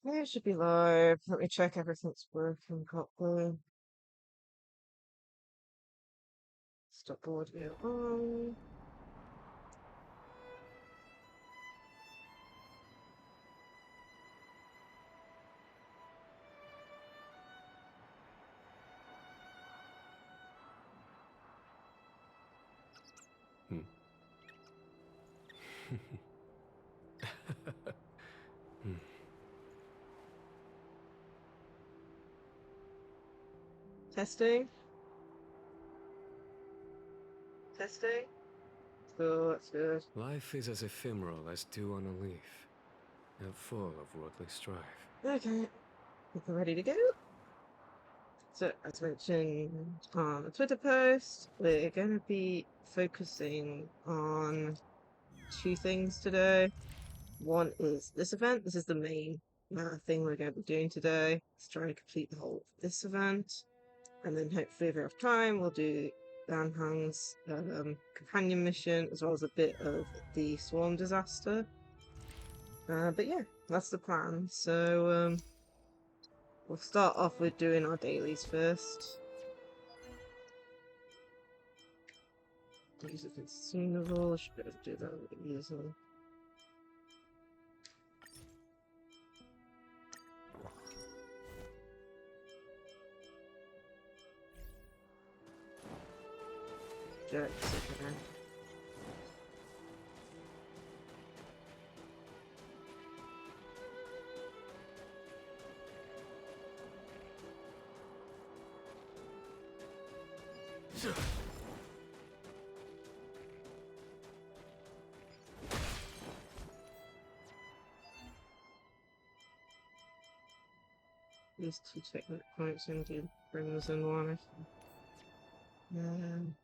Yeah, it should be live. Let me check everything's working properly. Stop audio on. Testing. Testing. So that's good. Life is as ephemeral as dew on a leaf, and full of worldly strife. Okay. Think we're ready to go. So, as mentioned on the Twitter post, we're going to be focusing on two things today. One is this event. This is the main thing we're going to be doing today. Let's try and complete the whole of this event. And then hopefully if we have time, we'll do Dan Heng's companion mission, as well as a bit of the swarm disaster. But yeah, that's the plan. So we'll start off with doing our dailies first. Use a consumable. Should be able to do that really easily. Jerks again. These two technical points indeed brings in one. Um,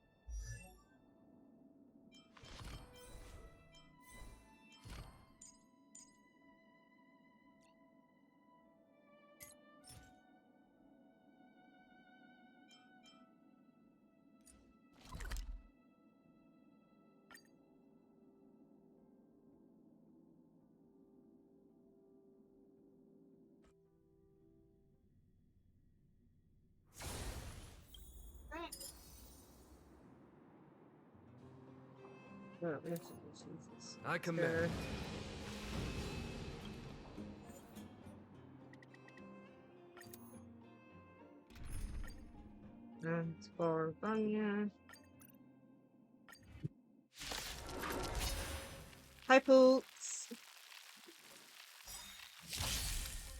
oh, Jesus. I command. And for Vanya. Hi, Poots.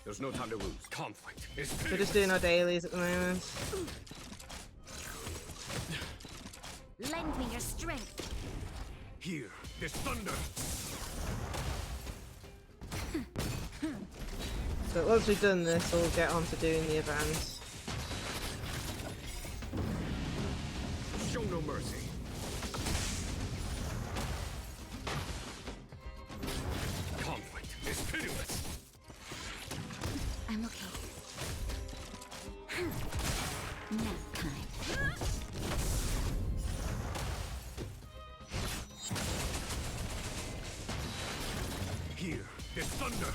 There's no time to lose. Conflict is We're just doing our dailies at the moment. Lend me your strength. Here, this thunder. So once we've done this, we'll get on to doing the event. Show no mercy. Conflict is pitiless. I'm okay. Nap time. Here, this thunder.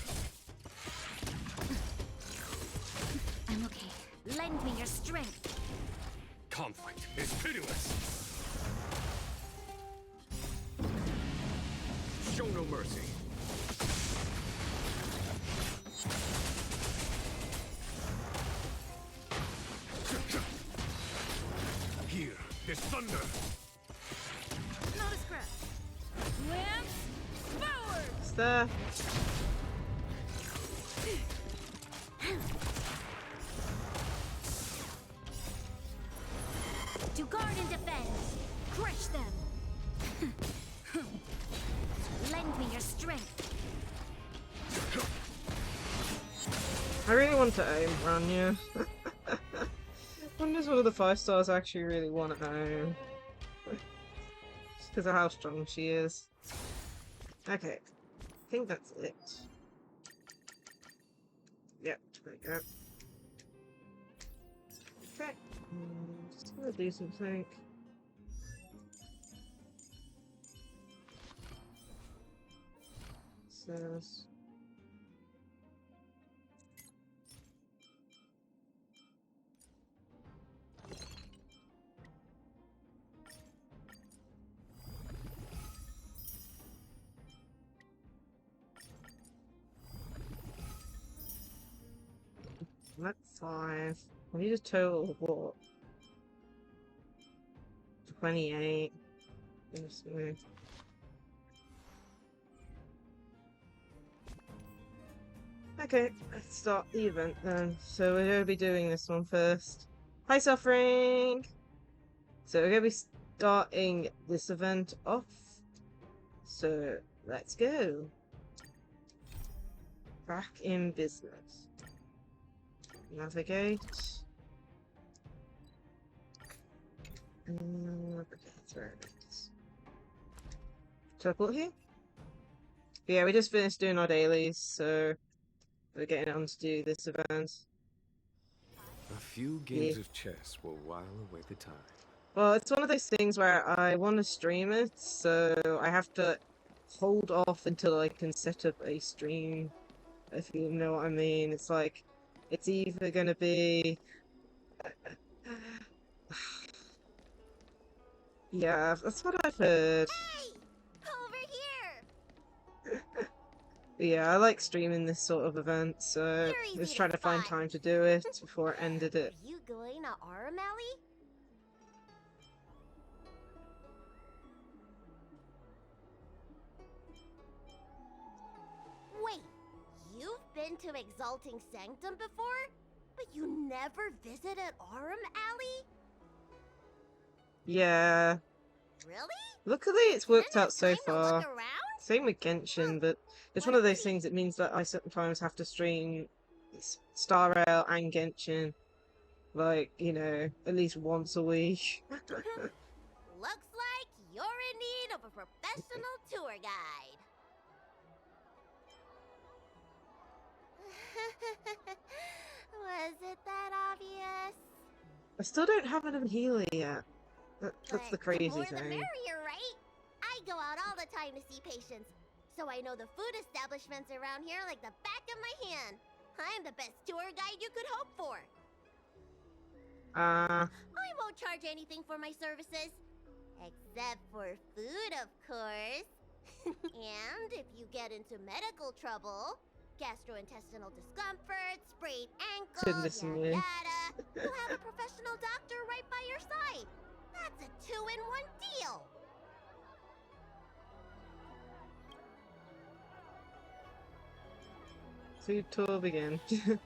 I'm okay. Lend me your strength. Conflict is pitiless. Show no mercy. Here, this thunder. Not a scratch. Swim forward. It's there. To guard and defend. Crush them. Lend me your strength. I really want to own Branya. I wonder if one of the 5 stars actually really want to own. Just because of how strong she is. Okay. I think that's it. Yep, there we go. Okay. Just gonna do something. Says That's 5. I need a total of what? 28. Goodness me. Okay, let's start the event then. So we're gonna be doing this one first. Hi, Suffering! So we're gonna be starting this event off. So let's go. Back in business. Navigate. That's where it is. Teleport here? Yeah, we just finished doing our dailies, so we're getting on to do this event. A few games of chess will while away the time. Well, it's one of those things where I want to stream it, so I have to hold off until I can set up a stream, if you know what I mean. It's like, it's either gonna be... Yeah, that's what I've heard. Hey! Over here! Yeah, I like streaming this sort of event, so You're easy just to trying to find spot. time to do it before I ended it. Are you going to Aurum Alley? Wait, you've been to Exalting Sanctum before? But you never visited Aurum Alley? Yeah, Really? luckily it's worked out so Time to far. look around? Same with Genshin, but it's one of those things that means that I sometimes have to stream Star Rail and Genshin, like, you know, at least once a week. Looks like you're in need of a professional tour guide. Was it that obvious? I still don't have enough healer yet. That's the But crazy more the thing. merrier, right? I go out all the time to see patients, so I know the food establishments around here like the back of my hand. I'm the best tour guide you could hope for. I won't charge anything for my services. Except for food, of course. And if you get into medical trouble, gastrointestinal discomfort, sprained ankles, Goodness yada me. yada, you'll have a professional doctor right by your side. That's a 2-in-1 deal. Food tour begin. Yay!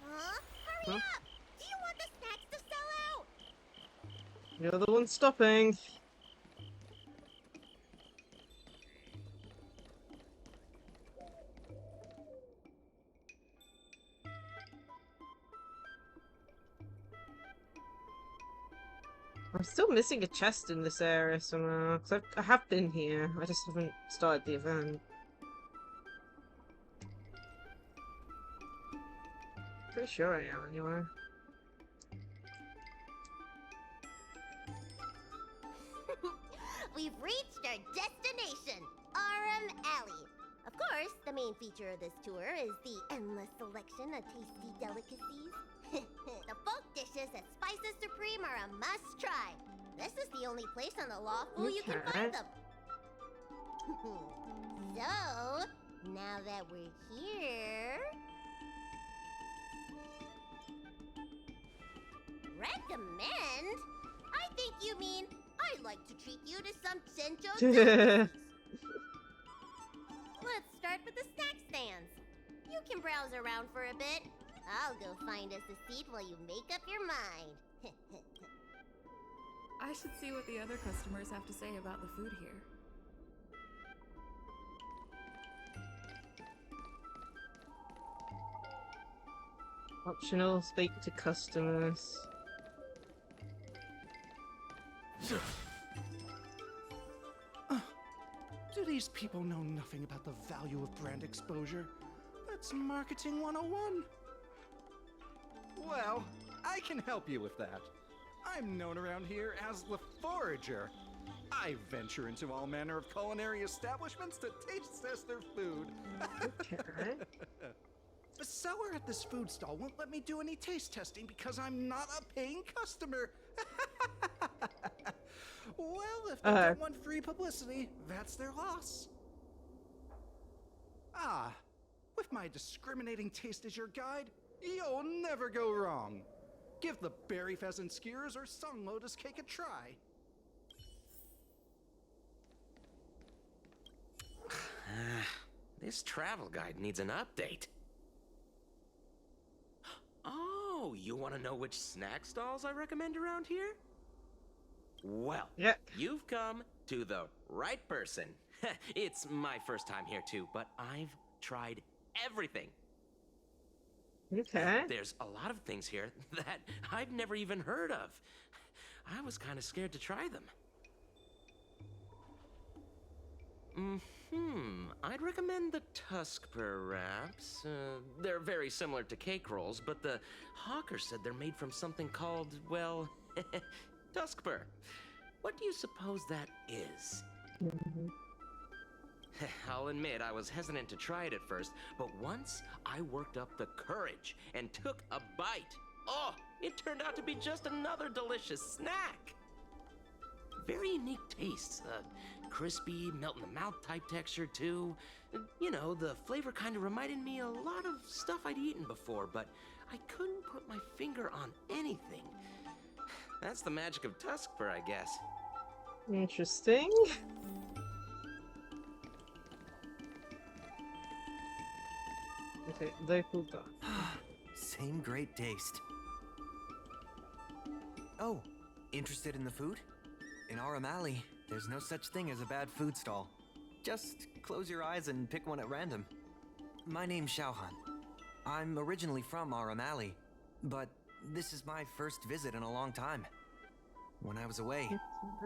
Huh? Hurry Huh? up! Do you want the snacks to sell out? You're the one stopping. I'm still missing a chest in this area somehow, because I have been here, I just haven't started the event. Pretty sure I am, anyway. We've reached our destination, Aurum Alley. Of course, the main feature of this tour is the endless selection of tasty delicacies. The folk dishes at Spices Supreme are a must-try. This is the only place on the Lawful you can Okay. find them. So, now that we're here... Recommend? I think you mean I'd like to treat you to some Sencho delicacies. Let's start with the snack stands. You can browse around for a bit. I'll go find us a seat while you make up your mind. I should see what the other customers have to say about the food here. Optional, speak to customers. Do these people know nothing about the value of brand exposure? That's marketing 101. Well, I can help you with that. I'm known around here as the Forager. I venture into all manner of culinary establishments to taste test their food. Okay. The seller at this food stall won't let me do any taste testing because I'm not a paying customer. Well, if they don't want free publicity, that's their loss. Ah, with my discriminating taste as your guide, you'll never go wrong. Give the berry pheasant skewers or sun lotus cake a try. This travel guide needs an update. Oh, you want to know which snack stalls I recommend around here? Well, Yep. you've come to the right person. It's my first time here too, but I've tried everything. Okay. There's a lot of things here that I've never even heard of. I was kind of scared to try them. I'd recommend the Tuskper wraps. They're very similar to cake rolls, but the hawker said they're made from something called, well, Tuskper. What do you suppose that is? I'll admit I was hesitant to try it at first, but once I worked up the courage and took a bite, oh, it turned out to be just another delicious snack. Very unique tastes, crispy, melt-in-the-mouth type texture too. You know, the flavor kind of reminded me a lot of stuff I'd eaten before, but I couldn't put my finger on anything. That's the magic of Tuskper, I guess. Interesting. Okay, local guy. Same great taste. Oh, interested in the food? In Aurum Alley, there's no such thing as a bad food stall. Just close your eyes and pick one at random. My name's Xiaohan. I'm originally from Aurum Alley, but this is my first visit in a long time. When I was away,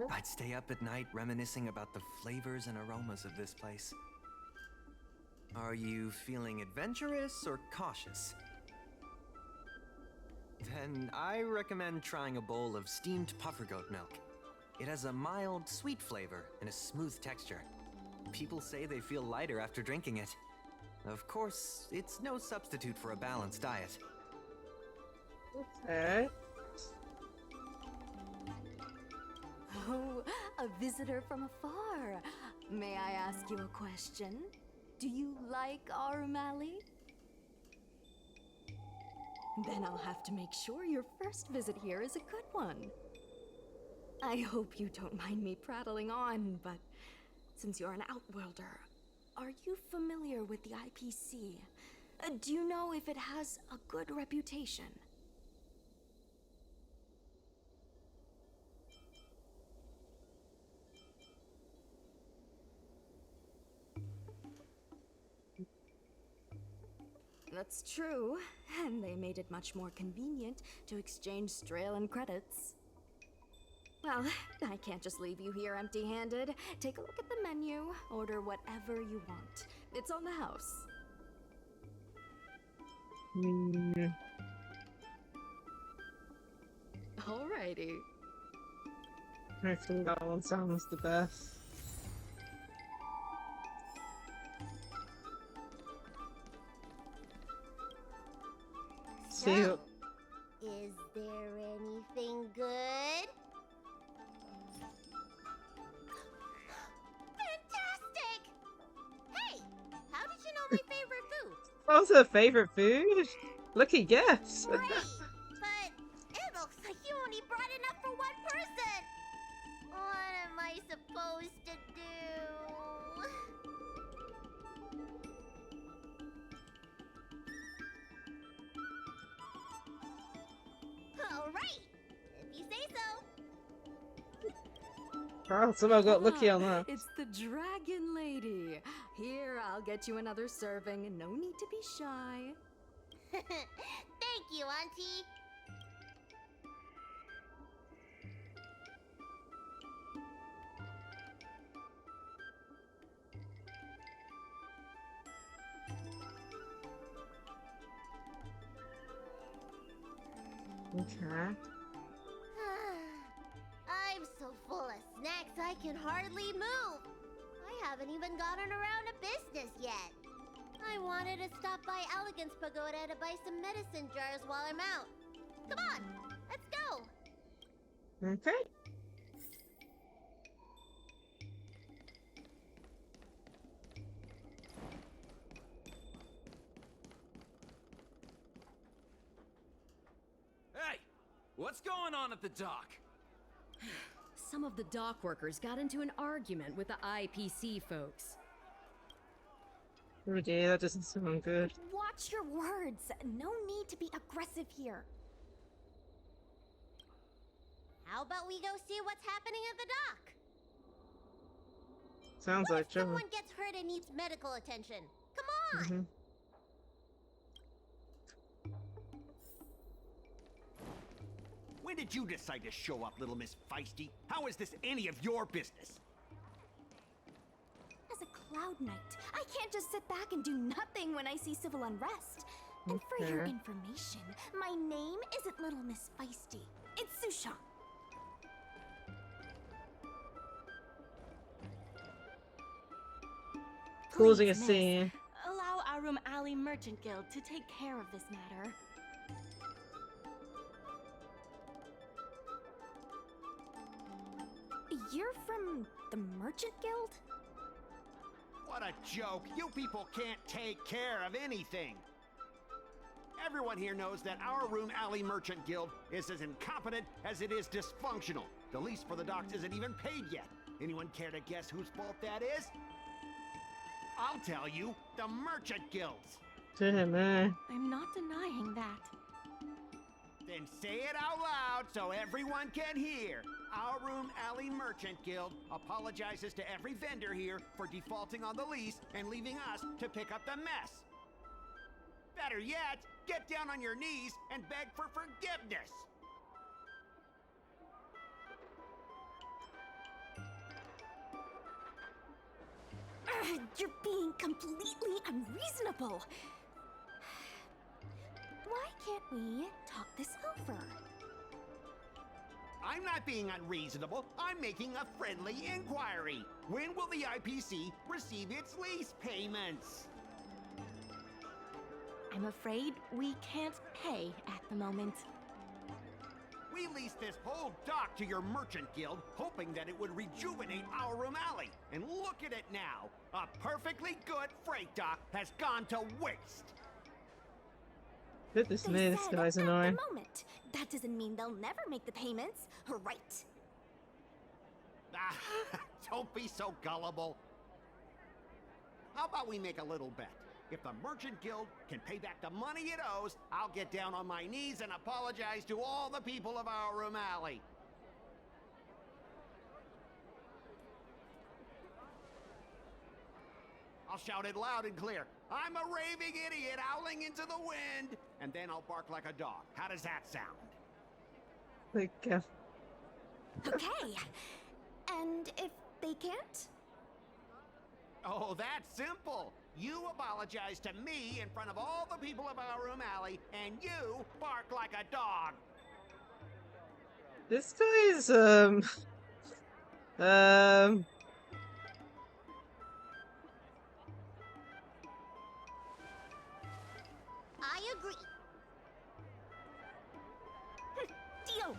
I'd stay up at night reminiscing about the flavors and aromas of this place. Are you feeling adventurous or cautious? Then I recommend trying a bowl of steamed puffer goat milk. It has a mild, sweet flavor and a smooth texture. People say they feel lighter after drinking it. Of course, it's no substitute for a balanced diet. Okay. Oh, a visitor from afar. May I ask you a question? Do you like Aurum Alley? Then I'll have to make sure your first visit here is a good one. I hope you don't mind me prattling on, but since you're an Outworlder, are you familiar with the IPC? Do you know if it has a good reputation? That's true, and they made it much more convenient to exchange Strelin credits. Well, I can't just leave you here empty-handed. Take a look at the menu, order whatever you want. It's on the house. Alrighty. I think that one sounds the best. See, So, is there anything good? Fantastic! Hey, how did you know my favorite food? what was her favorite food? Lucky guess. Great, but it looks like you only brought enough for one person. What am I supposed to do? All right, if you say so. Oh, somehow got lucky on that. It's the Dragon Lady. Here, I'll get you another serving. No need to be shy. Thank you, Auntie. Okay. I'm so full of snacks I can hardly move. I haven't even gotten around to business yet. I wanted to stop by Elegance Pagoda to buy some medicine jars while I'm out. Come on, let's go. Okay. Hey, what's going on at the dock? Some of the dock workers got into an argument with the IPC folks. Oh dear, that doesn't sound good. Watch your words. No need to be aggressive here. How about we go see what's happening at the dock? Sounds What like if trouble. someone gets hurt and needs medical attention? Come on! Mhm. When did you decide to show up, little Miss Feisty? How is this any of your business? As a Cloud Knight, I can't just sit back and do nothing when I see civil unrest. And for your Okay. information, my name isn't Little Miss Feisty. It's Sushan. Causing a Please, miss, scene. allow Aurum Alley Merchant Guild to take care of this matter. You're from the Merchant Guild? What a joke! You people can't take care of anything! Everyone here knows that our Room Alley Merchant Guild is as incompetent as it is dysfunctional. The lease for the docks isn't even paid yet. Anyone care to guess whose fault that is? I'll tell you, the Merchant Guild's. Damn, man. I'm not denying that. Then say it out loud so everyone can hear. Our Room Alley Merchant Guild apologizes to every vendor here for defaulting on the lease and leaving us to pick up the mess. Better yet, get down on your knees and beg for forgiveness. You're being completely unreasonable. Why can't we talk this over? I'm not being unreasonable. I'm making a friendly inquiry. When will the IPC receive its lease payments? I'm afraid we can't pay at the moment. We leased this whole dock to your merchant guild, hoping that it would rejuvenate our Room Alley. And look at it now. A perfectly good freight dock has gone to waste. Goodness me, this said guy's at annoying. the moment. That doesn't mean they'll never make the payments, right? Ah, don't be so gullible. How about we make a little bet? If the Merchant Guild can pay back the money it owes, I'll get down on my knees and apologize to all the people of our Room Alley. I'll shout it loud and clear. I'm a raving idiot howling into the wind. And then I'll bark like a dog. How does that sound? Like, Okay. And if they can't? Oh, that's simple. You apologize to me in front of all the people of our Room Alley, and you bark like a dog. this guy's, I agree. Deal.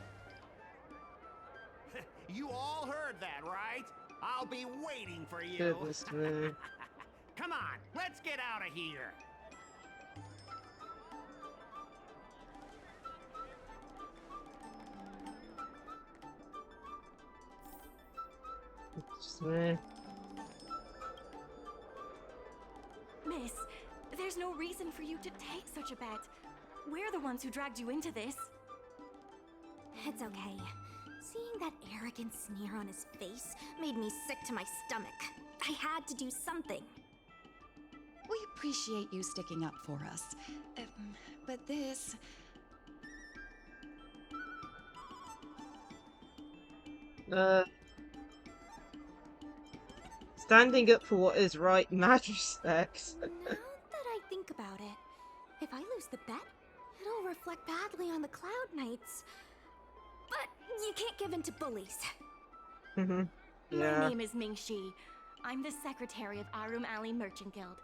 You all heard that, right? I'll be waiting for you. goodness me. Come on, let's get out of here. Goodness me. Miss, there's no reason for you to take such a bet. We're the ones who dragged you into this. It's okay. Seeing that arrogant sneer on his face made me sick to my stomach. I had to do something. We appreciate you sticking up for us. But this... Standing up for what is right, mad respect. Now that I think about it, if I lose the bet, it'll reflect badly on the Cloud Knights. But you can't give in to bullies. My Yeah. name is Ming Shi. I'm the secretary of Aurum Alley Merchant Guild.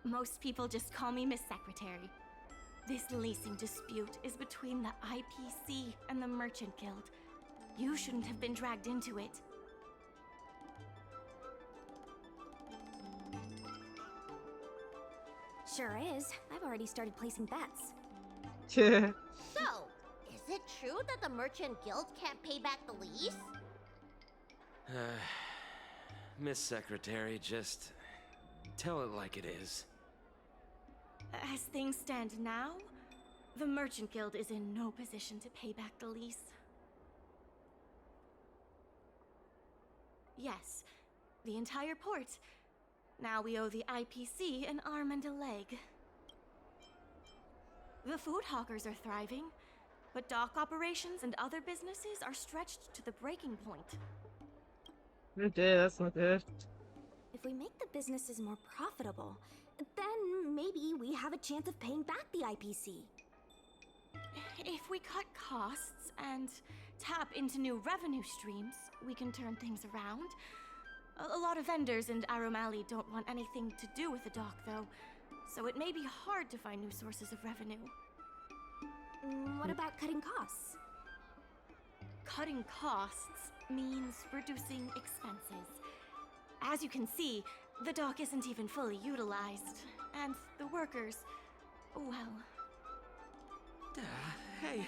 Most people just call me Miss Secretary. This leasing dispute is between the IPC and the Merchant Guild. You shouldn't have been dragged into it. Sure is. I've already started placing bets. Yeah. So, is it true that the Merchant Guild can't pay back the lease? Miss Secretary, just tell it like it is. As things stand now, the Merchant Guild is in no position to pay back the lease. Yes, the entire port. Now we owe the IPC an arm and a leg. The food hawkers are thriving, but dock operations and other businesses are stretched to the breaking point. Oh dear, that's not good. If we make the businesses more profitable, then maybe we have a chance of paying back the IPC. If we cut costs and tap into new revenue streams, we can turn things around. A lot of vendors in Aurum Alley don't want anything to do with the dock, though, so it may be hard to find new sources of revenue. What about cutting costs? Cutting costs means reducing expenses. As you can see, the dock isn't even fully utilized, and the workers, well... Hey,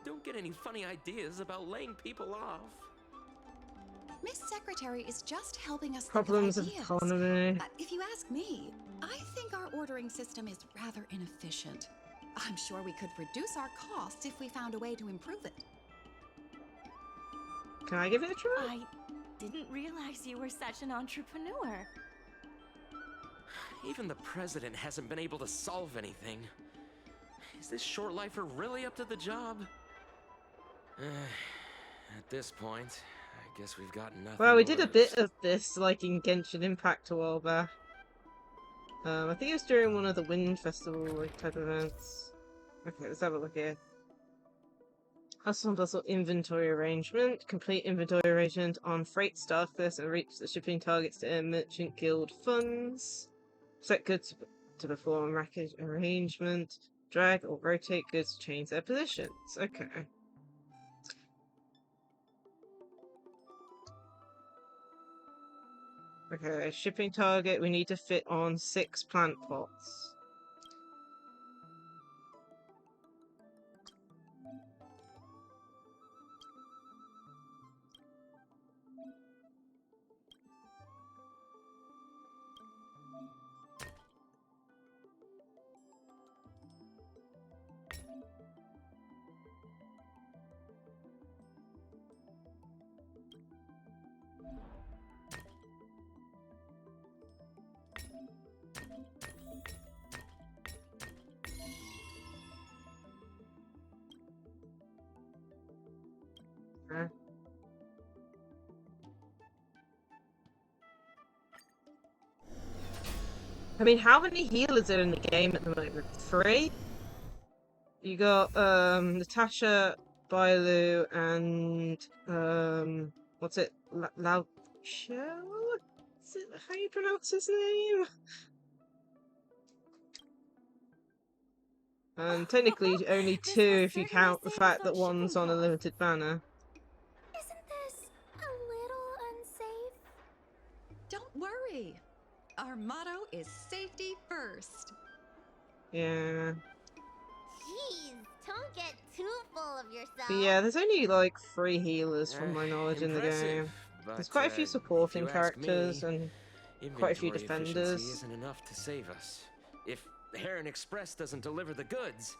don't get any funny ideas about laying people off. Miss Secretary is just helping us Problems of think of economy. If you ask me, I think our ordering system is rather inefficient. I'm sure we could reduce our costs if we found a way to improve it. Can I give it a try? I didn't realize you were such an entrepreneur. Even the president hasn't been able to solve anything. Is this short lifer really up to the job? At this point, I guess we've got nothing. Well, we to did a lose. bit of this, like in Genshin Impact a while back. I think it was during one of the Wind Festival like type events. Okay, let's have a look here. Hustle and bustle inventory arrangement. Complete inventory arrangement on freight startlist and reach the shipping targets to earn Merchant Guild funds. Set goods to perform racket arrangement. Drag or rotate goods to change their positions. Okay. Okay, shipping target. We need to fit on 6 plant pots. I mean, how many healers are in the game at the moment? 3? You got, Natasha, Bailu, and, what's it? Lacie-Chan? Is it how you pronounce his name? And technically only 2 if you count the fact that one's on a limited banner. Isn't this a little unsafe? Don't worry. Our motto is safety first. Yeah. Jeez, don't get too full of yourself. But yeah, there's only like 3 healers from my knowledge in the game. But, There's quite a few supporting if you ask characters me, and quite a few inventory efficiency defenders. isn't enough to save us. If Heron Express doesn't deliver the goods,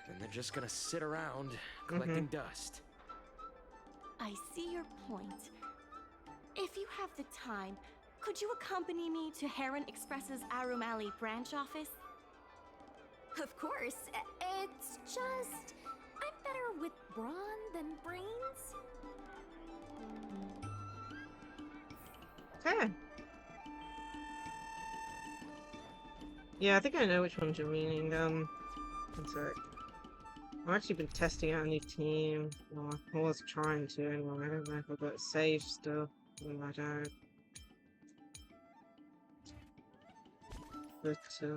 then they're just gonna sit around collecting dust. I see your point. If you have the time, could you accompany me to Heron Express's Aurum Alley branch office? Of course. It's just... I'm better with brawn than brains. Okay. Yeah, I think I know which ones you're meaning. One sec. I've actually been testing out a new team. Well, I was trying to anyway. I don't know if I've got it saved still. No, I don't. but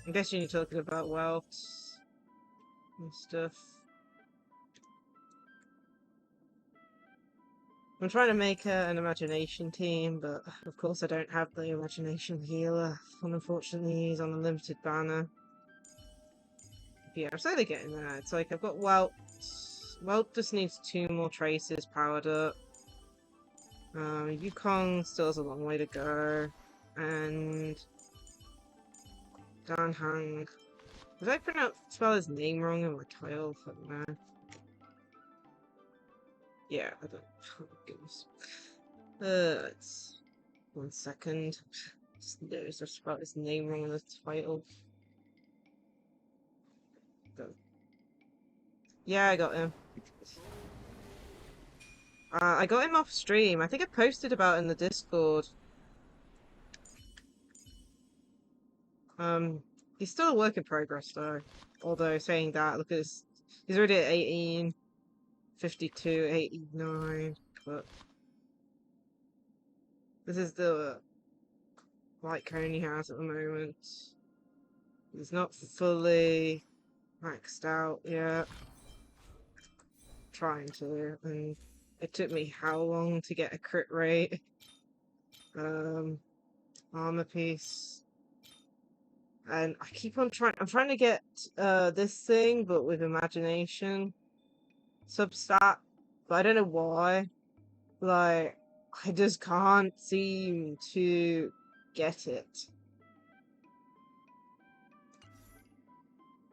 I'm guessing you're talking about wealth and stuff. I'm trying to make an imagination team, but of course I don't have the imagination healer. Unfortunately, he's on a limited banner. Yeah, I'm slowly getting there. It's like I've got Welt. Welt just needs 2 more traces powered up. Yukong still has a long way to go. And Dan Heng. Did I spell his name wrong in my title? I don't know. Yeah, I don't. Oh, goodness. It's 1 second. Just noticed I spelled his name wrong in the title. Go. Yeah, I got him. I got him off stream. I think I posted about it in the Discord. He's still a work in progress though. Although saying that, look at this. He's already at 18, 52, 89, but this is the light cone he has at the moment. He's not fully maxed out yet. Trying to, and it took me how long to get a crit rate? Armor piece. And I keep on I'm trying to get this thing, but with imagination substat, but I don't know why. Like, I just can't seem to get it.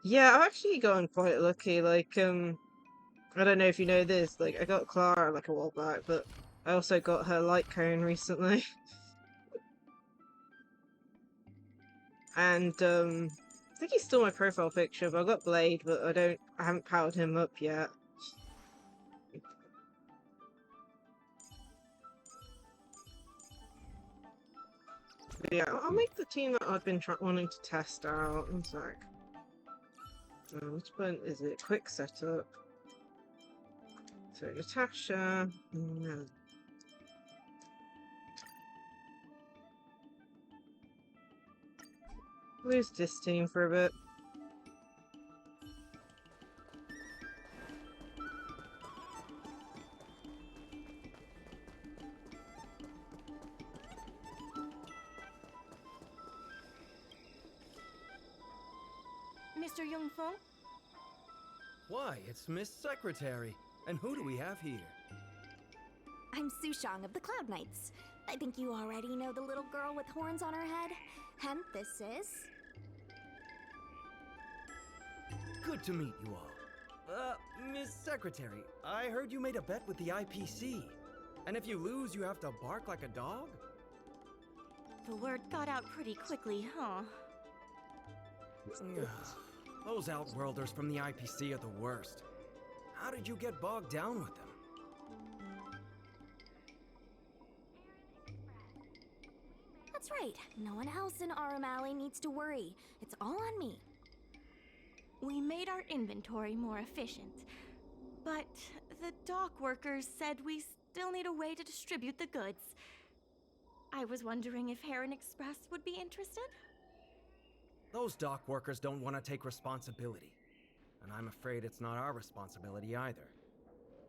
Yeah, I've actually gotten quite lucky. Like, I don't know if you know this. Like, I got Clara like a while back, but I also got her light cone recently. And I think he's still my profile picture, but I got Blade, but I haven't powered him up yet. But yeah, I'll make the team that I've been wanting to test out. One sec. Which one is it? Quick setup. So Natasha. Yeah. Lose this team for a bit. Mr. Yongfeng? Why, it's Miss Secretary. And who do we have here? I'm Sushang of the Cloud Knights. I think you already know the little girl with horns on her head. And this is... Good to meet you all. Miss Secretary, I heard you made a bet with the IPC. And if you lose, you have to bark like a dog? The word got out pretty quickly, huh? Those Outworlders from the IPC are the worst. How did you get bogged down with them? That's right. No one else in Aurum Alley needs to worry. It's all on me. We made our inventory more efficient, but the dock workers said we still need a way to distribute the goods. I was wondering if Heron Express would be interested? Those dock workers don't want to take responsibility. And I'm afraid it's not our responsibility either.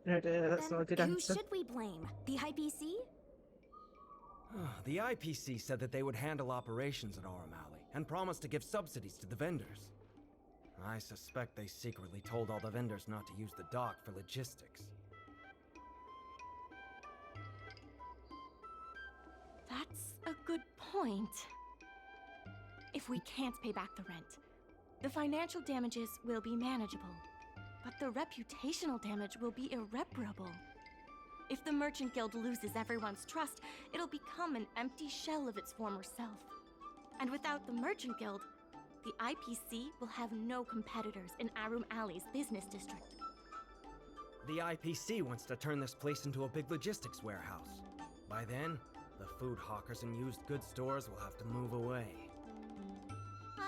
No, that's not a good answer. Who should we blame? The IPC? The IPC said that they would handle operations at Aurum Alley and promised to give subsidies to the vendors. I suspect they secretly told all the vendors not to use the dock for logistics. That's a good point. If we can't pay back the rent, the financial damages will be manageable, but the reputational damage will be irreparable. If the Merchant Guild loses everyone's trust, it'll become an empty shell of its former self. And without the Merchant Guild, the IPC will have no competitors in Aurum Alley's business district. The IPC wants to turn this place into a big logistics warehouse. By then, the food hawkers and used goods stores will have to move away.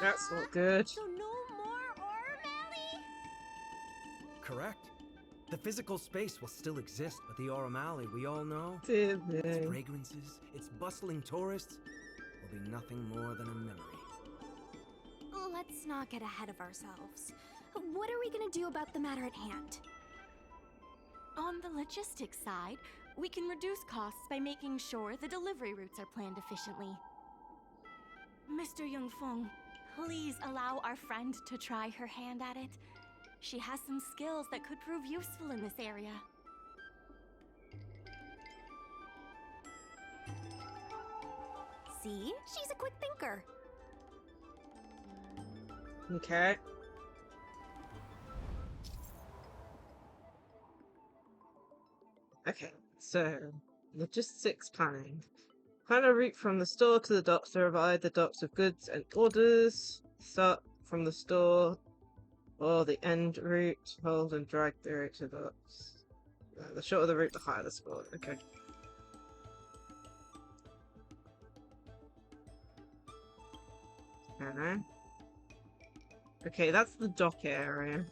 That's not good. So no more Aurum Alley? Correct. The physical space will still exist, but the Aurum Alley we all know, its fragrances, its bustling tourists, will be nothing more than a memory. let's not get ahead of ourselves. What are we gonna do about the matter at hand? On the logistics side, we can reduce costs by making sure the delivery routes are planned efficiently. Mr. Yungfeng, please allow our friend to try her hand at it. She has some skills that could prove useful in this area. See? She's a quick thinker. Okay. Okay, so logistics planning. Plan a route from the store to the docks to provide the docks with goods and orders. Start from the store or the end route. Hold and drag the route to the docks. The shorter the route, the higher the score. Okay. Okay, that's the dock area.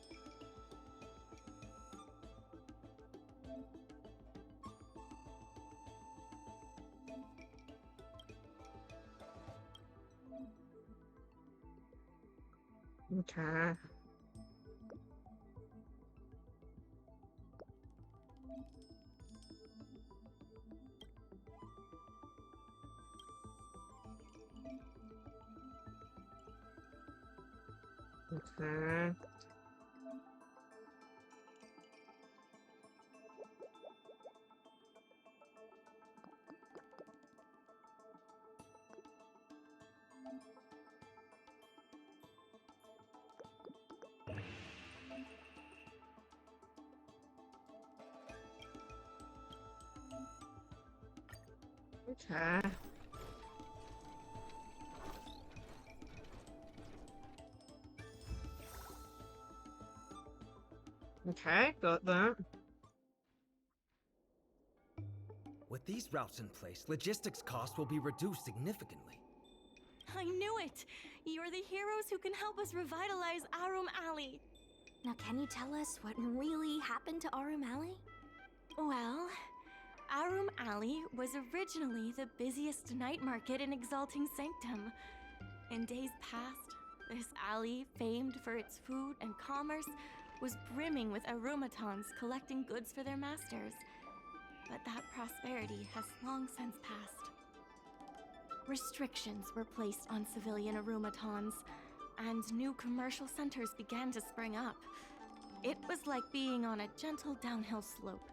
Okay. Okay. Okay. Okay, got that. With these routes in place, logistics costs will be reduced significantly. I knew it! You're the heroes who can help us revitalize Aurum Alley. Now, can you tell us what really happened to Aurum Alley? Well, Aurum Alley was originally the busiest night market in Exalting Sanctum. In days past, this alley, famed for its food and commerce, was brimming with Arumatons collecting goods for their masters. But that prosperity has long since passed. Restrictions were placed on civilian Arumatons, and new commercial centers began to spring up. It was like being on a gentle downhill slope.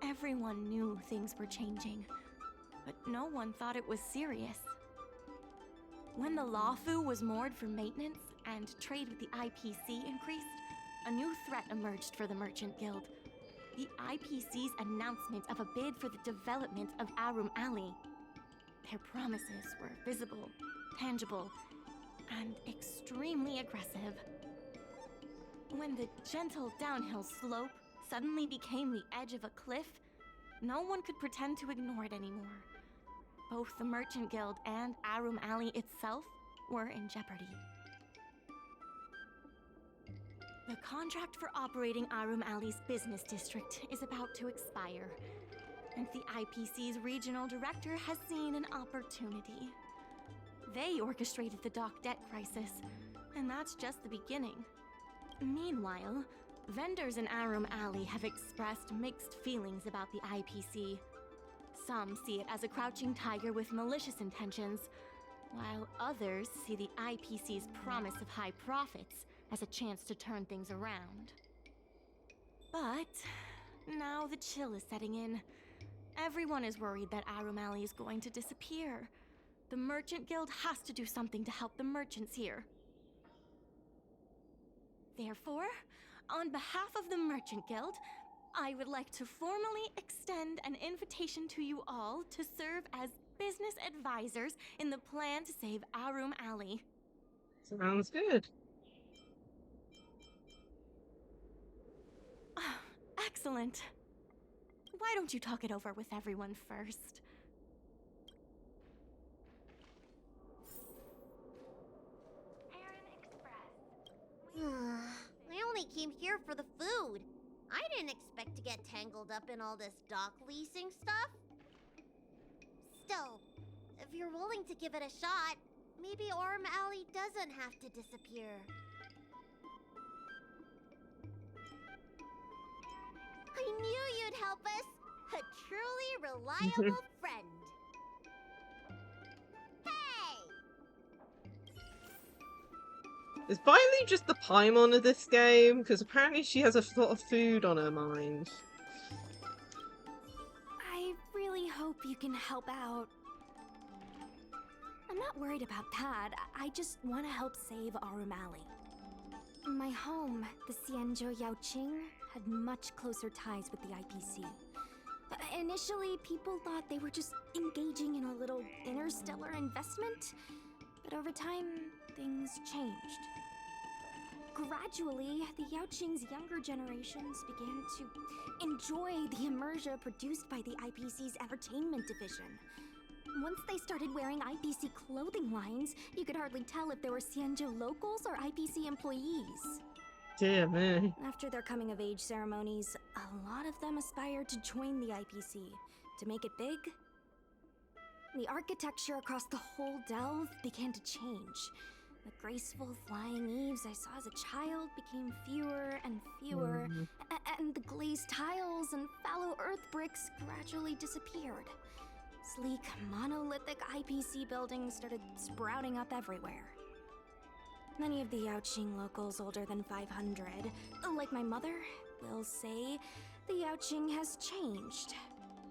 Everyone knew things were changing, but no one thought it was serious. When the Lawfu was moored for maintenance and trade with the IPC increased, a new threat emerged for the Merchant Guild. The IPC's announcement of a bid for the development of Aurum Alley. Their promises were visible, tangible, and extremely aggressive. When the gentle downhill slope suddenly became the edge of a cliff, no one could pretend to ignore it anymore. Both the Merchant Guild and Aurum Alley itself were in jeopardy. The contract for operating Aurum Alley's business district is about to expire, and the IPC's regional director has seen an opportunity. They orchestrated the dock debt crisis, and that's just the beginning. Meanwhile, vendors in Aurum Alley have expressed mixed feelings about the IPC. Some see it as a crouching tiger with malicious intentions, while others see the IPC's promise of high profits as a chance to turn things around. But now the chill is setting in. Everyone is worried that Aurum Alley is going to disappear. The Merchant Guild has to do something to help the merchants here. Therefore, on behalf of the Merchant Guild, I would like to formally extend an invitation to you all to serve as business advisors in the plan to save Aurum Alley. Sounds good. Excellent. Why don't you talk it over with everyone first? I only came here for the food. I didn't expect to get tangled up in all this dock leasing stuff. Still, if you're willing to give it a shot, Maybe Aurum Alley doesn't have to disappear. I knew you'd help us! A truly reliable friend. Hey! Is Bailey just the Paimon of this game? Because apparently she has a lot of food on her mind. I really hope you can help out. I'm not worried about that. I just want to help save Aurum Alley. My home, the Xianzhou Yaoqing, had much closer ties with the IPC. Initially, people thought they were just engaging in a little interstellar investment, but over time, things changed. Gradually, the Yaoqing's younger generations began to enjoy the immersion produced by the IPC's entertainment division. Once they started wearing IPC clothing lines, you could hardly tell if they were Xianzhou locals or IPC employees. Dear me. After their coming-of-age ceremonies, a lot of them aspired to join the IPC. To make it big, the architecture across the whole delve began to change. The graceful flying eaves I saw as a child became fewer and fewer, and the glazed tiles and fallow earth bricks gradually disappeared. Sleek, monolithic IPC buildings started sprouting up everywhere. Many of the Yaoqing locals older than 500, like my mother, will say the Yaoqing has changed.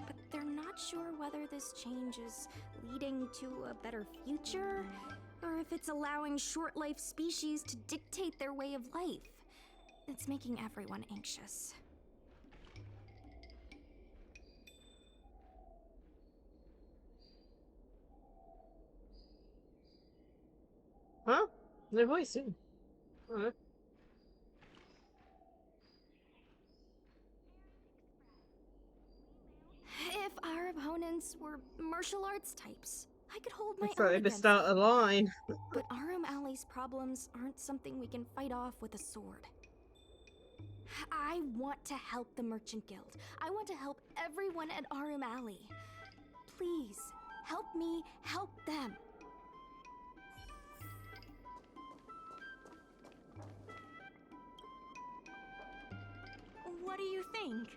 But they're not sure whether this change is leading to a better future, or if it's allowing short-life species to dictate their way of life. It's making everyone anxious. Huh? No voice. Huh? If our opponents were martial arts types, I could hold my I thought own I missed against out a them. line. But Aurum Alley's problems aren't something we can fight off with a sword. I want to help the Merchant Guild. I want to help everyone at Aurum Alley. Please, help me help them. What do you think?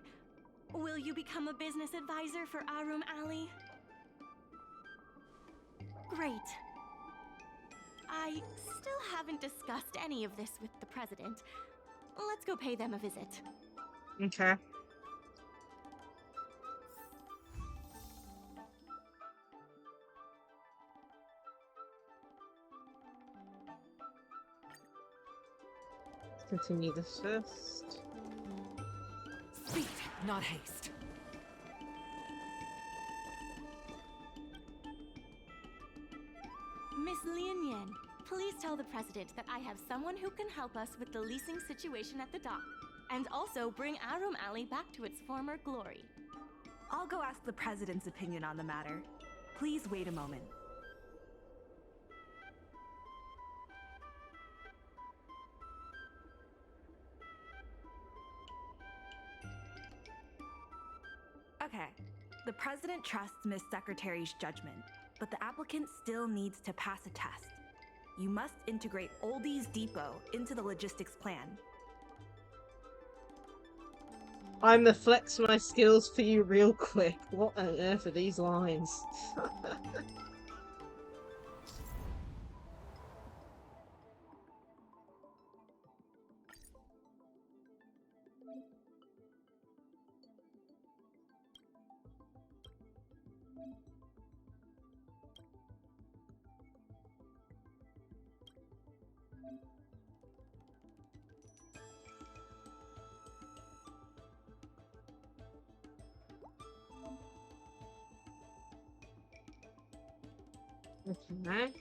Will you become a business advisor for Aurum Alley? Great. I still haven't discussed any of this with the president. Let's go pay them a visit. Okay. Let's continue this first. Speed, not haste. Miss Lian Yan, please tell the president that I have someone who can help us with the leasing situation at the dock, and also bring Aurum Alley back to its former glory. I'll go ask the president's opinion on the matter. Please wait a moment. Okay, the president trusts Miss Secretary's judgment, but the applicant still needs to pass a test. You must integrate Oldie's Depot into the logistics plan. I'ma flex my skills for you real quick. What on earth are these lines? Okay.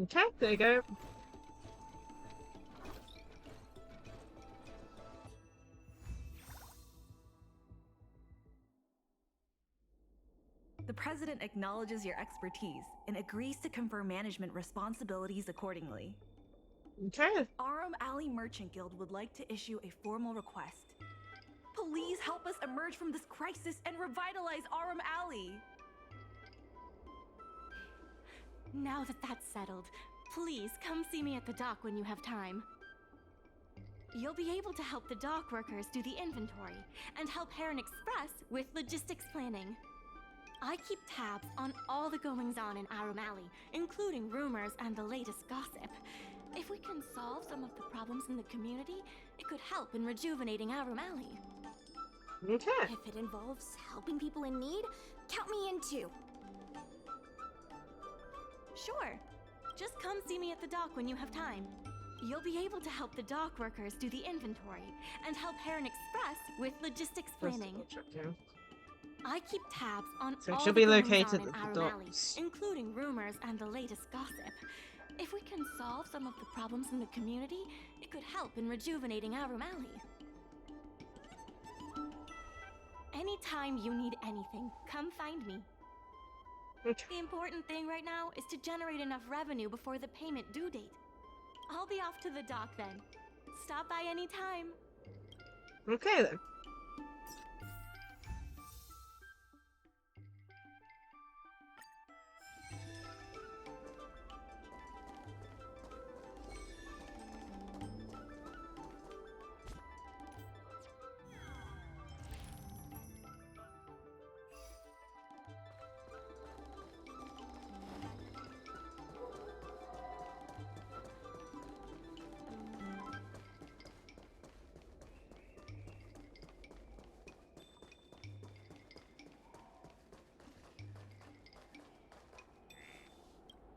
Okay, there you go. The President acknowledges your expertise and agrees to confer management responsibilities accordingly. Okay. Aurum Alley Merchant Guild would like to issue a formal request. Please help us emerge from this crisis and revitalize Aurum Alley! Now that that's settled, please come see me at the dock when you have time. You'll be able to help the dock workers do the inventory and help Heron Express with logistics planning. I keep tabs on all the goings-on in Aurum Alley, including rumors and the latest gossip. If we can solve some of the problems in the community, it could help in rejuvenating Aurum Alley. Okay. If it involves helping people in need, count me in too. Sure. Just come see me at the dock when you have time. You'll be able to help the dock workers do the inventory and help Heron Express with logistics planning. I keep tabs on So it all should the be goings-on located in at the Aurum Alley, docks. including rumors and the latest gossip. If we can solve some of the problems in the community, it could help in rejuvenating Aurum Alley. Anytime you need anything, come find me. Okay. The important thing right now is to generate enough revenue before the payment due date. I'll be off to the dock then. Stop by anytime. Okay then.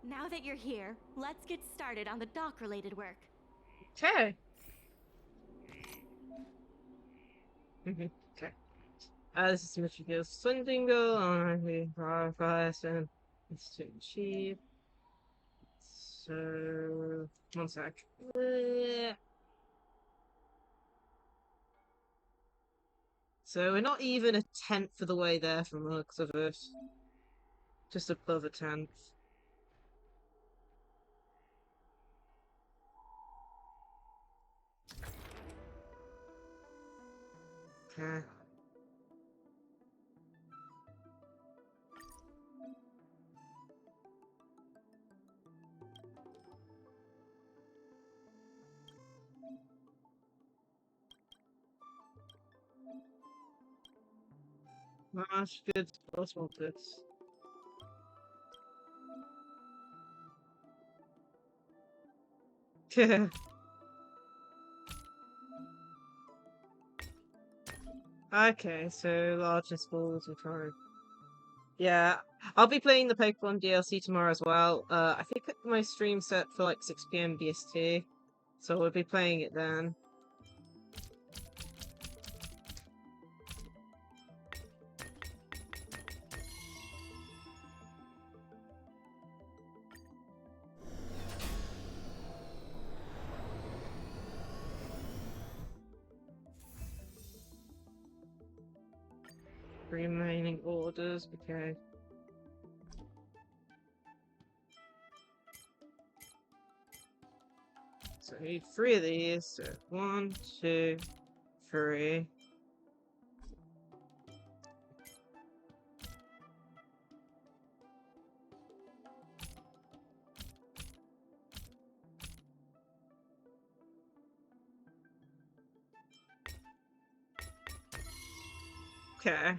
Now that you're here, let's get started on the dock-related work. Okay. Okay. This is Michigan's Swindingle on the progress and it's to achieve. So, one sec. So we're not even a tenth of the way there from the looks of it. Just above a tenth. Okay. Much good, small bits. Yeah. Okay, so largest balls and trying. Yeah, I'll be playing the Pokemon DLC tomorrow as well. I think my stream's set for like 6 PM BST, so we'll be playing it then. Remaining orders, okay. So I need 3 of these. So 1, 2, 3. Okay.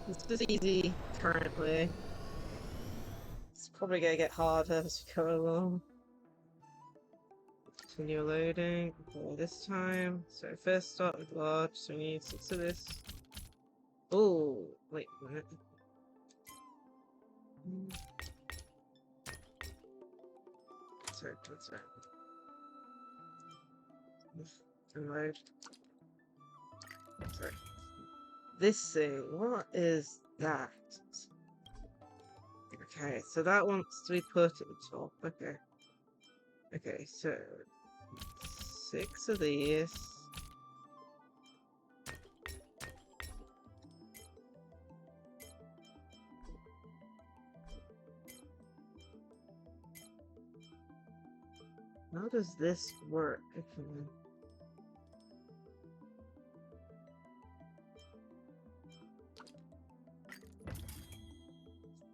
This is easy currently. It's probably gonna get harder as we go along. Continue loading. Okay, this time. So first start with large, so we need 6 of this. Oh, wait a minute. Sorry, that's right. Unload. Sorry. This thing, what is that? Okay, so that wants to be put at the top. Okay. Okay, so 6 of these. How does this work?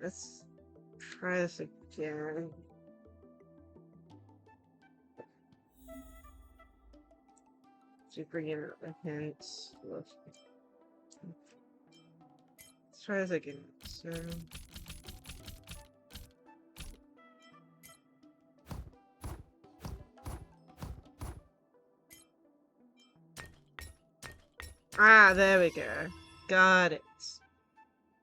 Let's try this again. To bring in a hint. Let's try this again. So. Ah, there we go. Got it.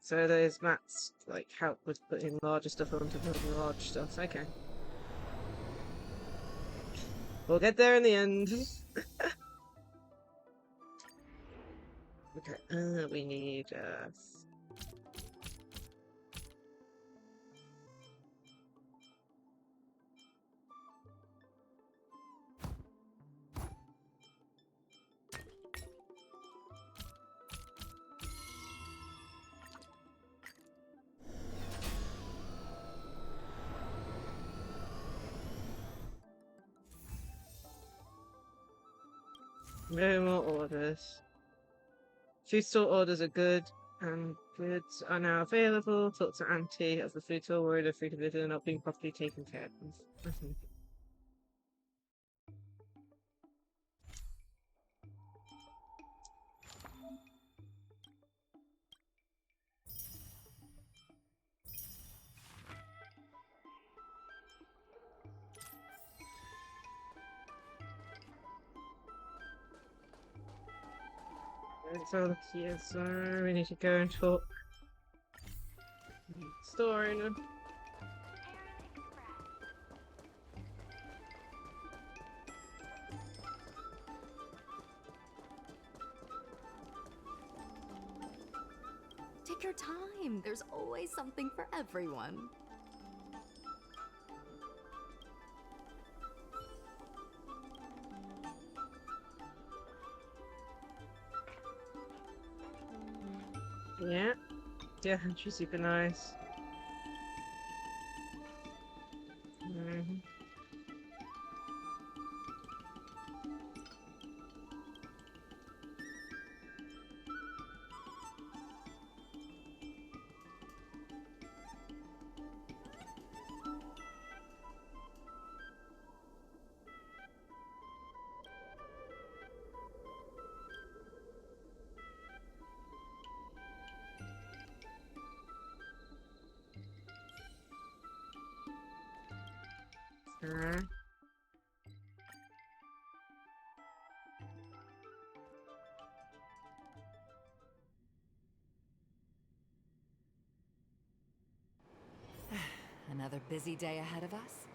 So those mats like help with putting larger stuff onto putting large stuff. Okay. We'll get there in the end. Okay, we need no more orders. Food store orders are good, and goods are now available. Talk to Auntie of the food store, worried of food division are not being properly taken care of. So yes, we need to go and talk. Store owner. Take your time. There's always something for everyone. Yeah. Yeah, she's super nice. Another busy day ahead of us?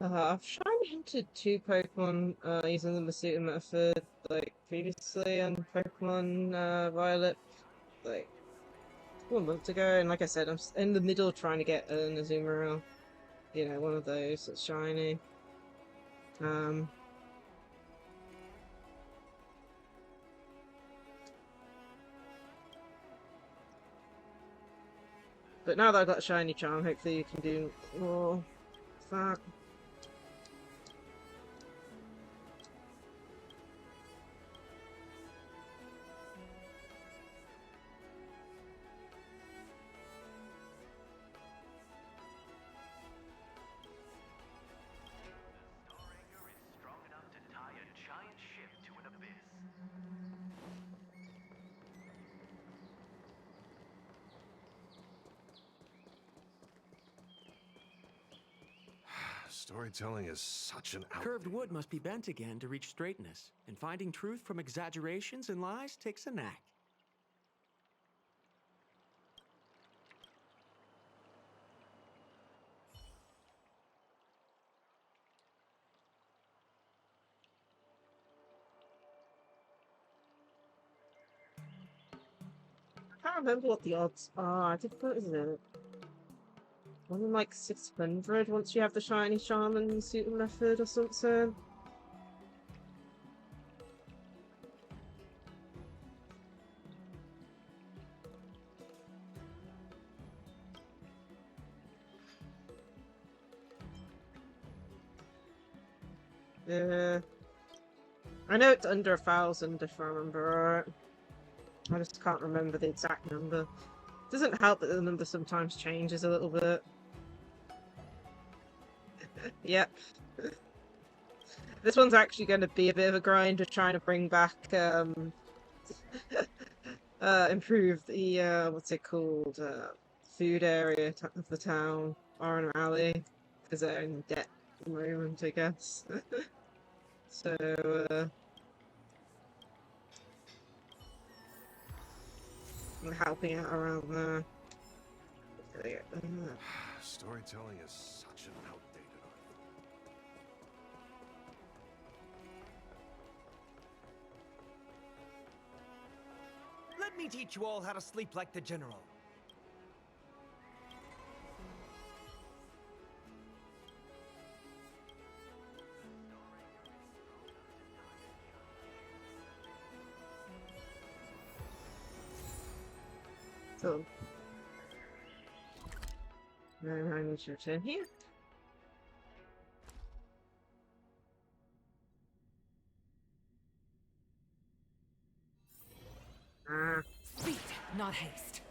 I've entered 2 Pokemon using the Masuta method, like previously on Pokemon Violet, like a couple of months ago, and like I said, I'm in the middle trying to get an Azumarill, you know, one of those that's shiny. But now that I've got a shiny charm, hopefully you can do more with that. Storytelling is such an Curved wood must be bent again to reach straightness, and finding truth from exaggerations and lies takes a knack. I can't remember what the odds are. I think what is it? One in like 600 once you have the shiny shaman suit method or something. Yeah. I know it's under 1,000 if I remember right. I just can't remember the exact number. Doesn't help that the number sometimes changes a little bit. Yep. This one's actually going to be a bit of a grind of trying to bring back, improve the, what's it called, food area of the town, Aurum Alley, because they're in debt at the moment, I guess. So, I'm helping out around there. Storytelling is such an outdated art. Let me teach you all how to sleep like the general. So, now I need to return here. Speed, not haste.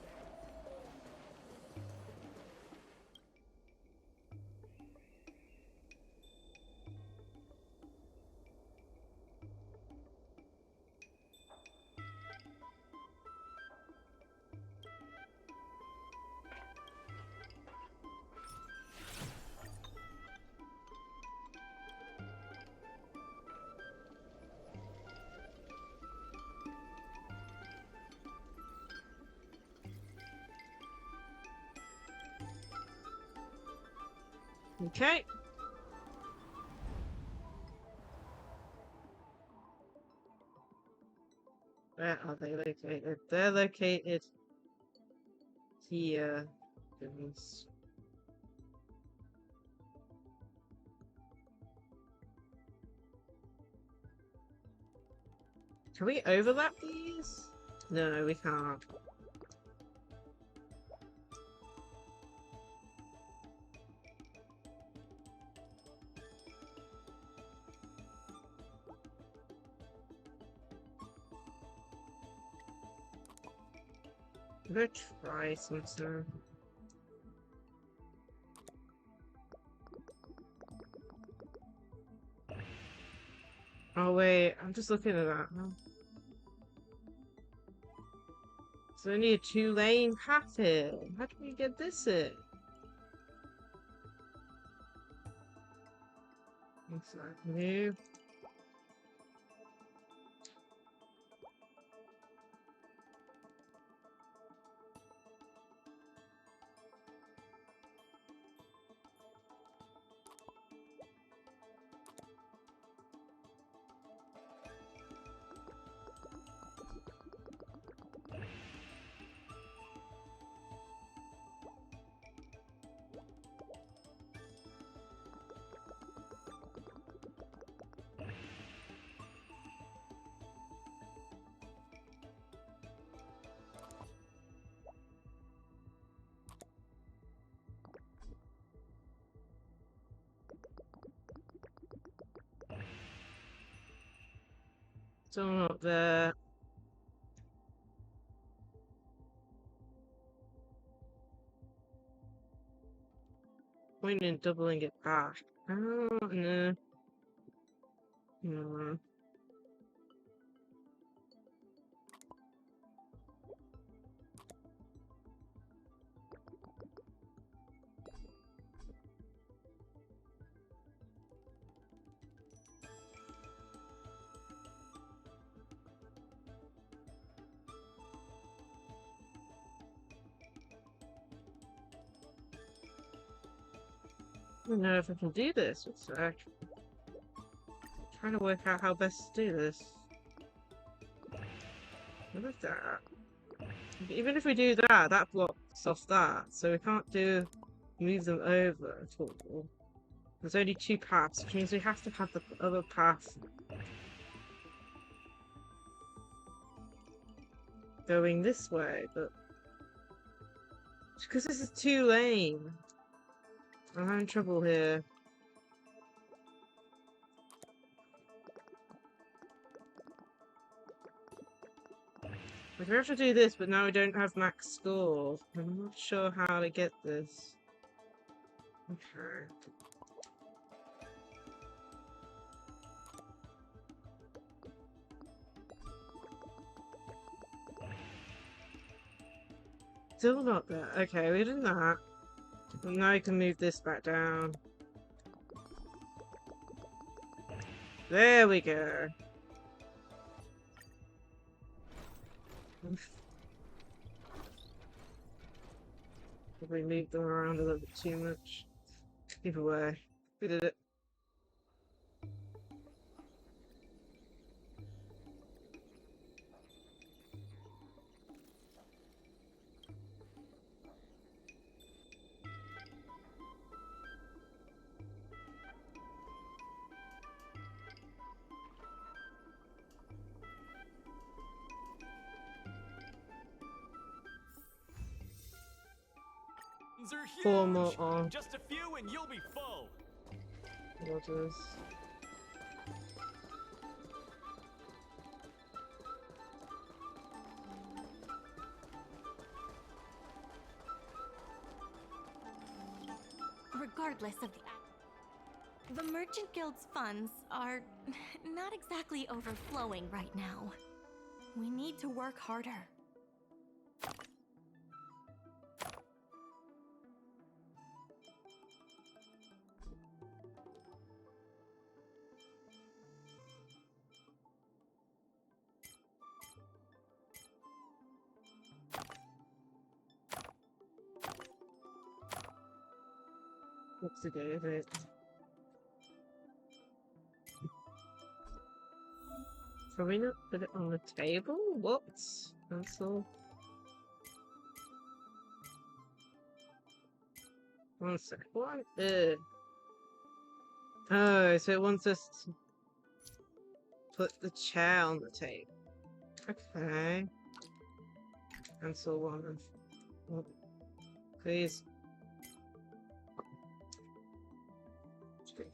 Okay. Where are they located? They're located here. Goodness. Can we overlap these? No, we can't. I'm gonna try something. Oh wait, I'm just looking at that now. It's only a 2-lane path here. How do we get this in? Looks like new. Someone up there. Point in doubling it back. Oh, no. No. don't know if I can do this. It's trying to work out how best to do this. What is that? Even if we do that, that blocks off that, so we can't move them over at all. There's only 2 paths, which means we have to have the other path going this way, but because this is 2 lane, I'm having trouble here. Like, we have to do this, but now we don't have max score. I'm not sure how to get this. Okay. Still not there. Okay, we did that. And now you can move this back down. There we go. Probably moved them around a little bit too much. Either way, we did it. Are huge. 4 more on. Just a few and you'll be full. Waters. Regardless of the Merchant Guild's funds are not exactly overflowing right now. We need to work harder. What's the day of it? Can we not put it on the table? What? Cancel. 1 sec. What? Oh, so it wants us to put the chair on the table. Okay. Cancel 1. Oh, please.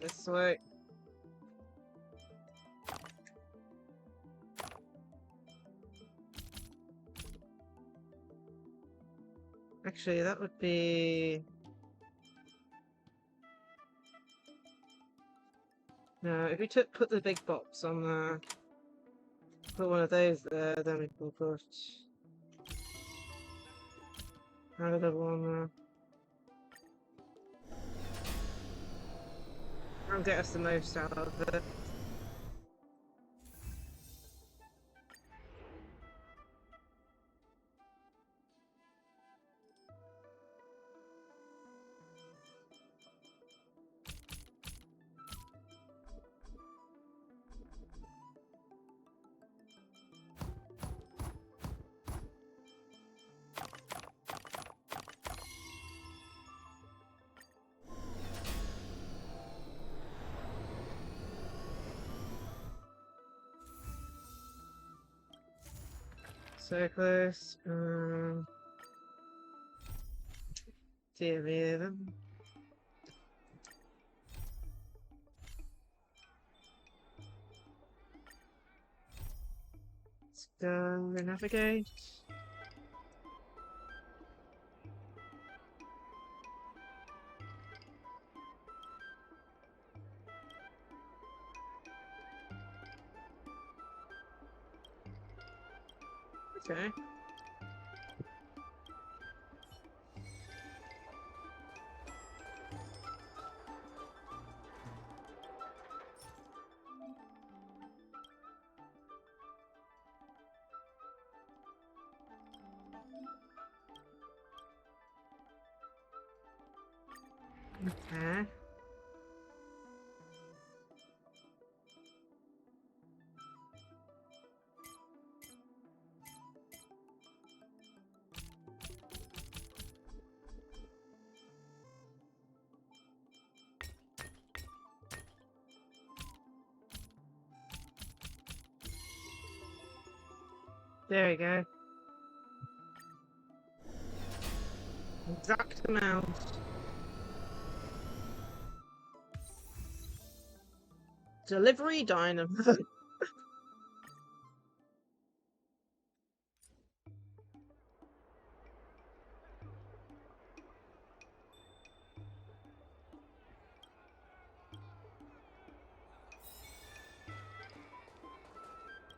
This way. Actually, that would be... No, if we put the big box on there, put one of those there, then we can put another one there. I'll get us the most out of it. So close. Dear me, them. Let's go navigate. Okay. Okay. There we go. Exact amount. Delivery dynamo.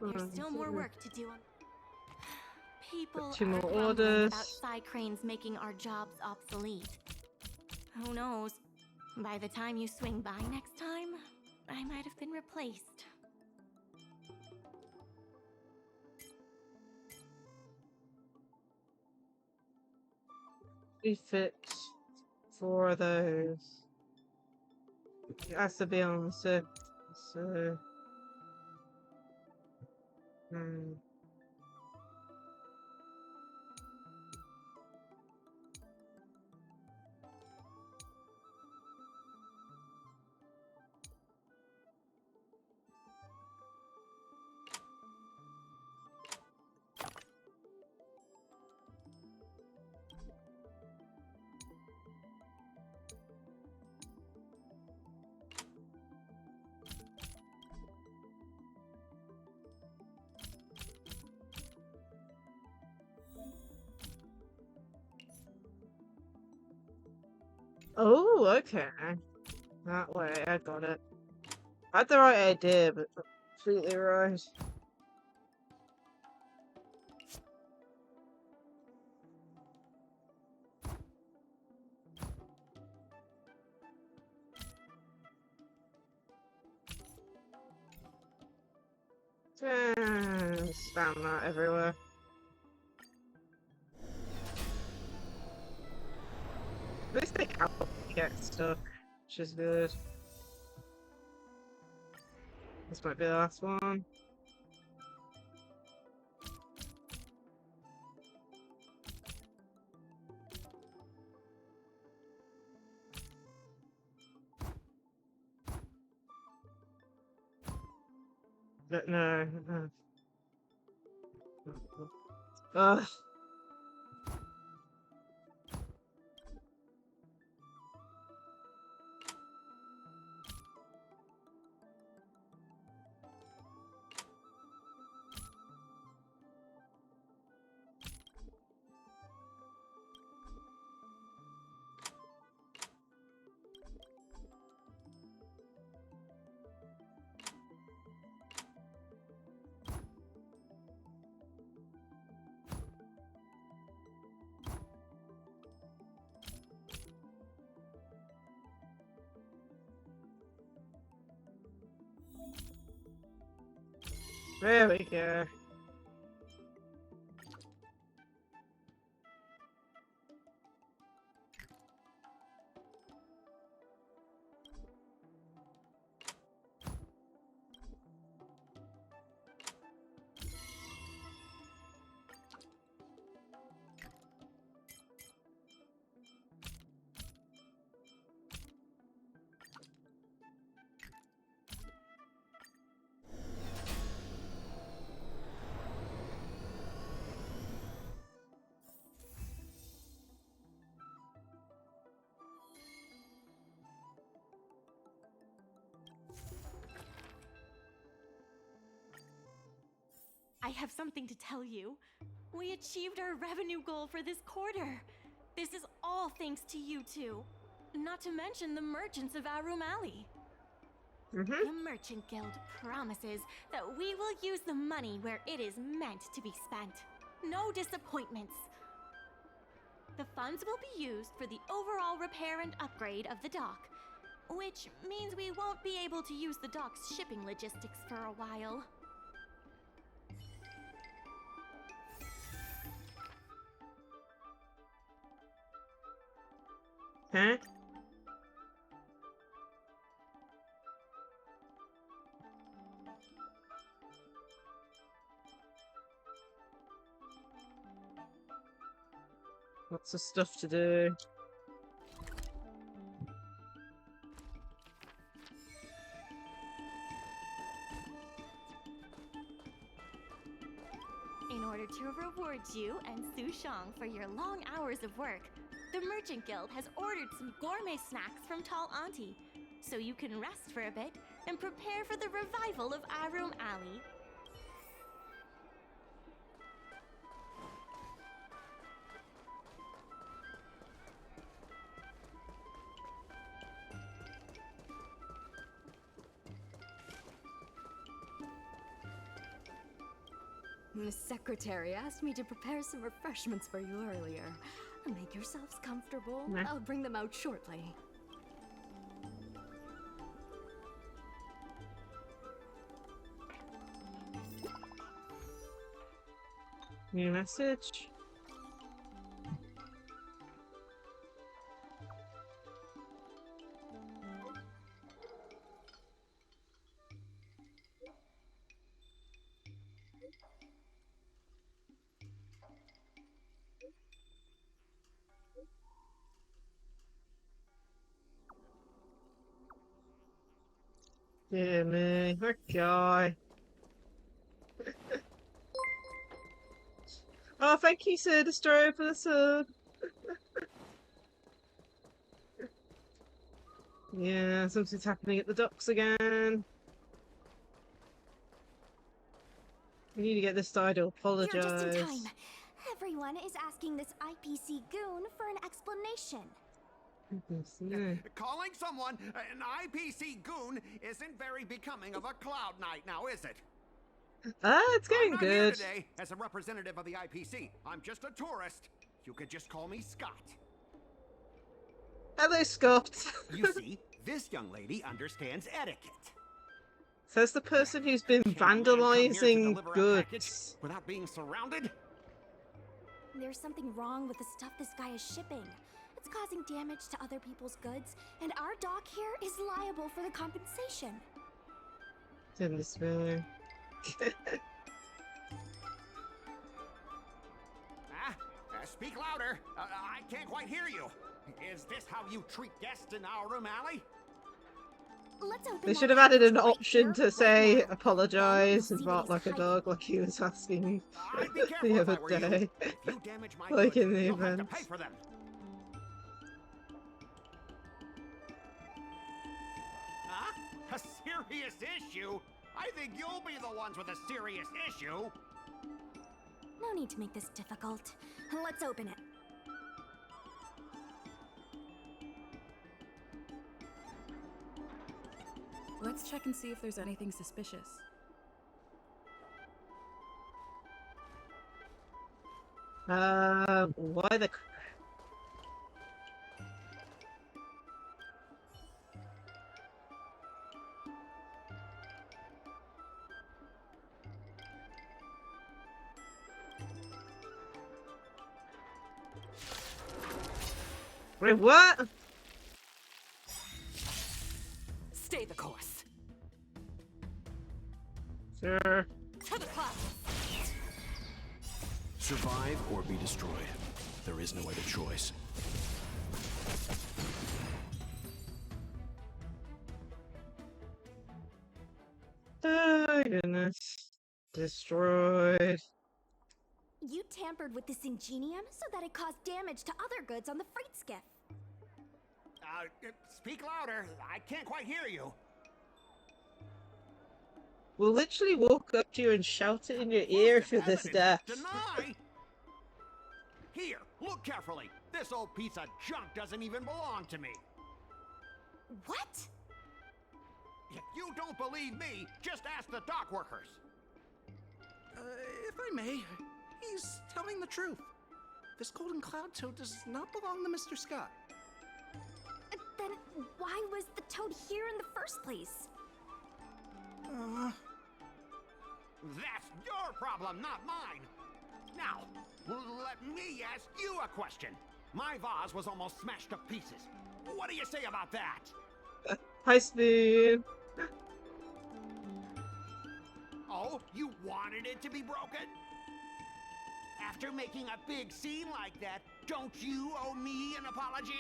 There's still more work to do. People Two are more grumbling orders. about side cranes making our jobs obsolete. Who knows? By the time you swing by next time, I might have been replaced. We fit 4 of those. It has to be on the surface, so... Oh, okay. That way, I got it. I had the right idea, but not completely right. Spam that everywhere. At least they help you get stuck, which is good. This might be the last one. But no. Ugh. There we go. I have something to tell you. We achieved our revenue goal for this quarter. This is all thanks to you two. Not to mention the merchants of Aurum Alley. The Merchant Guild promises that we will use the money where it is meant to be spent. No disappointments. The funds will be used for the overall repair and upgrade of the dock, which means we won't be able to use the dock's shipping logistics for a while. Huh? Lots of stuff to do. In order to reward you and Su Shang for your long hours of work, the Merchant Guild has ordered some gourmet snacks from Tall Auntie, so you can rest for a bit and prepare for the revival of Aurum Alley. Miss Secretary asked me to prepare some refreshments for you earlier. Make yourselves comfortable. Nah. I'll bring them out shortly. New message. Yeah, me. Okay. Oh, thank you, Sir Destroyer, for the sub. Yeah, something's happening at the docks again. We need to get this guy to apologize. You're just in time. Everyone is asking this IPC goon for an explanation. Yeah. Calling someone an IPC goon isn't very becoming of a Cloud Knight now, is it? It's going I'm not here good. today as a representative of the IPC. I'm just a tourist. You could just call me Scott. Hello, Scott. You see, this young lady understands etiquette. Says the person who's been Can a man come here to vandalizing deliver a package goods. without being surrounded? There's something wrong with the stuff this guy is shipping. It's causing damage to other people's goods, and our dock here is liable for the compensation. Goodness me. Speak louder. I can't quite hear you. Is this how you treat guests in Aurum Alley? Let's open They that should have added an package right option here, to right say now. apologize and See bark what like a he's dog, like he was asking I'd be careful the if other I were you. day. If you damage my Like goods, in the you'll have to event. pay for them. Huh? A serious issue? I think you'll be the ones with a serious issue. No need to make this difficult. Let's open it. Let's check and see if there's anything suspicious. Why the... Wait, what? Stay the course. Sure. To the clouds. Survive or be destroyed. There is no other choice. Oh, goodness. Destroyed. You tampered with this ingenium so that it caused damage to other goods on the freight skiff. Speak louder. I can't quite hear you. We'll literally walk up to you and shout it in your ear if you're this deaf. Deny? Here, look carefully. This old piece of junk doesn't even belong to me. What? If you don't believe me, just ask the dock workers. If I may, he's telling the truth. This golden cloud toad does not belong to Mr. Scott. Then why was the toad here in the first place? That's your problem, not mine. Now, let me ask you a question. My vase was almost smashed to pieces. What do you say about that? Hi, Spoon. Oh, you wanted it to be broken? After making a big scene like that, don't you owe me an apology?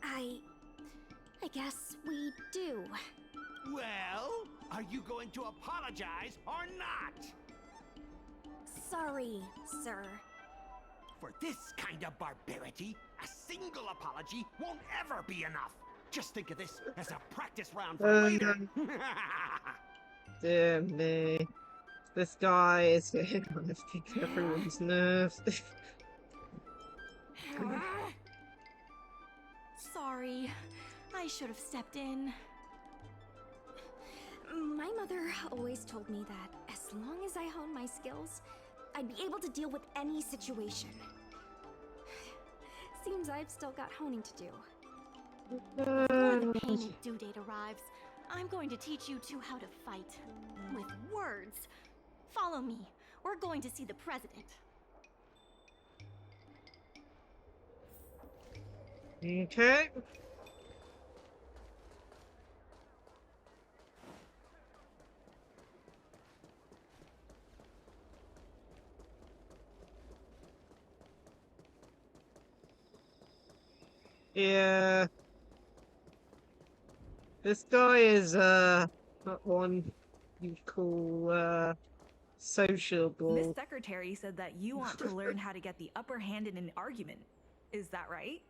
I guess we do. Well, are you going to apologize or not? sorry, sir. For this kind of barbarity, a single apology won't ever be enough. Just think of this as a practice round for later. Dear me. This guy is getting on everyone's nerves. Sorry, I should have stepped in. My mother always told me that as long as I honed my skills, I'd be able to deal with any situation. Seems I've still got honing to do. Before the payment due date arrives, I'm going to teach you two how to fight. With words. Follow me. We're going to see the president. Okay. Yeah. This guy is, not one you'd call, sociable. Miss Secretary said that you want to learn how to get the upper hand in an argument. Is that right?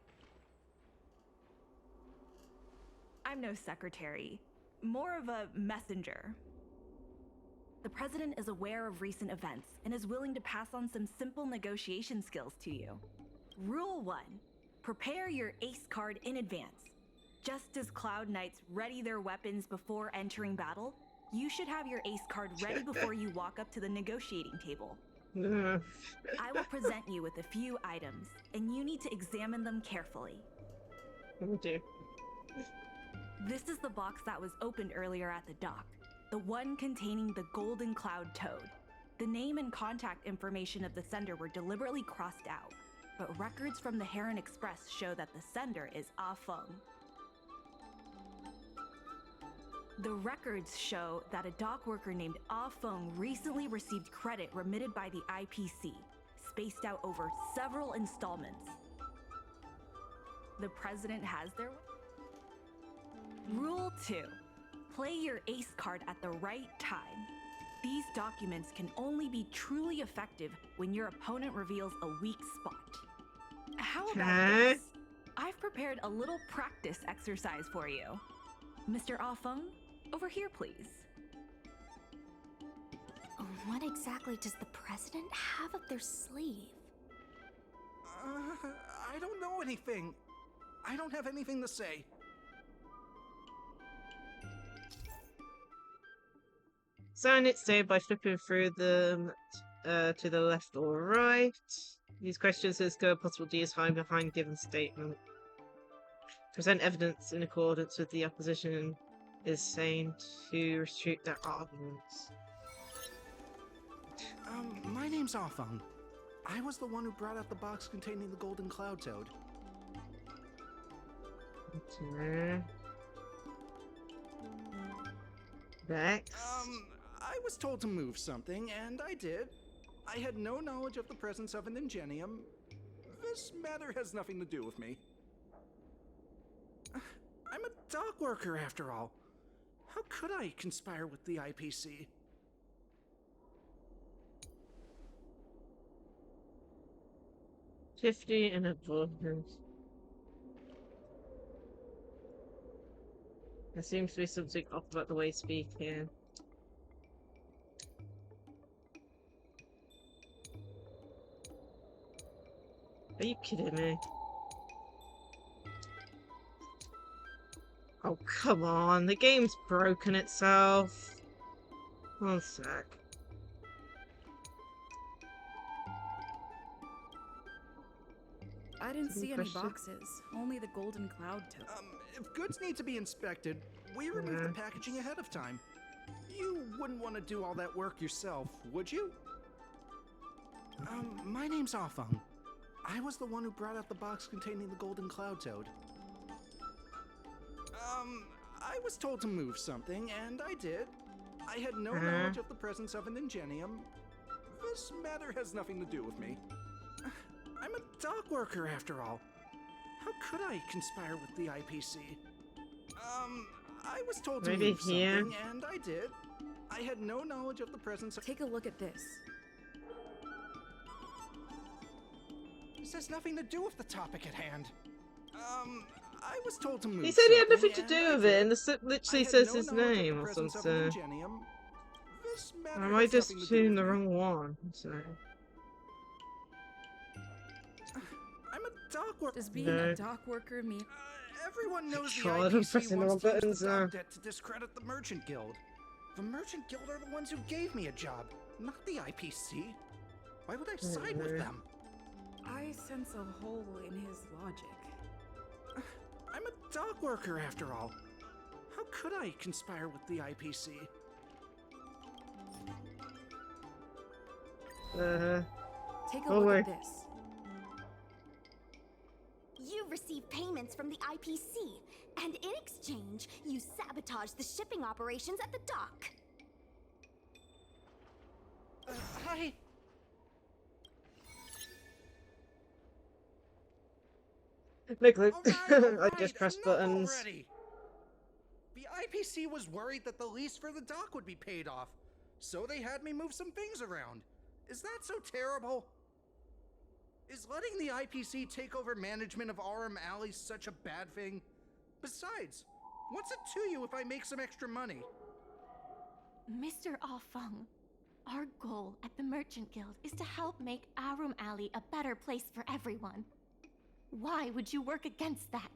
I'm no secretary, more of a messenger. The president is aware of recent events and is willing to pass on some simple negotiation skills to you. Rule 1. Prepare your ace card in advance. Just as Cloud Knights ready their weapons before entering battle, you should have your ace card ready before you walk up to the negotiating table. I will present you with a few items, and you need to examine them carefully. Oh dear. This is the box that was opened earlier at the dock, the one containing the Golden Cloud Toad. The name and contact information of the sender were deliberately crossed out, but records from the Heron Express show that the sender is Ah Feng. The records show that a dock worker named Ah Feng recently received credit remitted by the IPC, spaced out over several installments. The president has their... Rule 2. Play your ace card at the right time. These documents can only be truly effective when your opponent reveals a weak spot. How about this? I've prepared a little practice exercise for you. Mr. Ah Feng, over here, please. What exactly does the president have up their sleeve? I don't know anything. I don't have anything to say. Sign it saved by flipping through them to the left or right. Use questions to discover possible deals hiding behind given statement. Present evidence in accordance with the opposition is saying to restrict their arguments. My name's Ah Feng. I was the one who brought out the box containing the Golden Cloud Toad. Okay. Rex? I was told to move something, and I did. I had no knowledge of the presence of an ingenium. This matter has nothing to do with me. I'm a dock worker, after all. How could I conspire with the IPC? $50 and above. There seems to be something off about the way you speak here. Are you kidding me? Oh, come on. The game's broken itself. One sec. I didn't see any boxes, only the Golden Cloud Toad. If goods need to be inspected, we remove the packaging ahead of time. You wouldn't want to do all that work yourself, would you? My name's Ah Feng. I was the one who brought out the box containing the Golden Cloud Toad. I was told to move something, and I did. I had no knowledge of the presence of an ingenium. This matter has nothing to do with me. I'm a dock worker, after all. How could I conspire with the IPC? I was told to move something, and I did. I had no knowledge of the presence of... Take a look at this. This has nothing to do with the topic at hand. I was told to move. He said he had nothing something, to and do I with it, did. and it literally I had says no his knowledge of the name or presence of something. an Ingenium. This matter Or am I has just nothing to do choosing with the me. wrong one? So. I'm a dock worker. Does being No. a dock worker mean Everyone knows the God, I'm IPC pressing the wants wrong to use buttons the now. dock debt to discredit the Merchant Guild. The Merchant Guild are the ones who gave me a job, not the IPC. Why would I side with them? I sense a hole in his logic. I'm a dock worker after all. How could I conspire with the IPC? Take a Go look away. at this. You receive payments from the IPC, and in exchange, you sabotage the shipping operations at the dock. Hi. No clue. I Alright, just pressed enough buttons. already. The IPC was worried that the lease for the dock would be paid off, so they had me move some things around. Is that so terrible? Is letting the IPC take over management of Aurum Alley such a bad thing? Besides, what's it to you if I make some extra money? Mr. Feng, our goal at the Merchant Guild is to help make Aurum Alley a better place for everyone. Why would you work against that?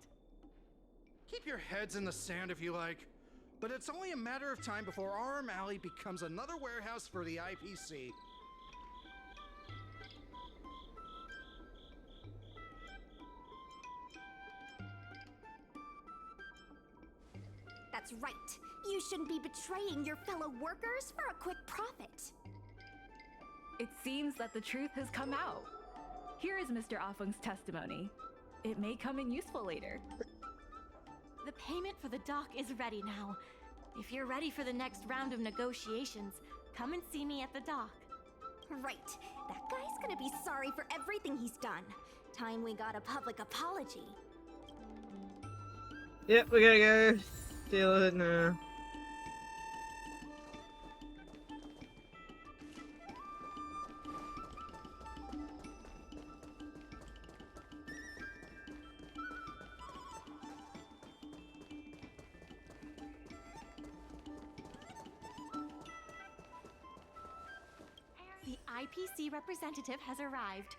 Keep your heads in the sand if you like, but it's only a matter of time before Aurum Alley becomes another warehouse for the IPC. That's right. You shouldn't be betraying your fellow workers for a quick profit. It seems that the truth has come out. Here is Mr. Afeng's testimony. It may come in useful later. The payment for the dock is ready now. If you're ready for the next round of negotiations, come and see me at the dock. Right. That guy's gonna be sorry for everything he's done. Time we got a public apology. Yep, we gotta go deal with it now. The IPC representative has arrived,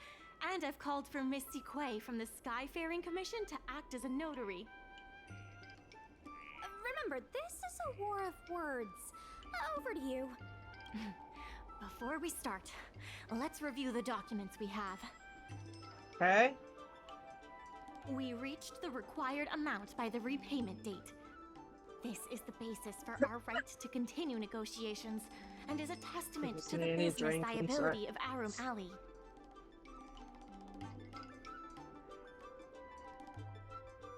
and I've called for Miss Siquei from the Skyfaring Commission to act as a notary. Remember, this is a war of words. Over to you. Before we start, let's review the documents we have. Okay. We reached the required amount by the repayment date. This is the basis for our right to continue negotiations, and is a testament to the business viability of Aurum Alley.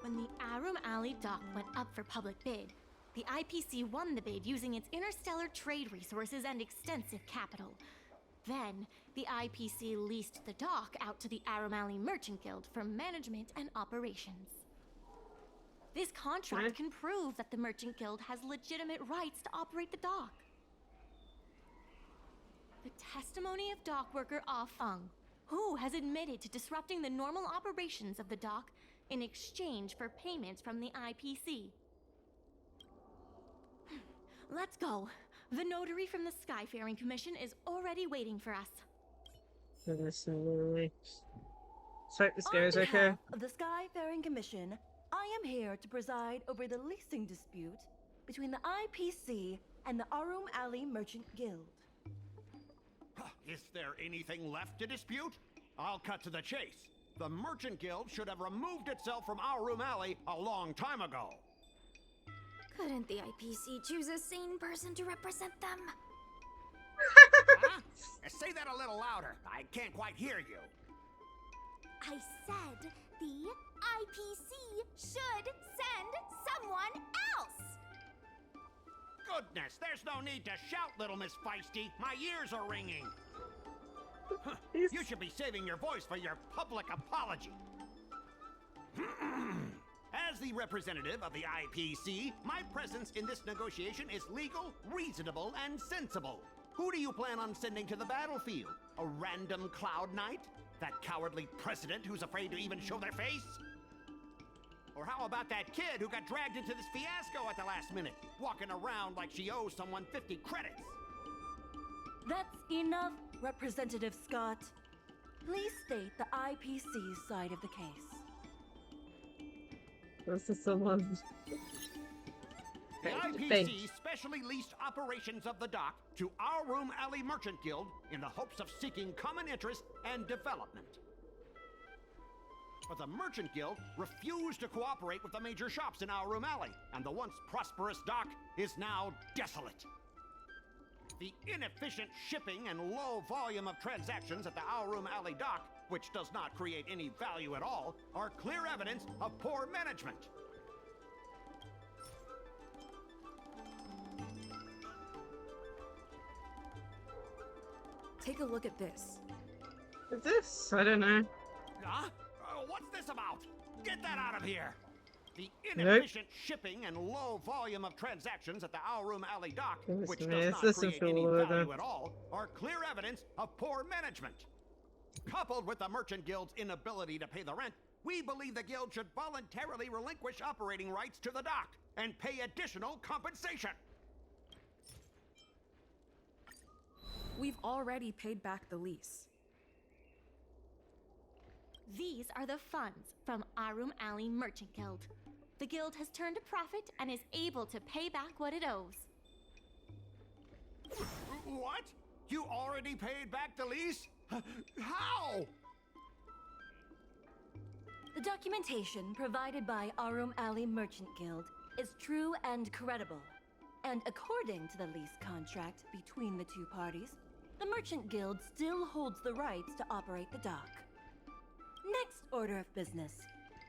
When the Aurum Alley dock went up for public bid, the IPC won the bid using its interstellar trade resources and extensive capital. Then, the IPC leased the dock out to the Aurum Alley Merchant Guild for management and operations. This contract can prove that the Merchant Guild has legitimate rights to operate the dock. The testimony of dock worker Feng, who has admitted to disrupting the normal operations of the dock in exchange for payments from the IPC. Let's go. The notary from the Skyfaring Commission is already waiting for us. Goodness me. So this On goes okay. behalf of the Skyfaring Commission, I am here to preside over the leasing dispute between the IPC and the Aurum Alley Merchant Guild. Is there anything left to dispute? I'll cut to the chase. The Merchant Guild should have removed itself from Aurum Alley a long time ago. Couldn't the IPC choose a sane person to represent them? Huh? Say that a little louder. I can't quite hear you. I said the IPC should send someone else! Goodness, there's no need to shout, little Miss Feisty. My ears are ringing. Huh, you should be saving your voice for your public apology. As the representative of the IPC, my presence in this negotiation is legal, reasonable, and sensible. Who do you plan on sending to the battlefield? A random Cloud Knight? That cowardly president who's afraid to even show their face? Or how about that kid who got dragged into this fiasco at the last minute, walking around like she owes someone 50 credits? That's enough, Representative Scott. Please state the IPC's side of the case. This is someone. The IPC specially leased operations of the dock to Aurum Alley Merchant Guild in the hopes of seeking common interest and development. But the Merchant Guild refused to cooperate with the major shops in Aurum Alley, and the once prosperous dock is now desolate. The inefficient shipping and low volume of transactions at the Aurum Alley dock, which does not create any value at all, are clear evidence of poor management. Take a look at this. What's this? I don't know. Huh? What's this about? Get that out of here! The inefficient shipping and low volume of transactions at the Aurum Alley dock, which does not create any value at all, are clear evidence of poor management. Coupled with the Merchant Guild's inability to pay the rent, we believe the guild should voluntarily relinquish operating rights to the dock and pay additional compensation. We've already paid back the lease. These are the funds from Aurum Alley Merchant Guild. The guild has turned a profit and is able to pay back what it owes. What? You already paid back the lease? How? The documentation provided by Aurum Alley Merchant Guild is true and credible. And according to the lease contract between the two parties, the Merchant Guild still holds the rights to operate the dock. Next order of business.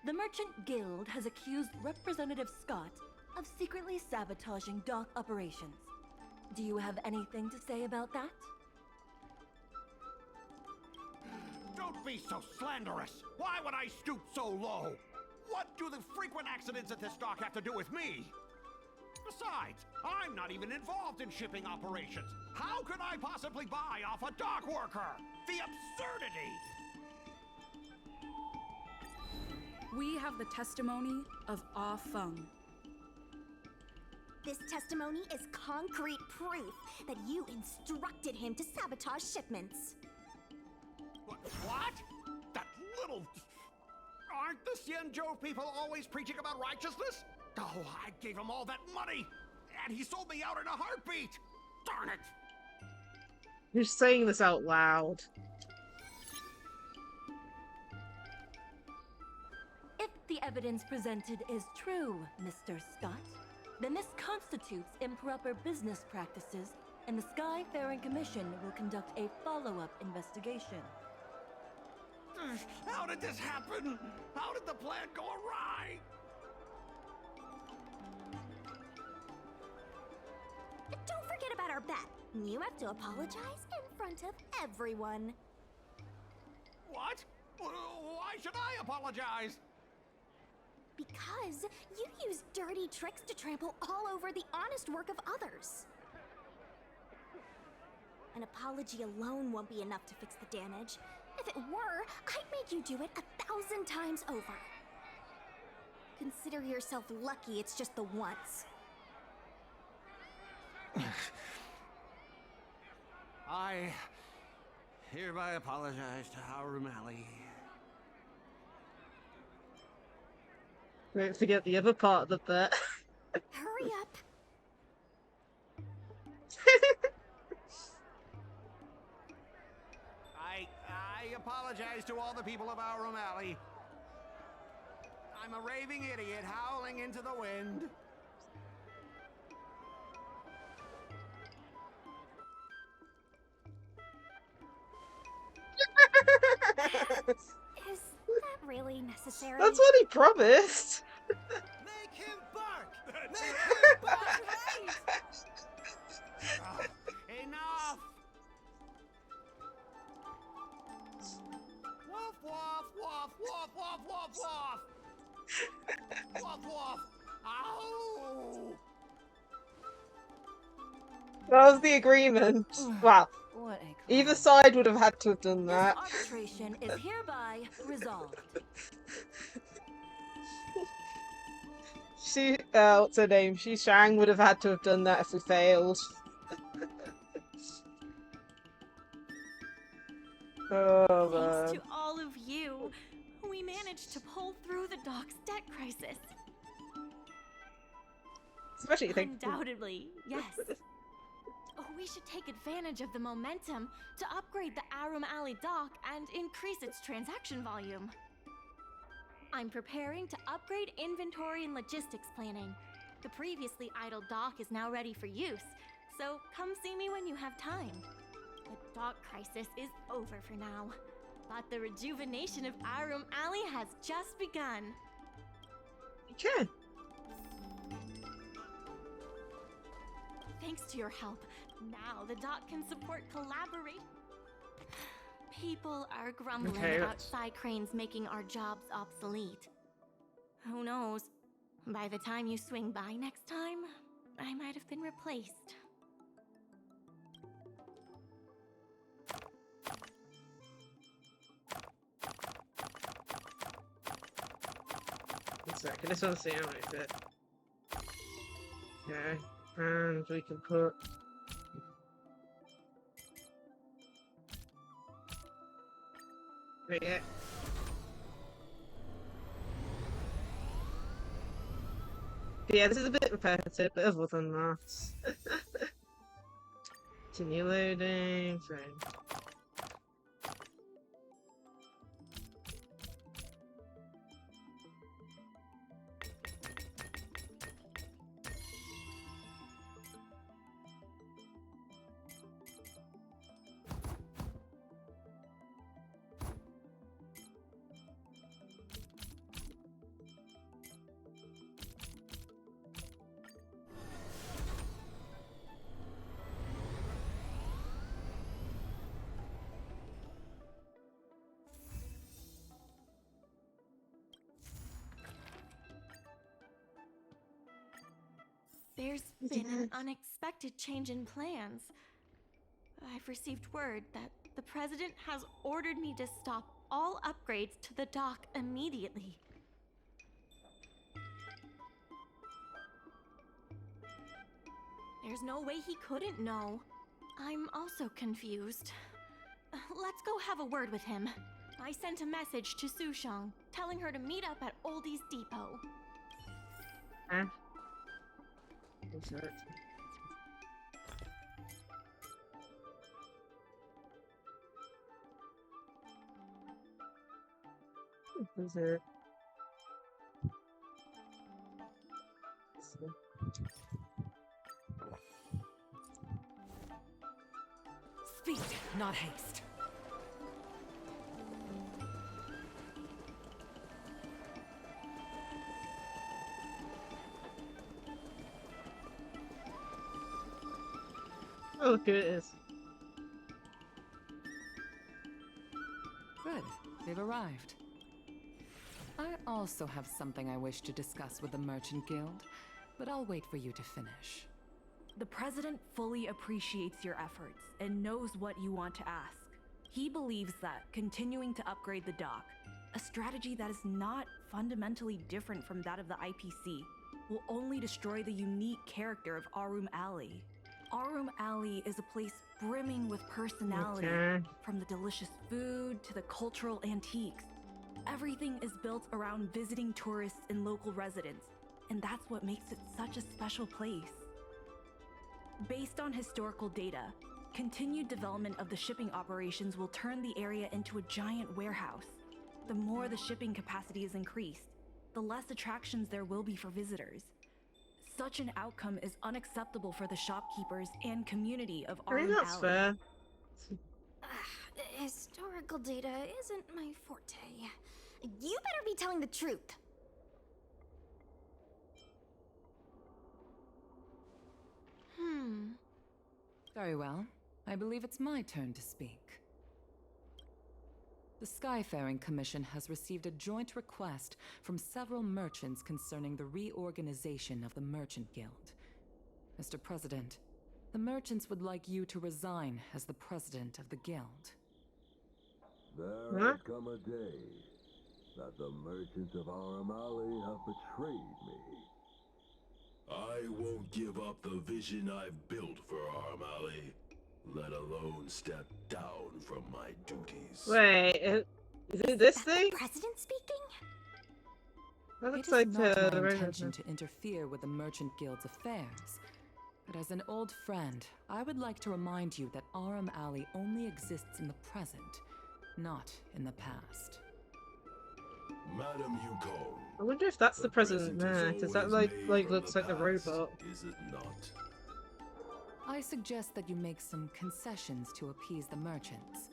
The Merchant Guild has accused Representative Scott of secretly sabotaging dock operations. Do you have anything to say about that? Don't be so slanderous! Why would I stoop so low? What do the frequent accidents at this dock have to do with me? Besides, I'm not even involved in shipping operations. How could I possibly buy off a dock worker? The absurdity! We have the testimony of Ah Feng. This testimony is concrete proof that you instructed him to sabotage shipments. What? That little... Aren't the Xianzhou people always preaching about righteousness? Oh, I gave him all that money, and he sold me out in a heartbeat! Darn it! You're saying this out loud. If the evidence presented is true, Mr. Scott, then this constitutes improper business practices, and the Skyfaring Commission will conduct a follow-up investigation. How did this happen? How did the plan go awry? Don't forget about our bet. You have to apologize in front of everyone. What? Why should I apologize? Because you use dirty tricks to trample all over the honest work of others. An apology alone won't be enough to fix the damage. If it were, I'd make you do it 1,000 times over. Consider yourself lucky it's just the once. I hereby apologize to Aurum Alley. Don't forget the other part of the bet. Hurry up. I apologize to all the people of Aurum Alley. I'm a raving idiot howling into the wind. Is that really necessary? That's what he promised. Make him bark! Make him bark! Enough! Woof, woof, woof, woof, woof, woof, woof! Woof, woof! Ow! That was the agreement. Wow. Well, What a Either side would have had to have done This that. arbitration is hereby resolved. What's her name? Shang would have had to have done that if we failed. Oh man. Thanks to all of you, we managed to pull through the dock's debt crisis. Especially think. Undoubtedly, yes. Oh, we should take advantage of the momentum to upgrade the Aurum Alley dock and increase its transaction volume. I'm preparing to upgrade inventory and logistics planning. The previously idle dock is now ready for use, so come see me when you have time. The dock crisis is over for now, but the rejuvenation of Aurum Alley has just begun. Okay. Thanks to your help, now the dock can support collaboration. People are grumbling about Psy-Cranes making our jobs obsolete. Who knows? By the time you swing by next time, I might have been replaced. One sec, I just want to see how many fit. Okay, and we can put. Right, yeah. Yeah, this is a bit repetitive, but other than that. Continue loading, frame. There's been an unexpected change in plans. I've received word that the President has ordered me to stop all upgrades to the dock immediately. There's no way he couldn't know. I'm also confused. Let's go have a word with him. I sent a message to Sushang, telling her to meet up at Oldie's Depot. Huh? What's that? What's that? Speed, not haste. Oh, look who it is. Good. They've arrived. I also have something I wish to discuss with the Merchant Guild, but I'll wait for you to finish. The President fully appreciates your efforts and knows what you want to ask. He believes that continuing to upgrade the dock, a strategy that is not fundamentally different from that of the IPC, will only destroy the unique character of Aurum Alley. Aurum Alley is a place brimming with personality, from the delicious food to the cultural antiques. Everything is built around visiting tourists and local residents, and that's what makes it such a special place. Based on historical data, continued development of the shipping operations will turn the area into a giant warehouse. The more the shipping capacity is increased, the less attractions there will be for visitors. Such an outcome is unacceptable for the shopkeepers and community of Aurum Alley. That's fair. Historical data isn't my forte. You better be telling the truth. Very well. I believe it's my turn to speak. The Skyfaring Commission has received a joint request from several merchants concerning the reorganization of the Merchant Guild. Mr. President, The merchants would like you to resign as the president of the guild. There has come a day that the merchants of Aurum have betrayed me. I won't give up the vision I've built for Aurum, let alone step down from my duties. Wait, is it this thing? The president speaking? That It looks is like not the my right intention to interfere with the Merchant Guild's affairs. But as an old friend, I would like to remind you that Aurum Alley only exists in the present, not in the past. Madam Yukong. I wonder if that's the president there. is Does that always like made from looks the like the past, robot? Is it not? I suggest that you make some concessions to appease the merchants.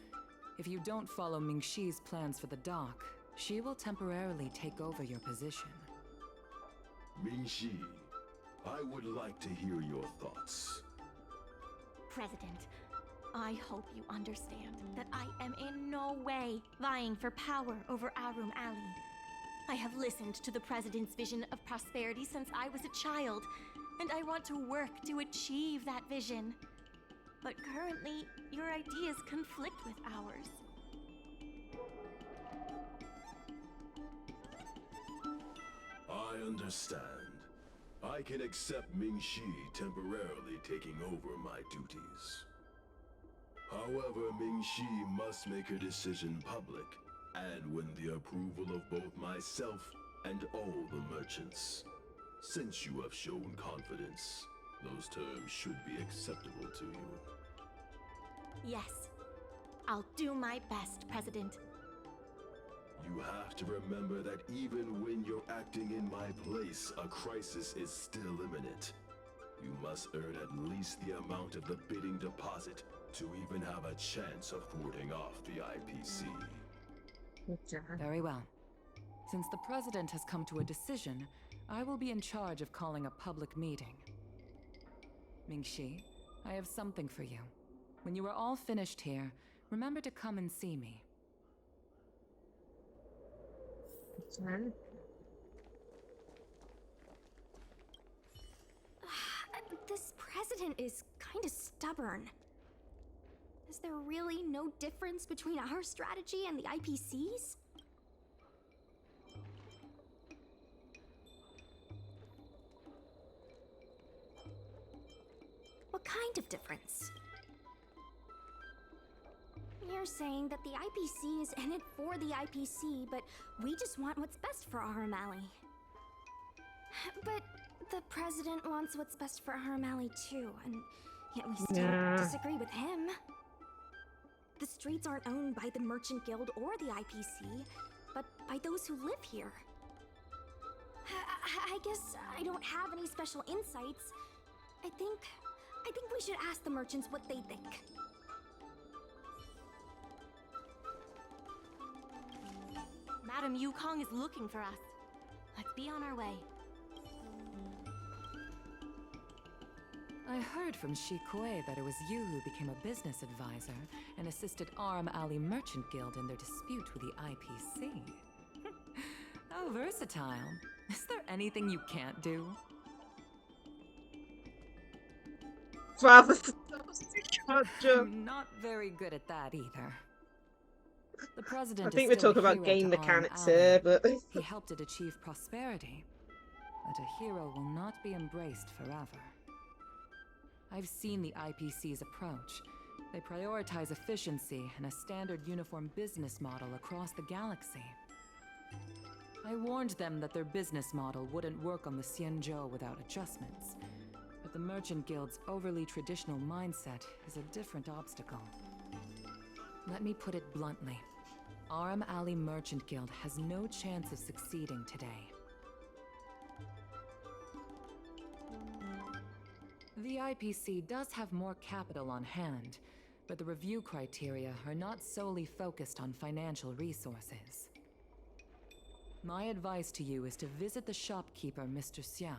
If you don't follow Mingxi's plans for the dock, she will temporarily take over your position. Mingxi, I would like to hear your thoughts. President, I hope you understand that I am in no way vying for power over Aurum Alley. I have listened to the President's vision of prosperity since I was a child, and I want to work to achieve that vision. But currently, your ideas conflict with ours. I understand. I can accept Mingxi temporarily taking over my duties. However, Mingxi must make her decision public, and win the approval of both myself and all the merchants. Since you have shown confidence, those terms should be acceptable to you. Yes, I'll do my best, President. You have to remember that even when you're acting in my place, a crisis is still imminent. You must earn at least the amount of the bidding deposit to even have a chance of warding off the IPC. Very well. Since the president has come to a decision, I will be in charge of calling a public meeting. Mingxi, I have something for you. When you are all finished here, remember to come and see me. This president is kind of stubborn. Is there really no difference between our strategy and the IPC's? What kind of difference? You're saying that the IPC is in it for the IPC, but we just want what's best for Aurum Alley. But the president wants what's best for Aurum Alley too, and yet we still disagree with him. The streets aren't owned by the Merchant Guild or the IPC, but by those who live here. I guess I don't have any special insights. I think we should ask the merchants what they think. Madam Yukong is looking for us. Let's be on our way. I heard from Shi Kuei that it was you who became a business advisor and assisted Aurum Alley Merchant Guild in their dispute with the IPC. How versatile. Is there anything you can't do? I'm not very good at that either. The president I think is we're still talking a about hero game to Aurum mechanics Alley. here, but He helped it achieve prosperity. But a hero will not be embraced forever. I've seen the IPC's approach. They prioritize efficiency and a standard uniform business model across the galaxy. I warned them that their business model wouldn't work on the Xianzhou without adjustments. But the Merchant Guild's overly traditional mindset is a different obstacle. Let me put it bluntly. Aurum Alley Merchant Guild has no chance of succeeding today. The IPC does have more capital on hand, but the review criteria are not solely focused on financial resources. My advice to you is to visit the shopkeeper, Mr. Xiao.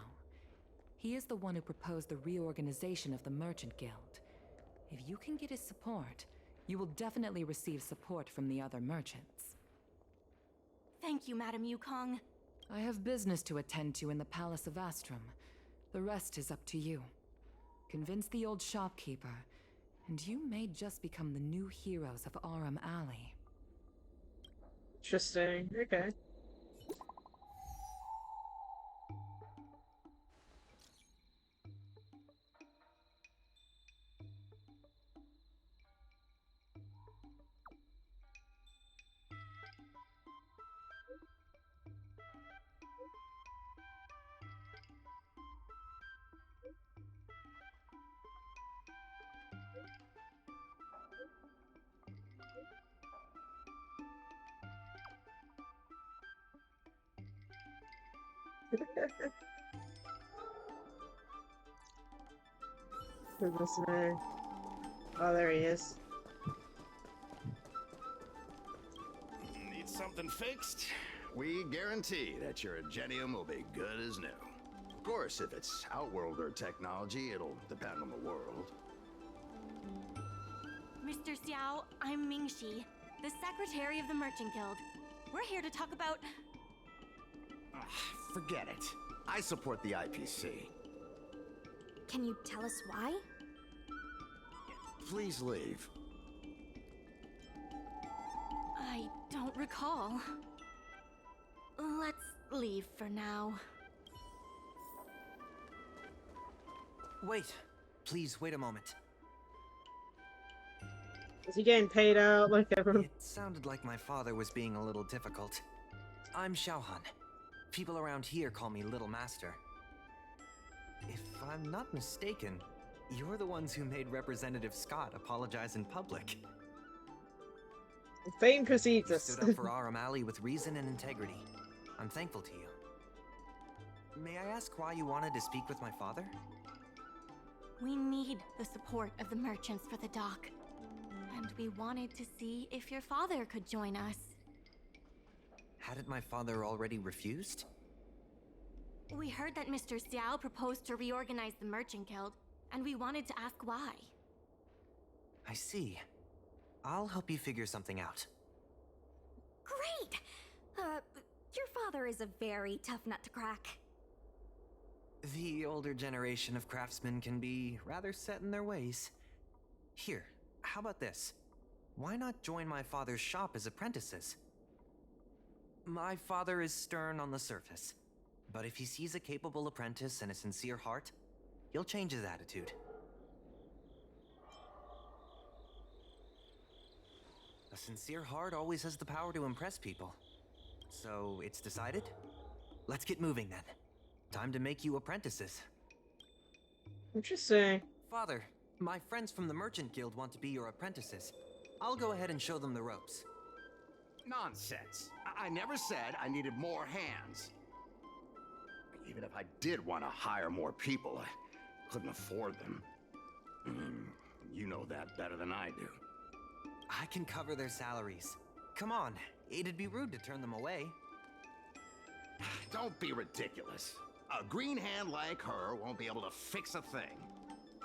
He is the one who proposed the reorganization of the Merchant Guild. If you can get his support, you will definitely receive support from the other merchants. Thank you, Madam Yukong. I have business to attend to in the Palace of Astrum. The rest is up to you. Convince the old shopkeeper, and you may just become the new heroes of Aurum Alley. Interesting. Okay. Goodness me. Oh, there he is. Need something fixed? We guarantee that your Ingenium will be good as new. Of course, if it's Outworlder technology, it'll depend on the world. Mr. Xiao, I'm Mingxi, the secretary of the Merchant Guild. We're here to talk about... Forget it. I support the IPC. Can you tell us why? Please leave. I don't recall. Let's leave for now. Wait. Please, wait a moment. Is he getting paid out like everyone? It sounded like my father was being a little difficult. I'm Xiaohan. People around here call me Little Master. If I'm not mistaken, you're the ones who made Representative Scott apologize in public. Fame precedes You us. stood up for Aurum Alley with reason and integrity. I'm thankful to you. May I ask why you wanted to speak with my father? We need the support of the merchants for the dock. And we wanted to see if your father could join us. Hadn't my father already refused? We heard that Mr. Xiao proposed to reorganize the Merchant Guild, and we wanted to ask why. I see. I'll help you figure something out. Great! Your father is a very tough nut to crack. The older generation of craftsmen can be rather set in their ways. Here, how about this? Why not join my father's shop as apprentices? My father is stern on the surface, but if he sees a capable apprentice and a sincere heart, he'll change his attitude. A sincere heart always has the power to impress people. So it's decided? Let's get moving then. Time to make you apprentices. Interesting. Father, my friends from the Merchant Guild want to be your apprentices. I'll go ahead and show them the ropes. Nonsense. I never said I needed more hands. Even if I did want to hire more people, I couldn't afford them. You know that better than I do. I can cover their salaries. Come on, it'd be rude to turn them away. Don't be ridiculous. A green hand like her won't be able to fix a thing.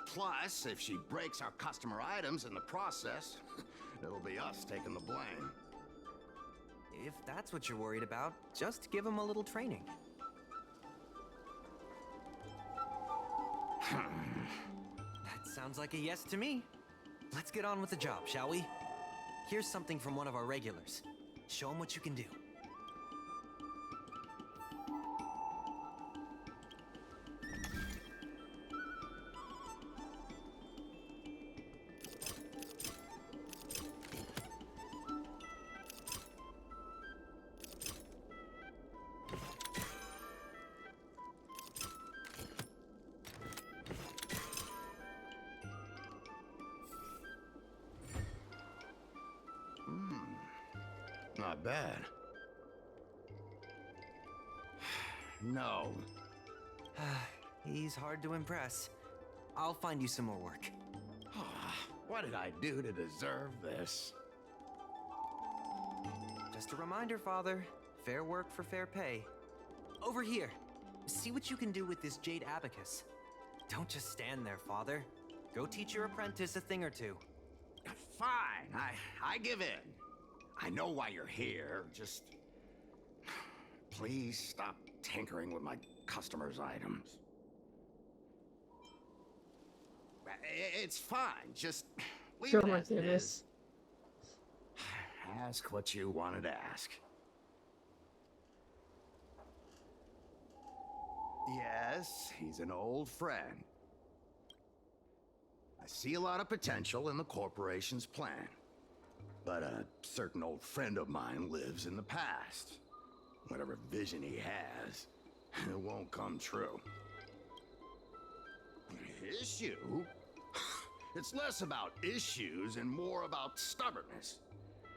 Plus, if she breaks our customer items in the process, it'll be us taking the blame. If that's what you're worried about, just give them a little training. That sounds like a yes to me. Let's get on with the job, shall we? Here's something from one of our regulars. Show them what you can do. Not bad. No. He's hard to impress. I'll find you some more work. What did I do to deserve this? Just a reminder, Father. Fair work for fair pay. Over here. See what you can do with this jade abacus. Don't just stand there, Father. Go teach your apprentice a thing or two. Fine, I give in. I know why you're here, just... Please stop tinkering with my customers' items. It's fine. Just leave Oh it my as it goodness. is. Ask what you wanted to ask. Yes, he's an old friend. I see a lot of potential in the corporation's plan. But a certain old friend of mine lives in the past. Whatever vision he has, it won't come true. Issue? It's less about issues and more about stubbornness.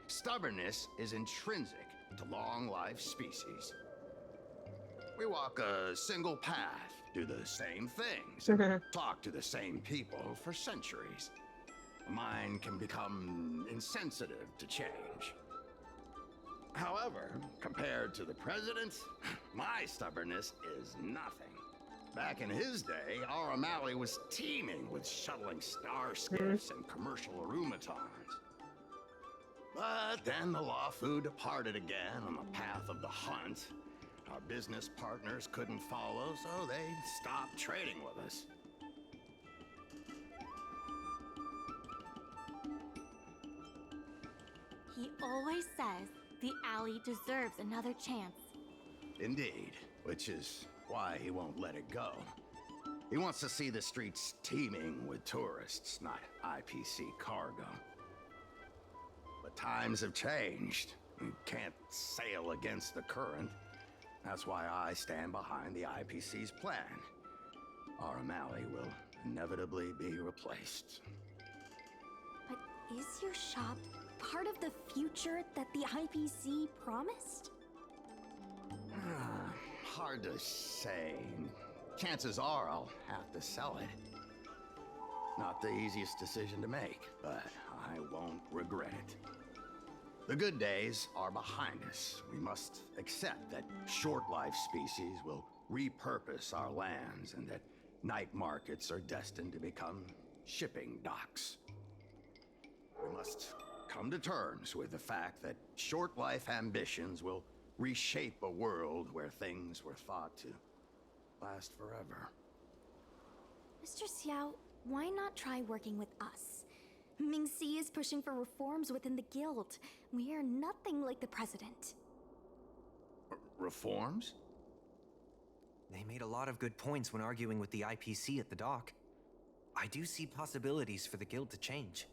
Stubbornness is intrinsic to long-life species. We walk a single path, do the same things, and talk to the same people for centuries. The mind can become insensitive to change. However, compared to the president, my stubbornness is nothing. Back in his day, Aurum Alley was teeming with shuttling starscapes and commercial aromatons. But then the Lafu departed again on the path of the hunt. Our business partners couldn't follow, so they stopped trading with us. He always says the alley deserves another chance. Indeed, which is why he won't let it go. He wants to see the streets teeming with tourists, not IPC cargo. But times have changed. You can't sail against the current. That's why I stand behind the IPC's plan. Aurum Alley will inevitably be replaced. But is your shop part of the future that the IPC promised? Hard to say. Chances are I'll have to sell it. Not the easiest decision to make, but I won't regret it. The good days are behind us. We must accept that short-life species will repurpose our lands and that night markets are destined to become shipping docks. We must come to terms with the fact that short-life ambitions will reshape a world where things were thought to last forever. Mr. Xiao, why not try working with us? Ming-Si is pushing for reforms within the guild. We are nothing like the president. Reforms? They made a lot of good points when arguing with the IPC at the dock. I do see possibilities for the guild to change.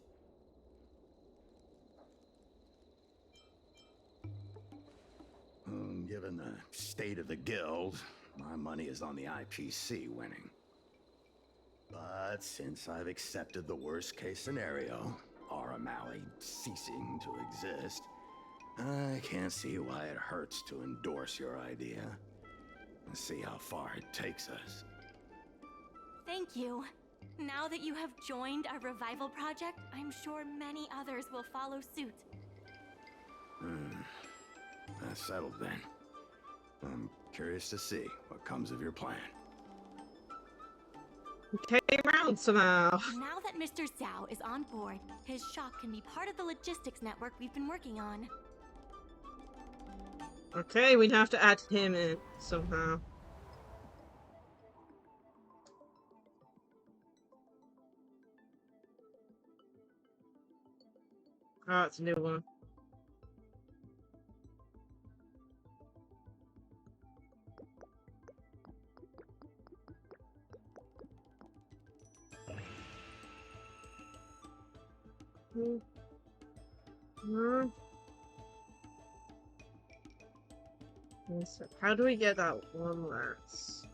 Given the state of the guild, my money is on the IPC winning. But since I've accepted the worst-case scenario, Aurum Alley ceasing to exist, I can't see why it hurts to endorse your idea and see how far it takes us. Thank you. Now that you have joined our revival project, I'm sure many others will follow suit. That's settled then. I'm curious to see what comes of your plan. Came around somehow. Now that Mr. Xiao is on board, his shop can be part of the logistics network we've been working on. Okay, we'd have to add him in somehow. Oh, it's a new one. So how do we get that one last?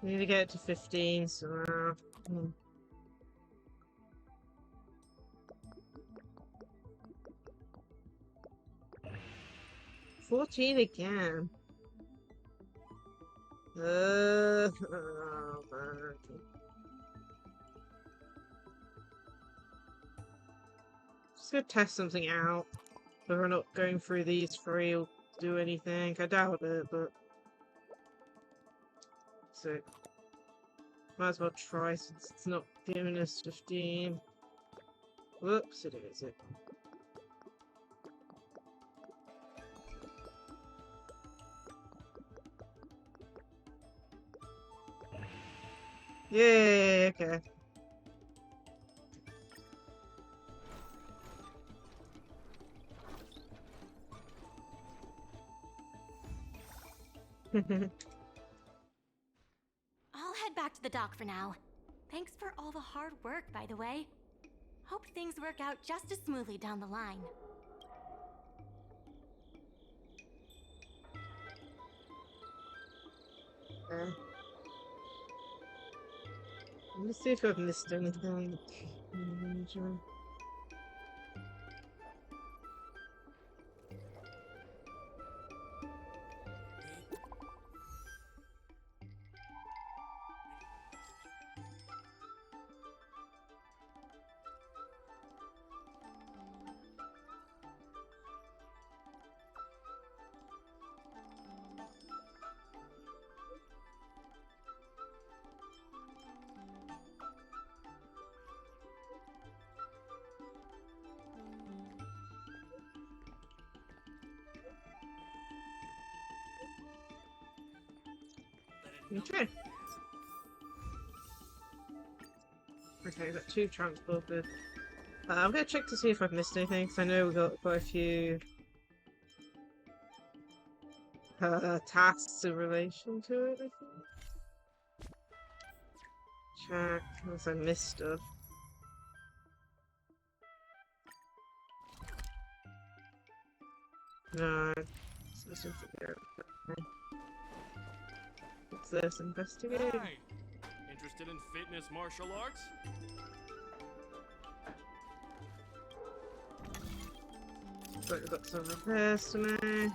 We need to get it to 15, so 14 again. Oh, man. Just gonna test something out. Whether or not going through these three will do anything. I doubt it, but so might as well try since it's not giving us 15. Whoops, it is it. Yay, okay. I'll head back to the dock for now. Thanks for all the hard work, by the way. Hope things work out just as smoothly down the line. Let me see if I've missed anything. Okay. Okay, got 2 transported. I'm gonna check to see if I've missed anything, because I know we've got quite a few tasks in relation to it, I think. Check, unless I missed stuff. No, it's something there. What's this? Investigate? Hey! Interested in fitness martial arts? But we've got some repairs to make.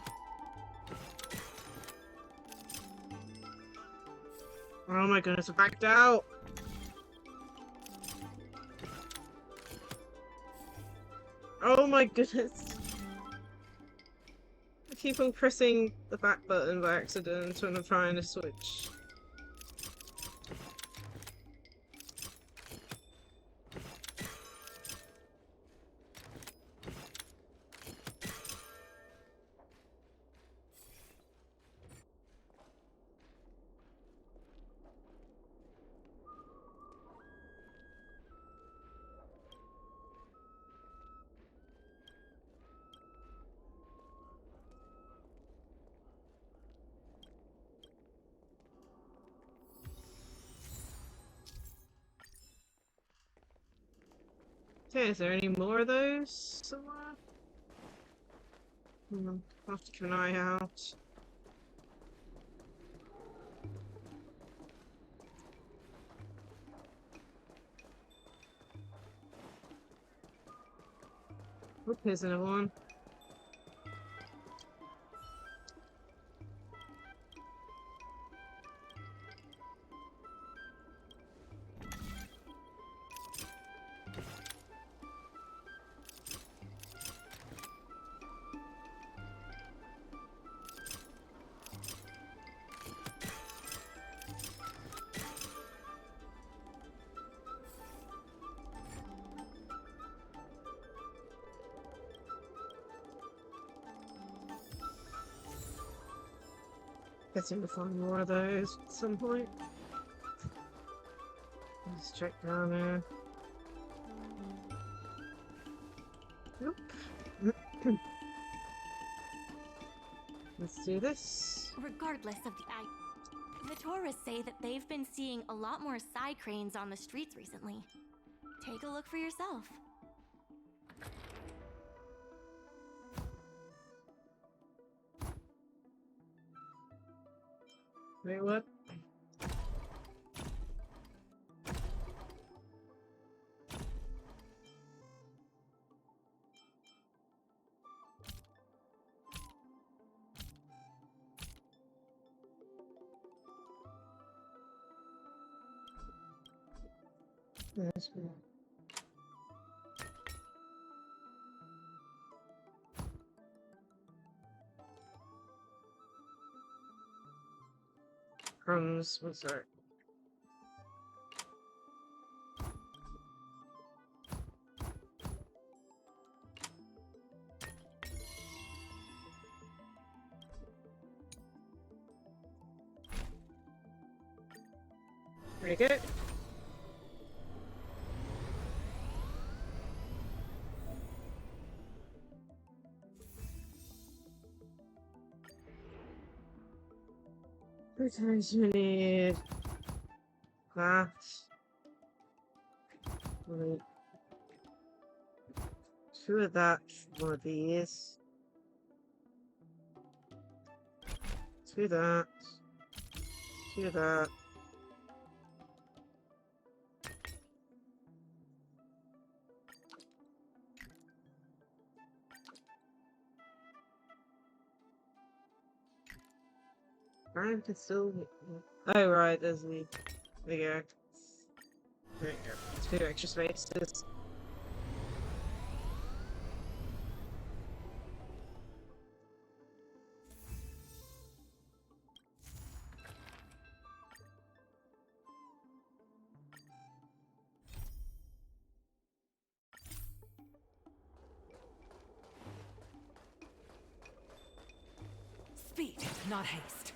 Oh my goodness, I backed out! Oh my goodness! I keep on pressing the back button by accident when I'm trying to switch. Okay, is there any more of those somewhere? I'll have to keep an eye out. Oop, here's another one. Guessing to find more of those at some point. Let's check down there. Nope. Let's do this. Regardless of the tourists say that they've been seeing a lot more side cranes on the streets recently. Take a look for yourself. Wait, what? That's good. Crumbs, what's that? Pretty good. Okay, so we need that. Right. 2 of that, 1 of these. 2 of that. 2 of that. Brian can still. Oh, right, there's the. There you go. There you go. 2 extra spaces. Speed, not haste.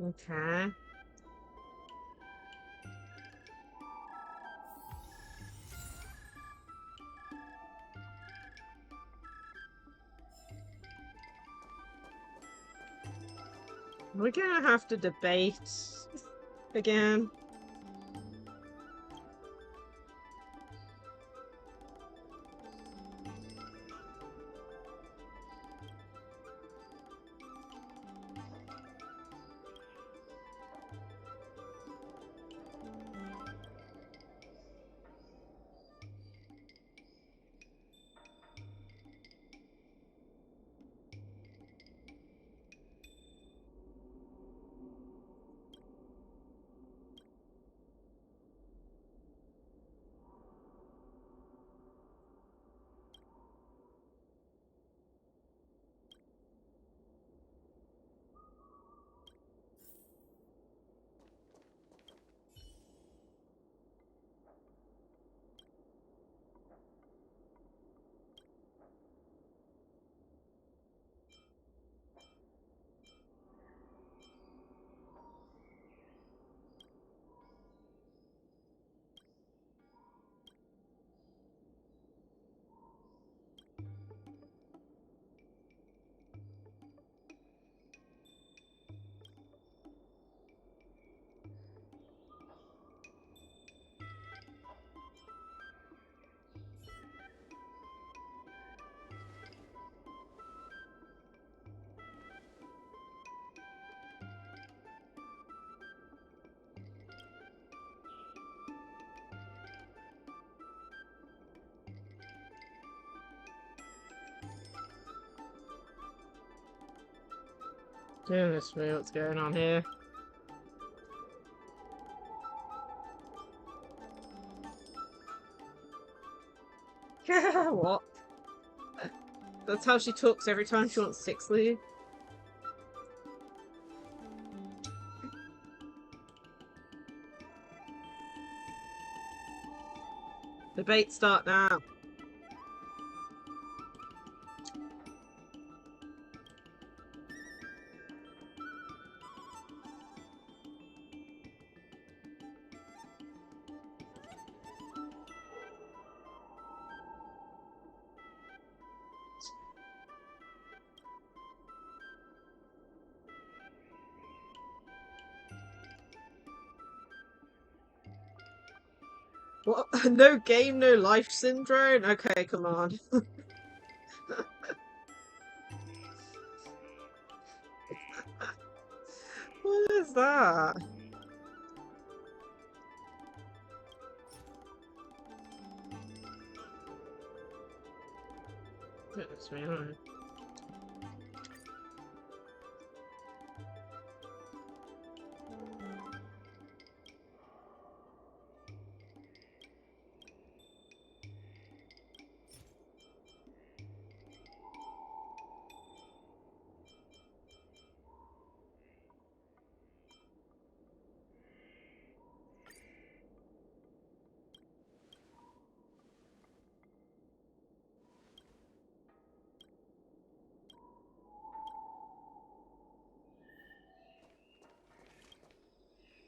Okay. We're gonna have to debate again. Goodness me, what's going on here? What? That's how she talks every time she wants sick leave? Debate start now. What? No game, no life syndrome? Okay, come on. What is that? Goodness me, alright.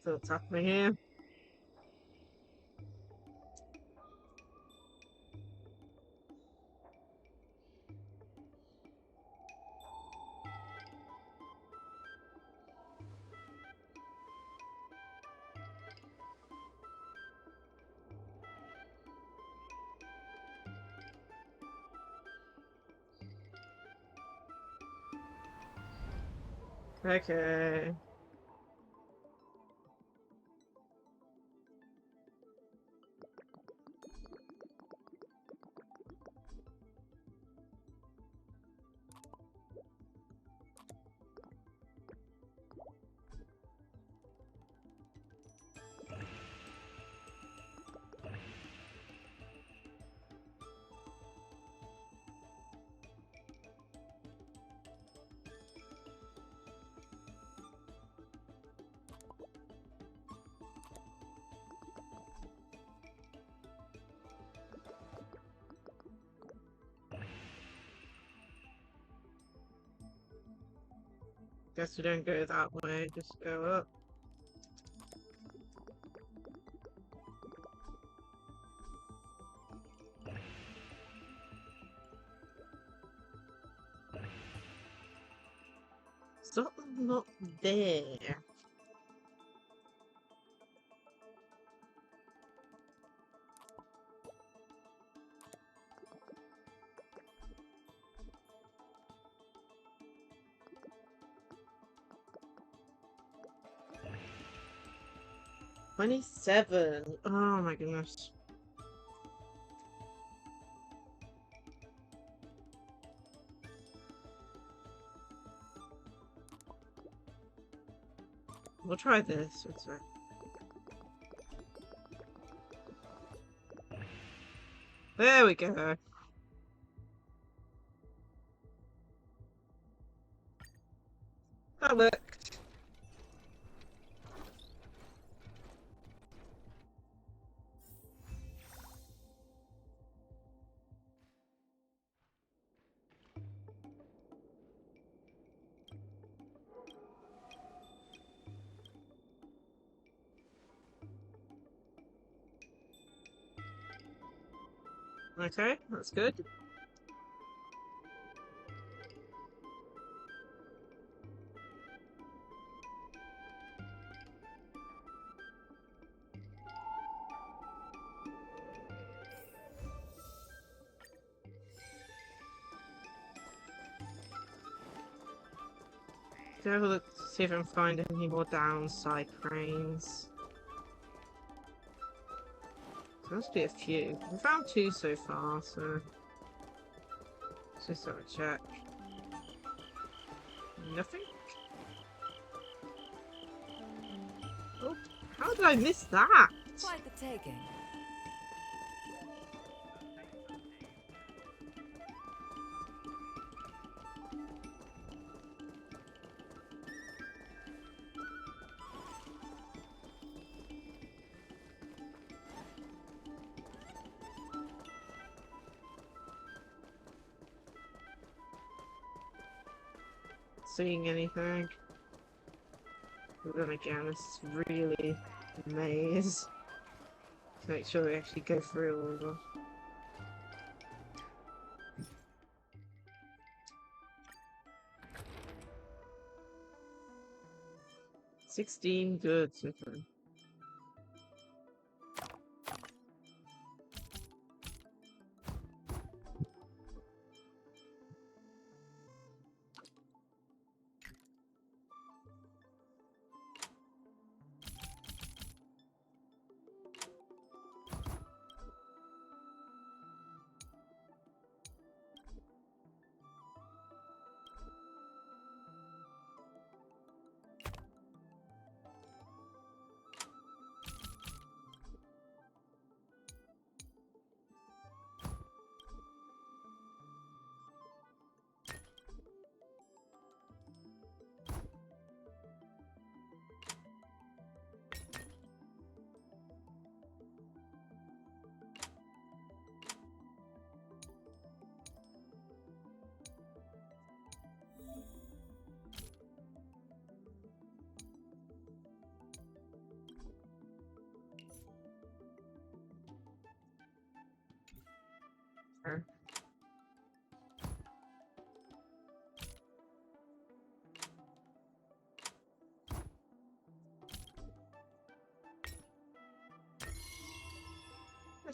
So what's happening here? Okay. Guess we don't go that way, just go up. Stop not there. $27. Oh my goodness. We'll try this. What's that? There we go. That worked. Okay, that's good. Go have a look to see if I can find any more downside cranes. There must be a few. We found 2 so far, so let's just have a check. Nothing? Oh, how did I miss that? Quite the taking. Seeing anything? But then again, it's really a maze. To make sure we actually go through all of them. $16 goods. Okay.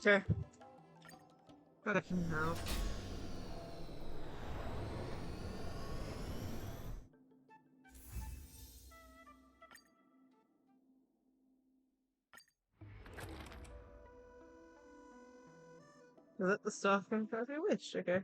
Okay. But I can help. Let the staff come as they wish, okay.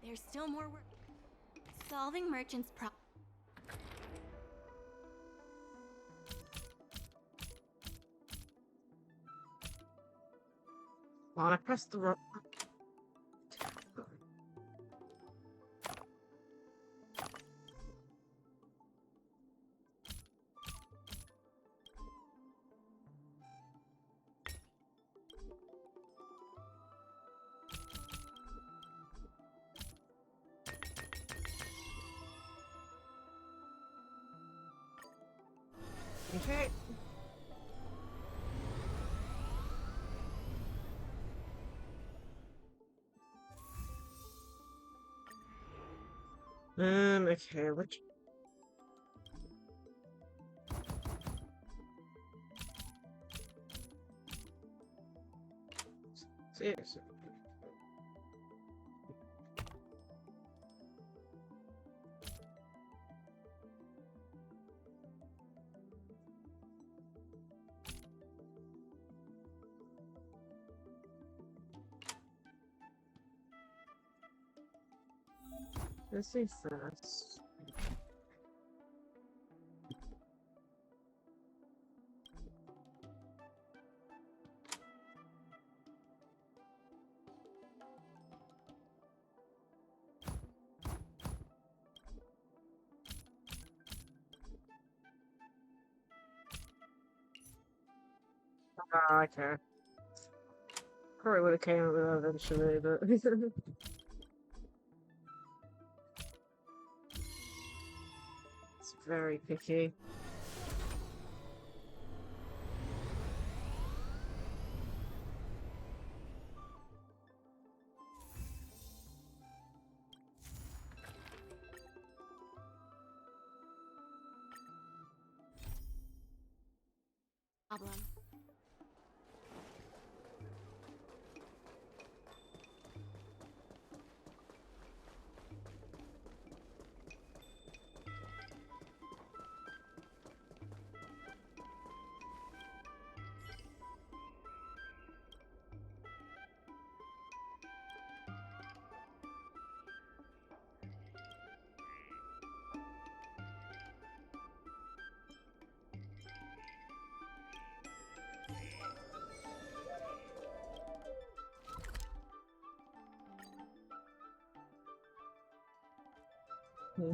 There's still more work. Solving merchants' Well, I pressed the wrong. Okay. Okay, which... Seriously. Let's see first. Ah, okay. Probably would have came up with that eventually, but... It's very picky. problem.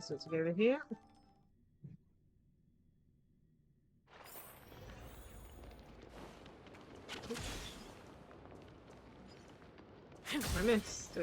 So let's go over here. I missed.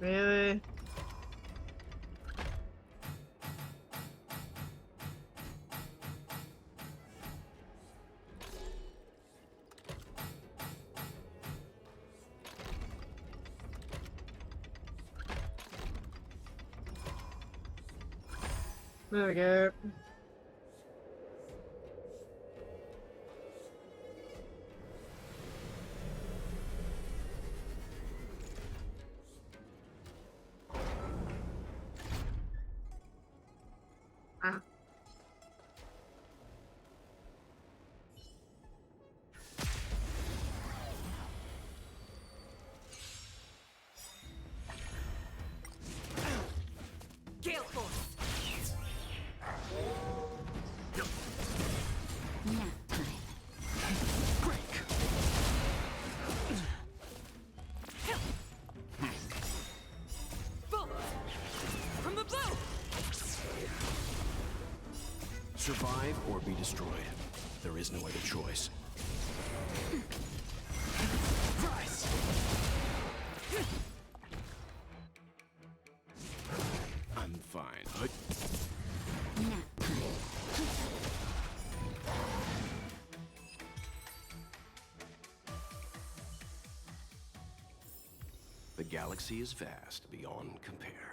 Really? There we go. Ah. Survive or be destroyed. There is no other choice. Rise! I'm fine. The galaxy is vast beyond compare.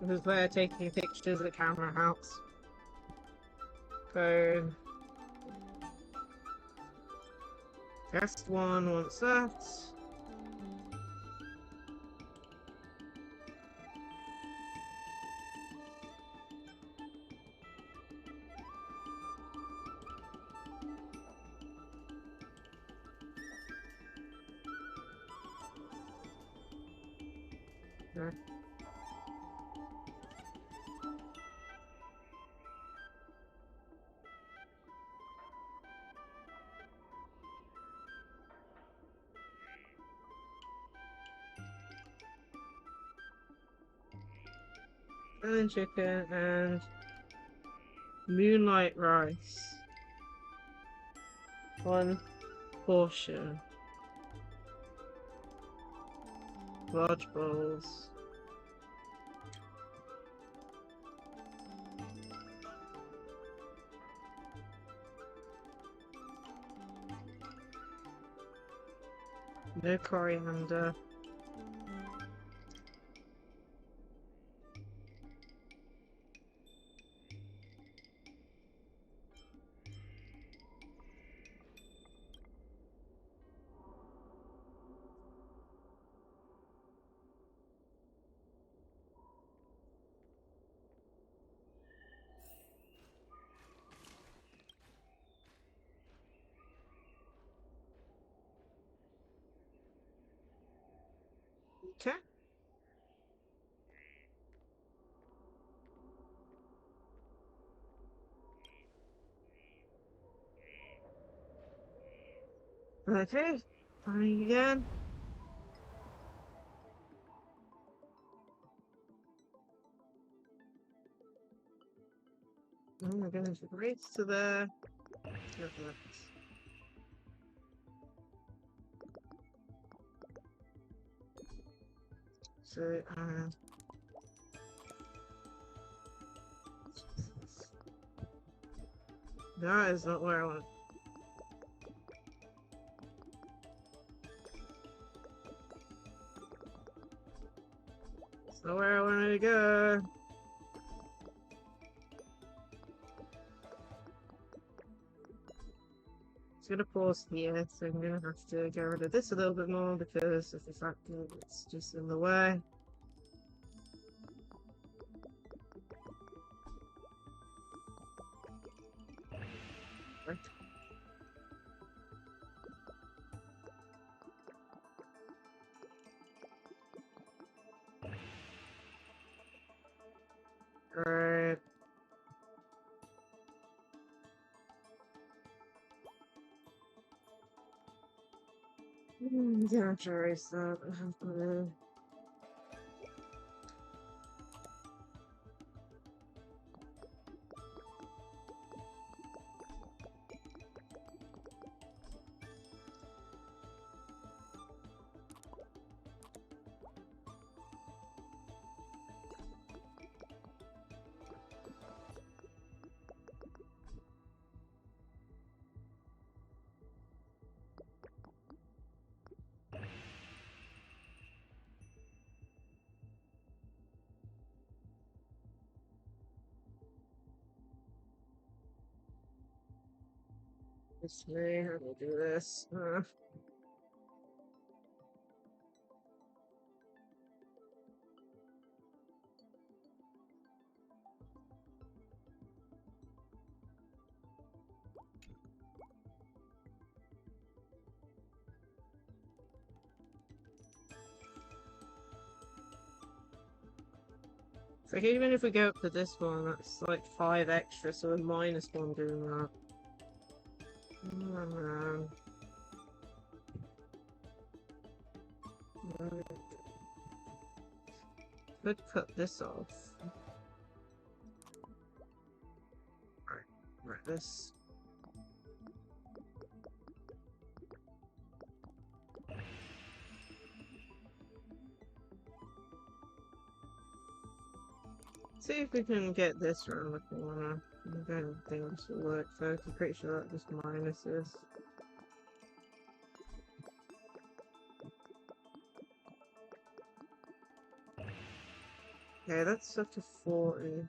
This is where taking pictures of the camera helps. So test one wants that. Okay. Island chicken and moonlight rice. One portion. Large bowls. No coriander. Okay. Okay, trying again. Oh my goodness, race to the so that is not where I want. It's not where I wanted to go. It's gonna pause here, so I'm gonna have to get rid of this a little bit more because of the fact that it's just in the way. Right. Alright. Yeah, try that. Obviously, how do we do this? So even if we go up to this one, that's like 5 extra, so we're minus 1 doing that. Oh, man. Could cut this off. Right, this. See if we can get this around the corner. I don't think this will work though. I'm pretty sure that just minuses. Okay, that's up to 40.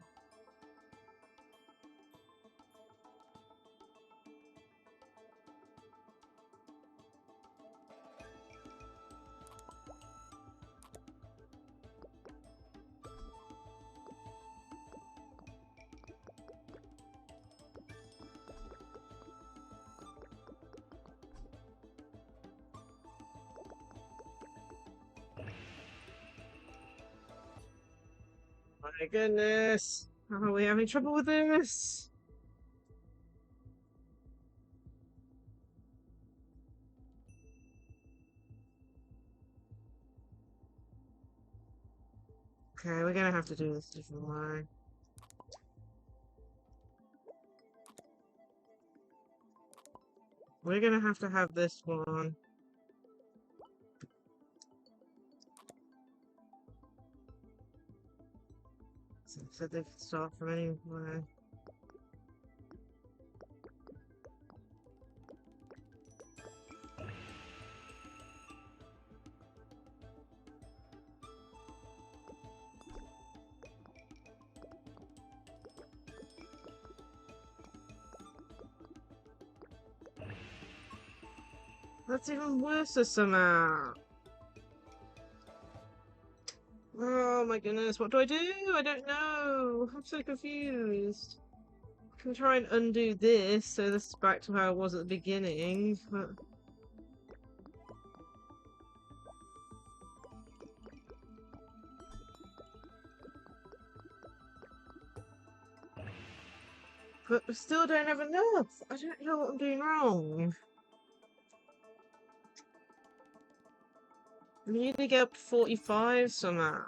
My goodness! Are we having trouble with this? Okay, we're gonna have to do this different way. We're gonna have to have this one. So they can start from anywhere. That's even worse somehow. Oh my goodness, what do? I don't know. I'm so confused. I can try and undo this, so this is back to how it was at the beginning, but we still don't have enough. I don't know what I'm doing wrong. We need to get up to 45 somehow.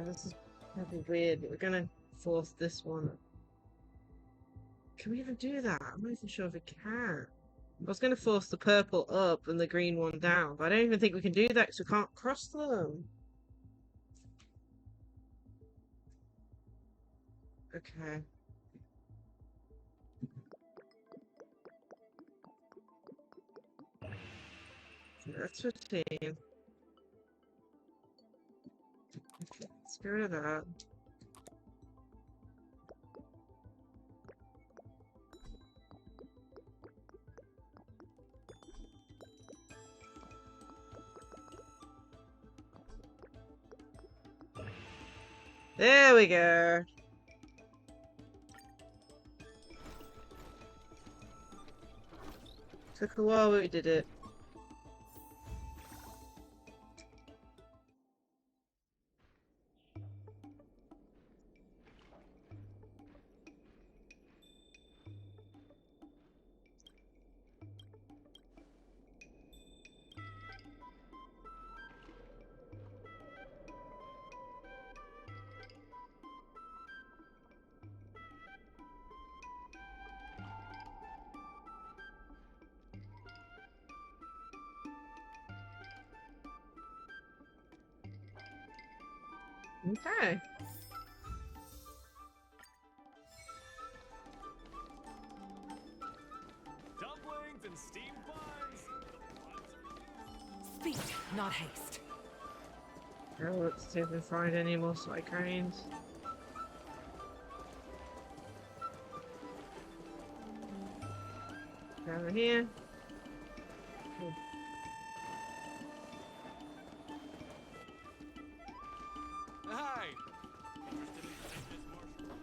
This is gonna be weird, but we're gonna force this one. Can we even do that? I'm not even sure if we can. I was gonna force the purple up and the green one down, but I don't even think we can do that because we can't cross them. Okay. That's 15. Okay, let's get rid of that. There we go. Took a while, but we did it. Okay. Dumplings and steamed buns. Speed, not haste. Oh, let's see if we find any more cyclones. Over here. Oh. Hi. Interested in fitness, martial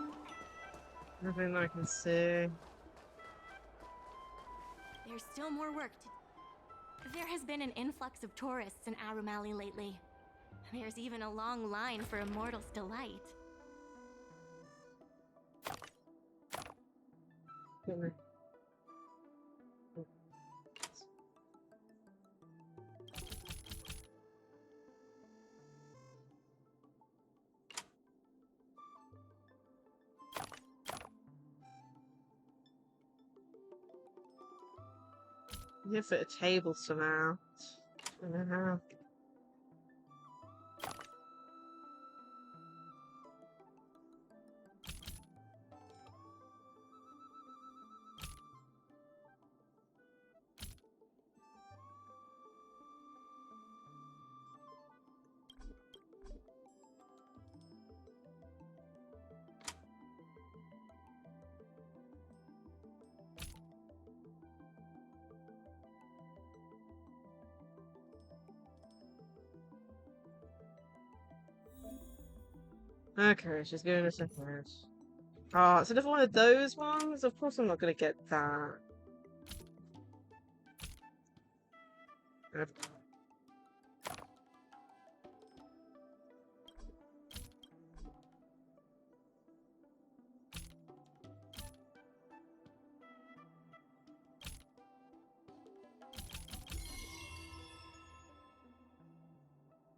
arts? Nothing I can see. There's still more work to. There has been an influx of tourists in Aurum Alley lately. There's even a long line for Immortal's Delight. You have a table somehow. I don't know how. Okay, she's giving us a hint. Oh, it's another one of those ones? Of course I'm not gonna get that.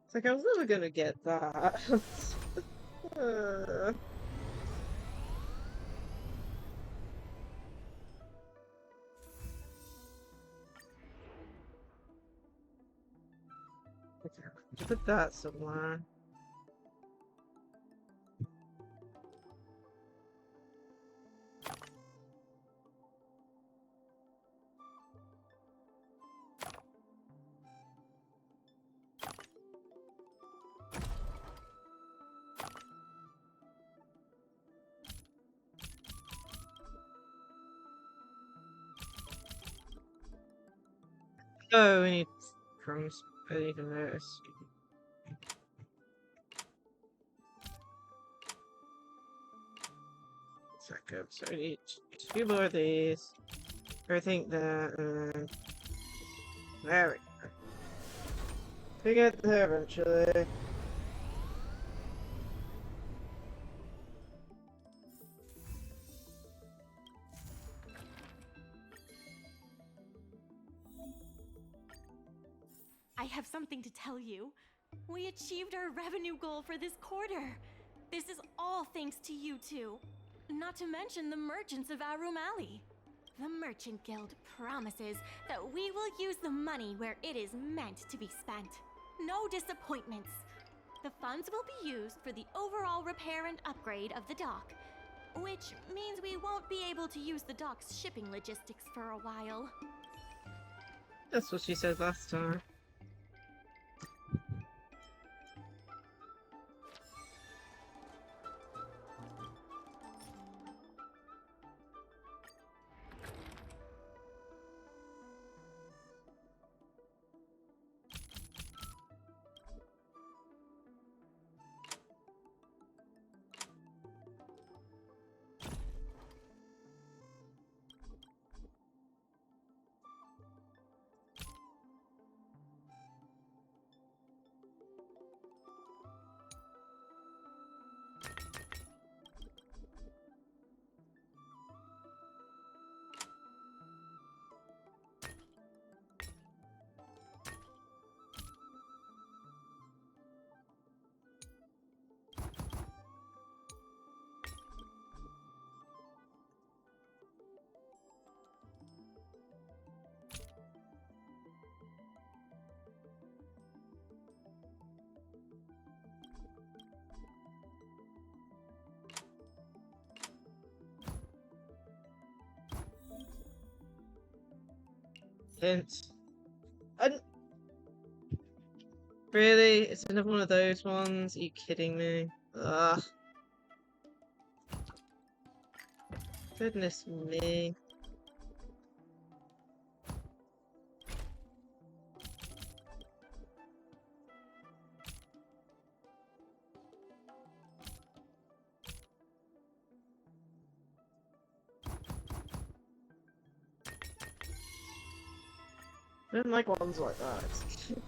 It's like I was never gonna get that. Okay, put that somewhere. Oh, we need crumbs. I didn't even notice. Second, so we need a few more of these. I think that. There we go. We get there eventually. I have something to tell you. We achieved our revenue goal for this quarter. This is all thanks to you two. Not to mention the merchants of Aurum Alley. The Merchant Guild promises that we will use the money where it is meant to be spent. No disappointments. The funds will be used for the overall repair and upgrade of the dock, which means we won't be able to use the dock's shipping logistics for a while. That's what she said last time. Hint. And really? It's another one of those ones? Are you kidding me? Ugh. Goodness me. I don't like ones like that.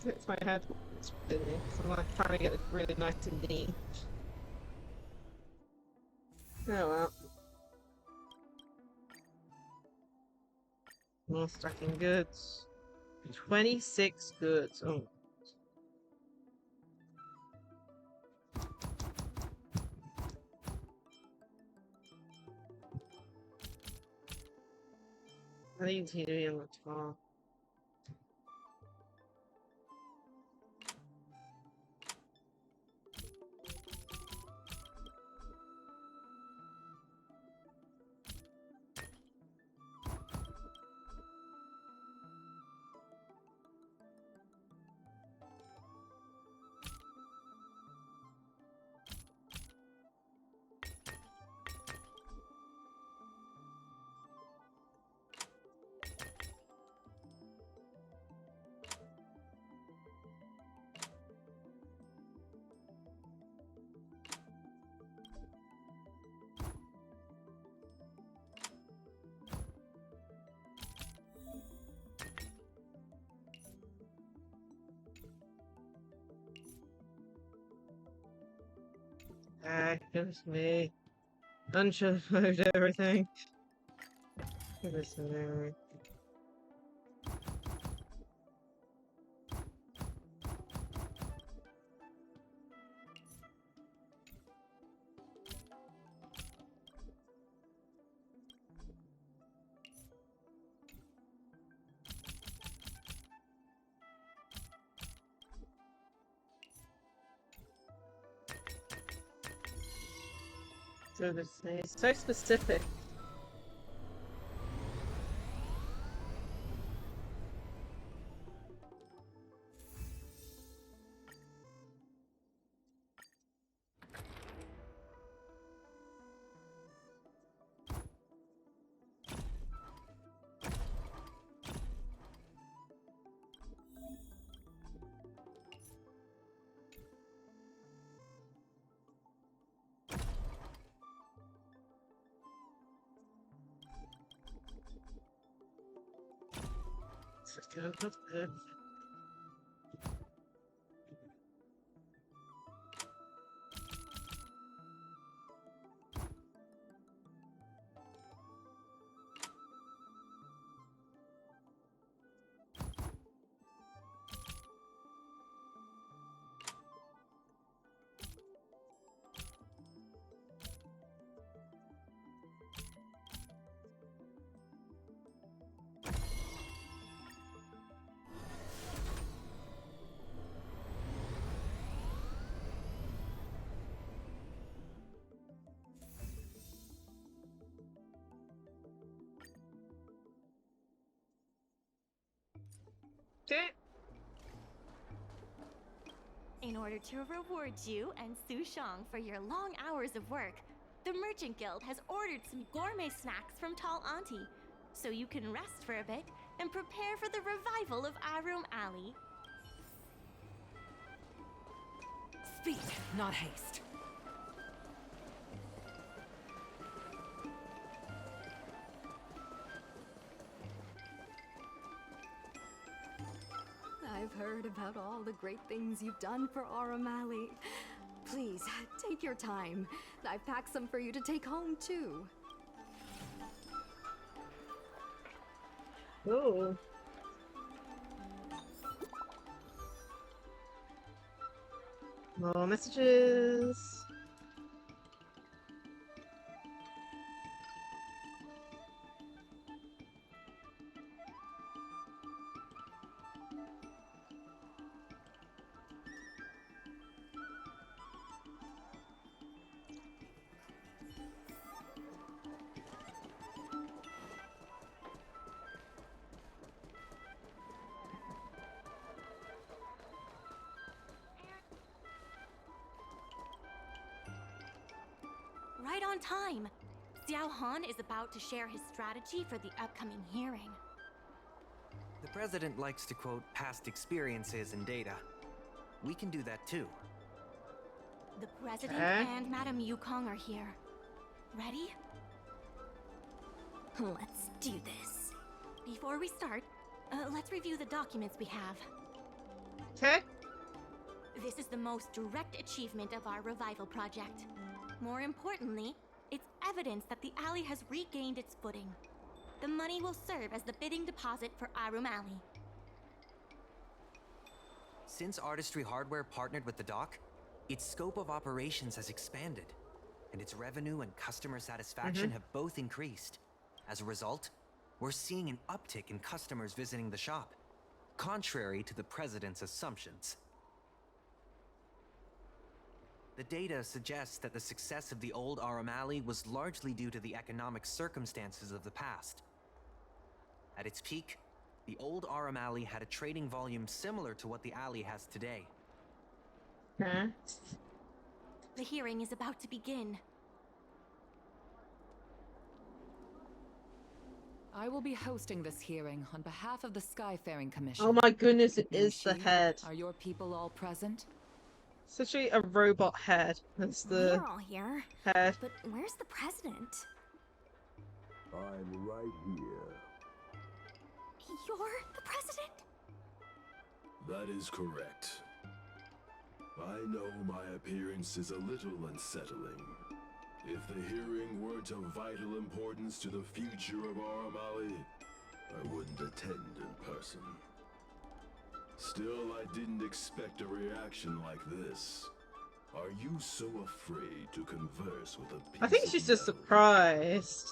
It's my head. It's spinning. So I'm like trying to get it really nice and neat. Oh well. More stacking goods. 26 goods. Oh. I need to be on the top. Ah, goodness me. Unshoved everything. Goodness me. Goodness me. So specific. Let's go. That's good. Okay. In order to reward you and Su Shang for your long hours of work, the Merchant Guild has ordered some gourmet snacks from Tall Auntie, so you can rest for a bit and prepare for the revival of Aurum Alley. Speed, not haste. I've heard about all the great things you've done for Aurum Alley. Please, take your time. I've packed some for you to take home, too. Oh. More messages. on time. Xiao Han is about to share his strategy for the upcoming hearing. The president likes to quote past experiences and data. We can do that too. The president and Madame Yukong are here. Ready? Let's do this. Before we start, let's review the documents we have. Okay. This is the most direct achievement of our revival project. More importantly, it's evidence that the alley has regained its footing. The money will serve as the bidding deposit for Aurum Alley. Since Artistry Hardware partnered with the dock, its scope of operations has expanded, and its revenue and customer satisfaction have both increased. As a result, we're seeing an uptick in customers visiting the shop, contrary to the president's assumptions. The data suggests that the success of the old Aurum Alley was largely due to the economic circumstances of the past. At its peak, the old Aurum Alley had a trading volume similar to what the alley has today. The hearing is about to begin. I will be hosting this hearing on behalf of the Skyfaring Commission. Oh my goodness, it is the Ming-Shi, head. Are your people all present? It's literally a robot head. That's the We're all here. head. But where's the president? I'm right here. You're the president? That is correct. I know my appearance is a little unsettling. If the hearing weren't of vital importance to the future of Aurum Alley, I wouldn't attend in person. Still, I didn't expect a reaction like this. Are you so afraid to converse with a piece I think of she's just metal? surprised.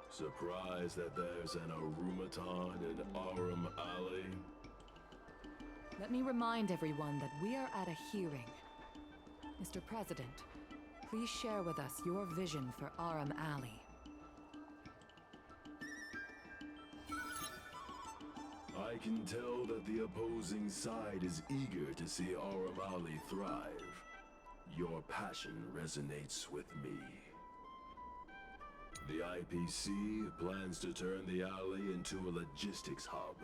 Surprised that there's an Aurumaton in Aurum Alley? Let me remind everyone that we are at a hearing. Mr. President, please share with us your vision for Aurum Alley. I can tell that the opposing side is eager to see Aurum Alley thrive. Your passion resonates with me. The IPC plans to turn the alley into a logistics hub.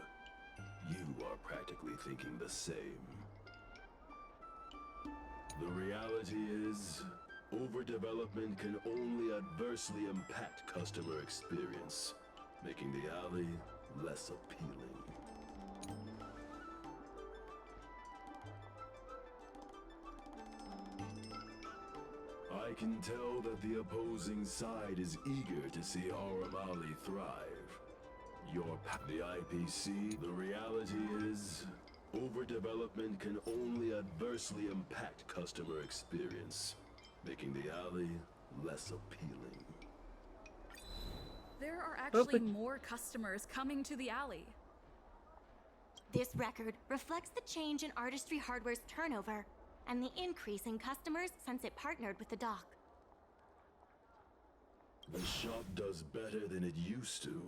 You are practically thinking the same. The reality is, overdevelopment can only adversely impact customer experience, making the alley less appealing. I can tell that the opposing side is eager to see Aurum Alley thrive. The IPC, the reality is, overdevelopment can only adversely impact customer experience, making the alley less appealing. There are actually more customers coming to the alley. This record reflects the change in Artistry Hardware's turnover and the increase in customers since it partnered with the dock. The shop does better than it used to.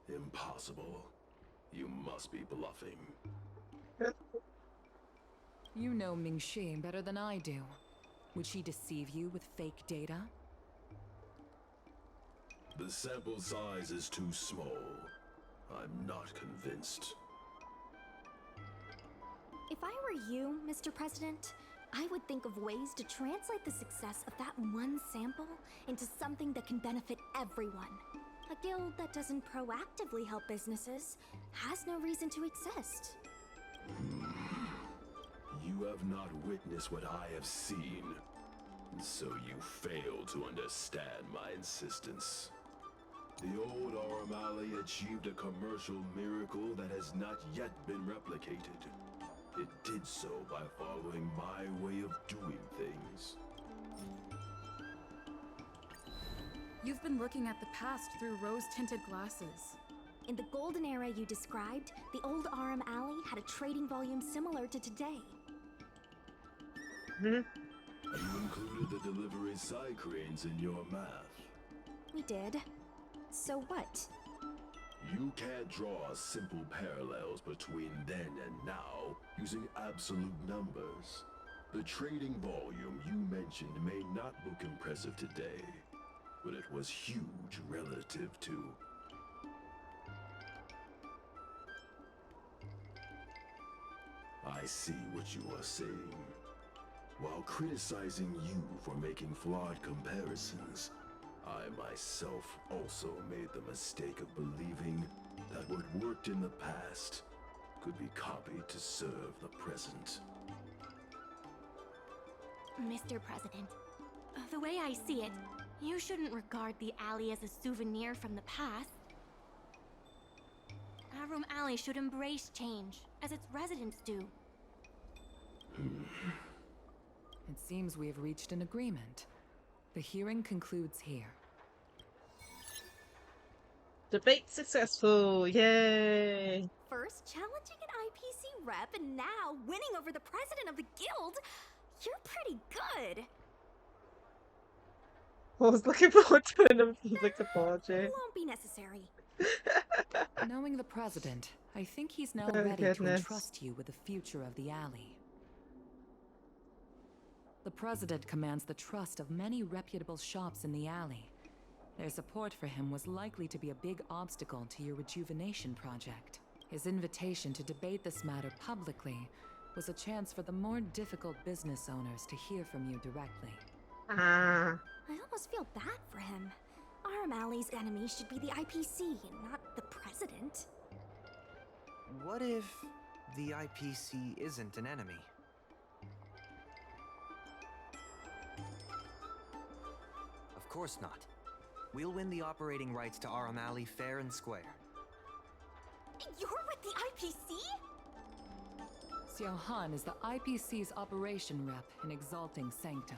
Impossible. You must be bluffing. You know Ming-Shi better than I do. Would she deceive you with fake data? The sample size is too small. I'm not convinced. If I were you, Mr. President, I would think of ways to translate the success of that one sample into something that can benefit everyone. A guild that doesn't proactively help businesses has no reason to exist. You have not witnessed what I have seen, so you fail to understand my insistence. The old Aurum Alley achieved a commercial miracle that has not yet been replicated. It did so by following my way of doing things. You've been looking at the past through rose-tinted glasses. In the golden era you described, the old Aurum Alley had a trading volume similar to today. You included the delivery side cranes in your math. We did. So what? You can't draw simple parallels between then and now using absolute numbers. The trading volume you mentioned may not look impressive today, but it was huge relative to... I see what you are saying. While criticizing you for making flawed comparisons, I myself also made the mistake of believing that what worked in the past could be copied to serve the present. Mr. President, the way I see it, you shouldn't regard the alley as a souvenir from the past. Aurum Alley should embrace change, as its residents do. It seems we have reached an agreement. The hearing concludes here. Debate successful! Yay! First challenging an IPC rep and now winning over the president of the guild? You're pretty good. I was looking forward to an public apology. Won't be necessary. Knowing the president, I think he's now Oh, ready goodness. to entrust you with the future of the alley. The president commands the trust of many reputable shops in the alley. Their support for him was likely to be a big obstacle to your rejuvenation project. His invitation to debate this matter publicly was a chance for the more difficult business owners to hear from you directly. Ah. I almost feel bad for him. Aurum Alley's enemy should be the IPC, not the president. What if the IPC isn't an enemy? Of course not. We'll win the operating rights to Aurum Alley fair and square. You're with the IPC? Xiao Han is the IPC's operation rep in Exalting Sanctum.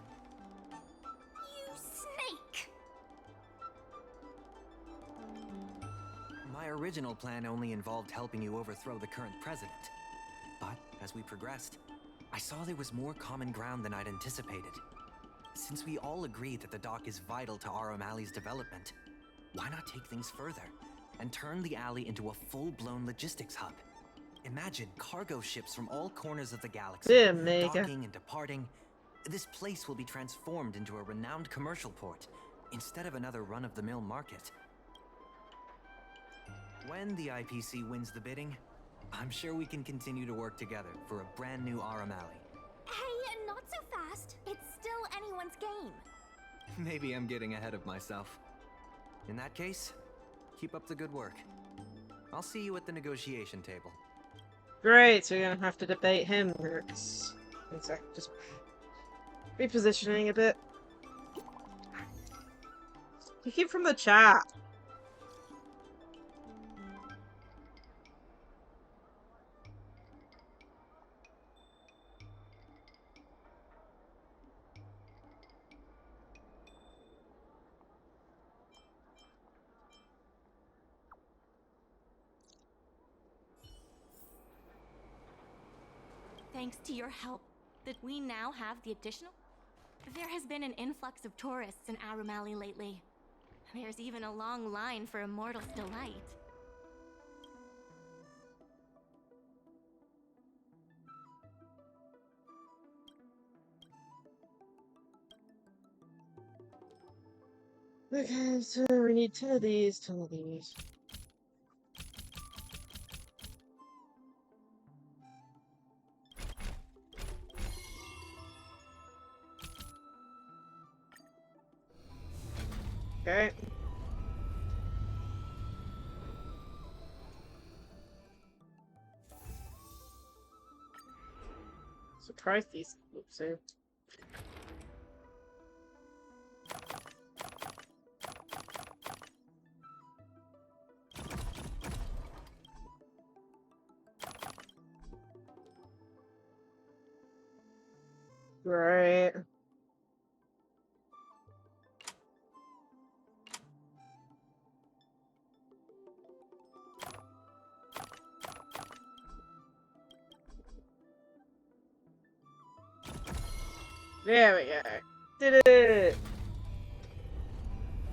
You snake! My original plan only involved helping you overthrow the current president. But as we progressed, I saw there was more common ground than I'd anticipated. Since we all agree that the dock is vital to Aurum Alley's development, why not take things further and turn the alley into a full-blown logistics hub? Imagine cargo ships from all corners of the galaxy, Yeah, mega. docking and departing. This place will be transformed into a renowned commercial port, instead of another run-of-the-mill market. When the IPC wins the bidding, I'm sure we can continue to work together for a brand new Aurum Alley. Hey, not so fast. It's still anyone's game. Maybe I'm getting ahead of myself. In that case, keep up the good work. I'll see you at the negotiation table. Great, so we're gonna have to debate him next. One sec, just repositioning a bit. He came from the chat. Thanks to your help, that we now have the additional... There has been an influx of tourists in Aurum Alley lately. There's even a long line for Immortal's Delight. Okay, so we need 10 of these, 10 of these. Okay. Surprised these. Oopsie. Right. There we go. Did it!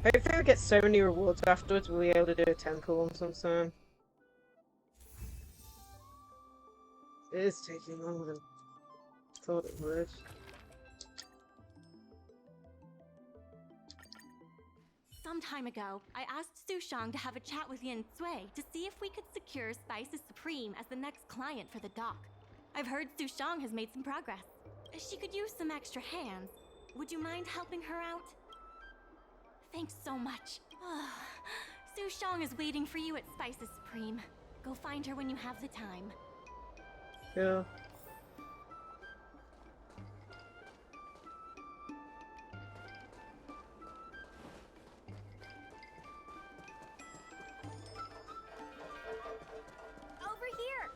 Hopefully we get so many rewards afterwards, we'll be able to do a temple on something. It is taking longer than I thought it would. Some time ago, I asked Sushang to have a chat with Yin Sui to see if we could secure Spices Supreme as the next client for the dock. I've heard Sushang has made some progress. She could use some extra hands. Would you mind helping her out? Thanks so much. Sushang is waiting for you at Spices Supreme. Go find her when you have the time. Yeah. Over here!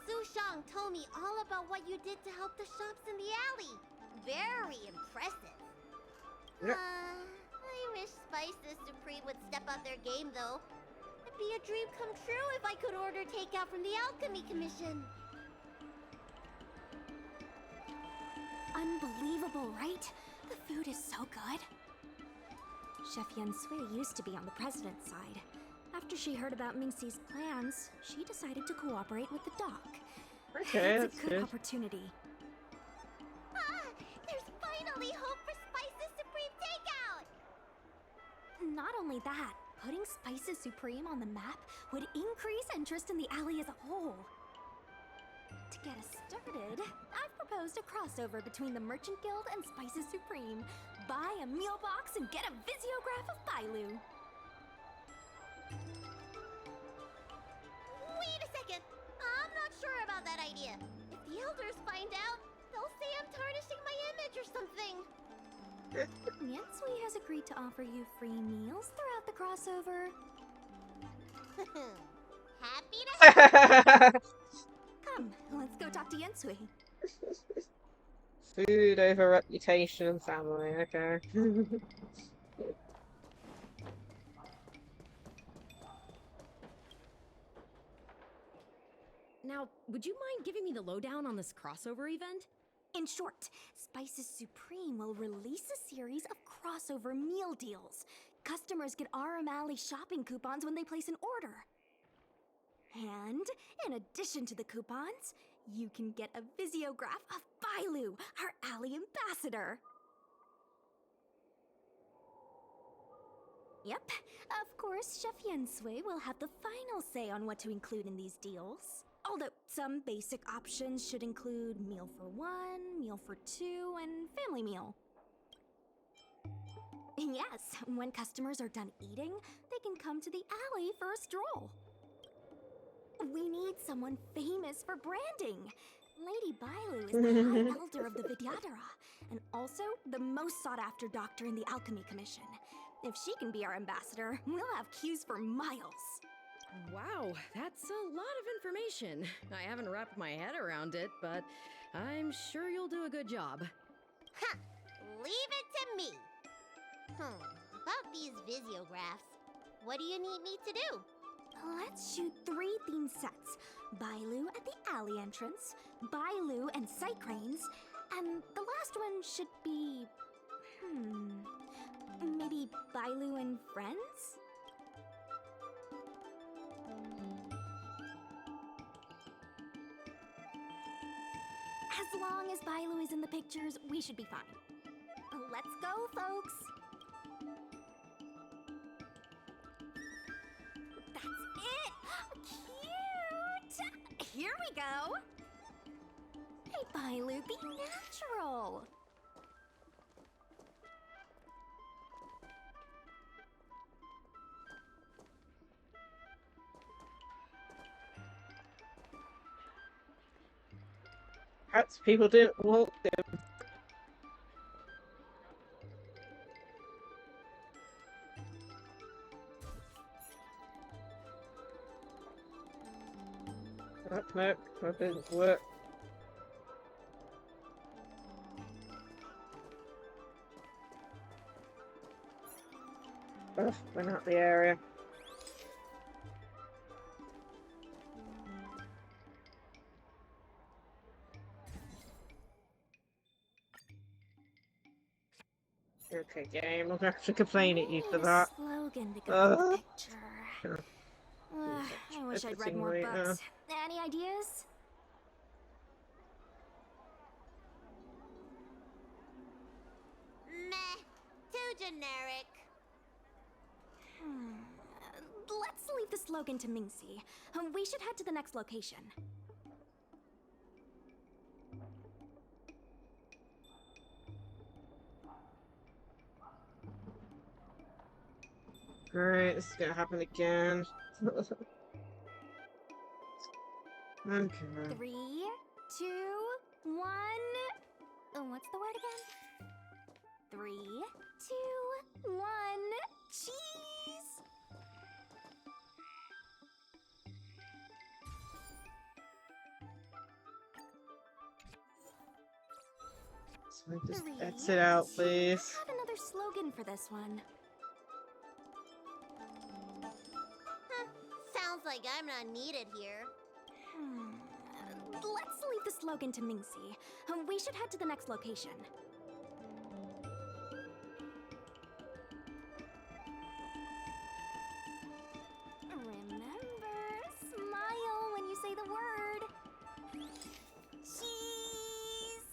Sushang told me all about what you did to help the shops in the alley. Very impressive. I wish Spices Supreme would step up their game, though. It'd be a dream come true if I could order takeout from the Alchemy Commission. Unbelievable, right? The food is so good. Chef Yen Sui used to be on the president's side. After she heard about Mingxi's plans, she decided to cooperate with the dock. Okay, it's that's a good good. opportunity. There's finally hope for Spices Supreme takeout! Not only that, putting Spices Supreme on the map would increase interest in the alley as a whole. To get us started, I've proposed a crossover between the Merchant Guild and Spices Supreme. Buy a meal box and get a visiograph of Bailu. Wait a second! I'm not sure about that idea. If the elders find out, they'll say I'm tarnishing my image or something. Yen Sui has agreed to offer you free meals throughout the crossover. Happy to Come, let's go talk to Yen Sui. Food over reputation and family, okay. Now, would you mind giving me the lowdown on this crossover event? In short, Spices Supreme will release a series of crossover meal deals. Customers get Aurum Alley shopping coupons when they place an order. And, in addition to the coupons, you can get a visiograph of Bailu, our alley ambassador. Yep, of course, Chef Yen Sui will have the final say on what to include in these deals. Although some basic options should include meal for one, meal for two, and family meal. Yes, when customers are done eating, they can come to the alley for a stroll. We need someone famous for branding. Lady Bailu is the High Elder of the Vidyadhara, and also the most sought-after doctor in the Alchemy Commission. If she can be our ambassador, we'll have queues for miles. Wow, that's a lot of information. I haven't wrapped my head around it, but I'm sure you'll do a good job. Ha! Leave it to me! About these visiographs, what do you need me to do? Let's shoot 3 theme sets. Bailu at the alley entrance, Bailu and sight cranes, and the last one should be... maybe Bailu and friends? As long as Bailu is in the pictures, we should be fine. Let's go, folks! That's it! Cute! Here we go! Hey, Bailu, be natural! Perhaps people didn't want them. No, that didn't work. Ugh, went out the area. Good. Okay, game. I'm gonna have to complain at you for Need a that. slogan to go with the picture. Sure. I wish I'd read more books. Any ideas? Meh. Too generic. Let's leave the slogan to Mingxi. We should head to the next location. Great, this is gonna happen again. Okay. 3, 2, 1. What's the word again? 3, 2, 1. Cheese! So just exit out, please. I have another slogan for this one. Sounds like I'm not needed here. Let's leave the slogan to Mingxi. We should head to the next location. Remember, smile when you say the word. Cheese!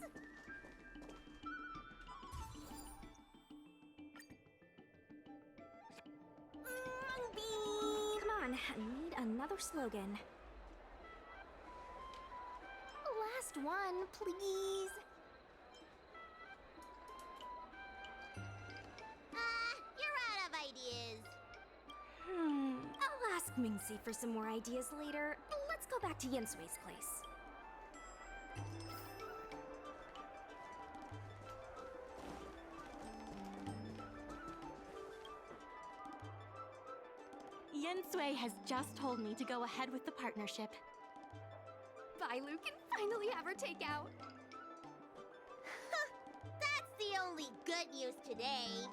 Come on, I need another slogan. Last one, please. You're out of ideas. I'll ask Mingxi for some more ideas later. Let's go back to Yinsui's place. Yensui has just told me to go ahead with the partnership. Bailu can finally have her takeout. That's the only good news today.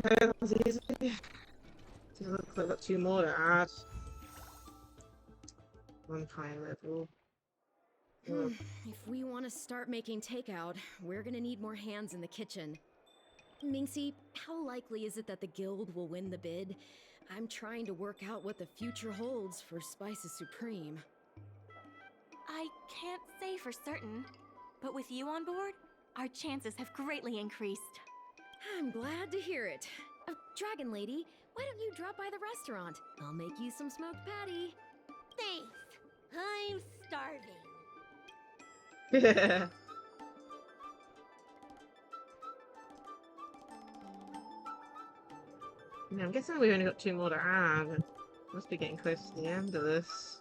That was easy. It looks like I've got 2 more to add. One high level. If we want to start making takeout, we're gonna need more hands in the kitchen. Mingxi, how likely is it that the guild will win the bid? I'm trying to work out what the future holds for Spices Supreme. I can't say for certain, but with you on board, our chances have greatly increased. I'm glad to hear it. Dragon Lady, why don't you drop by the restaurant? I'll make you some smoked patty. Thanks. I'm starving. Yeah, I'm guessing we've only got 2 more to add. Must be getting close to the end of this.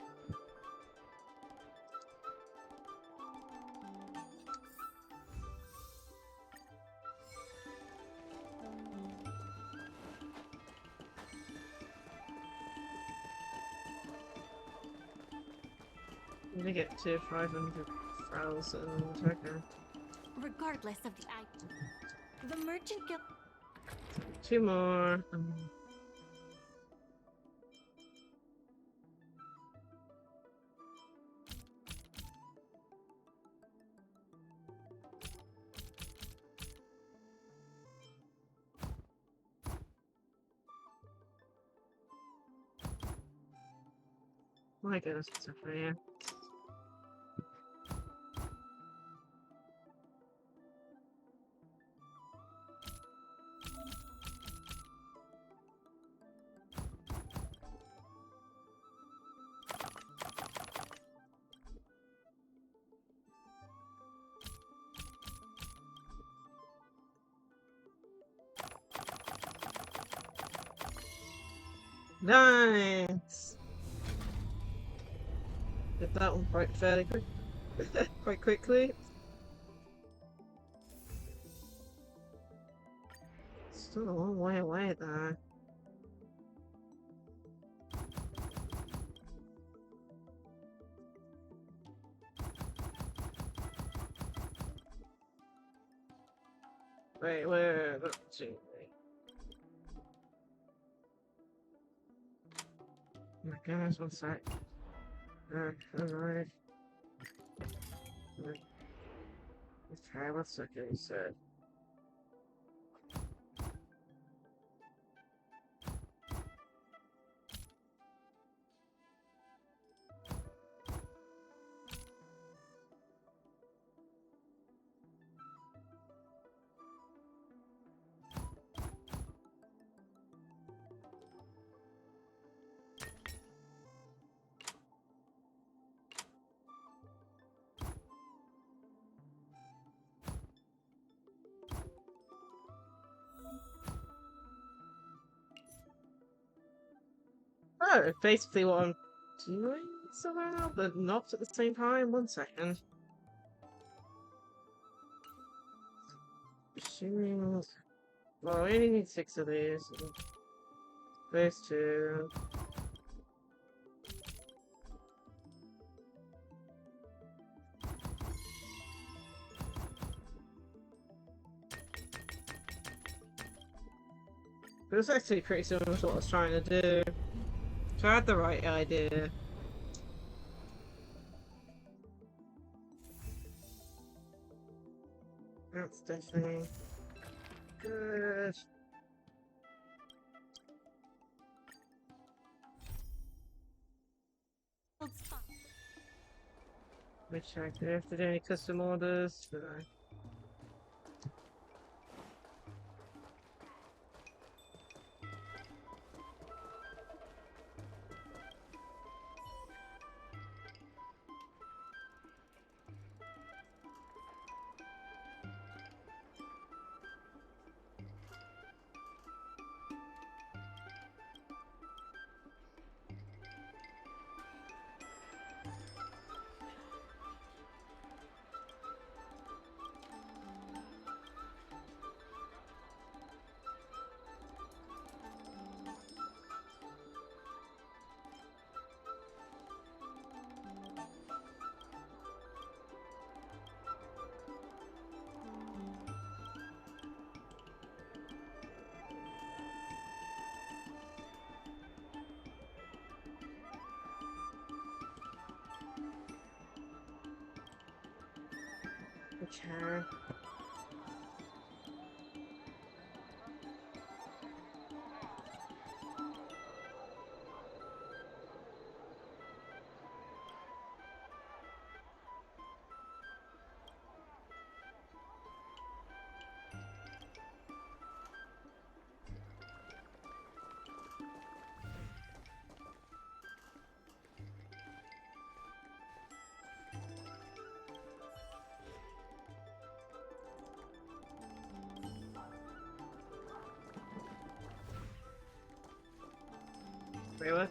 I'm gonna get to 500,000. Okay. Regardless of the item, the Merchant Guild... 2 more. My goodness, it's so fair. Nice! Did that one quite fairly quick. Quite quickly. Still a long way away there. Wait, let's see. Oh my goodness, one sec. Alright. Okay, let's look at what he said. Oh, basically what I'm doing somehow, but not at the same time. 1 second. Assuming... Well, we only need 6 of these. Those 2. It was actually pretty similar to what I was trying to do. So I had the right idea. That's definitely good. Let me check if there's any custom orders. Okay. Wait, what?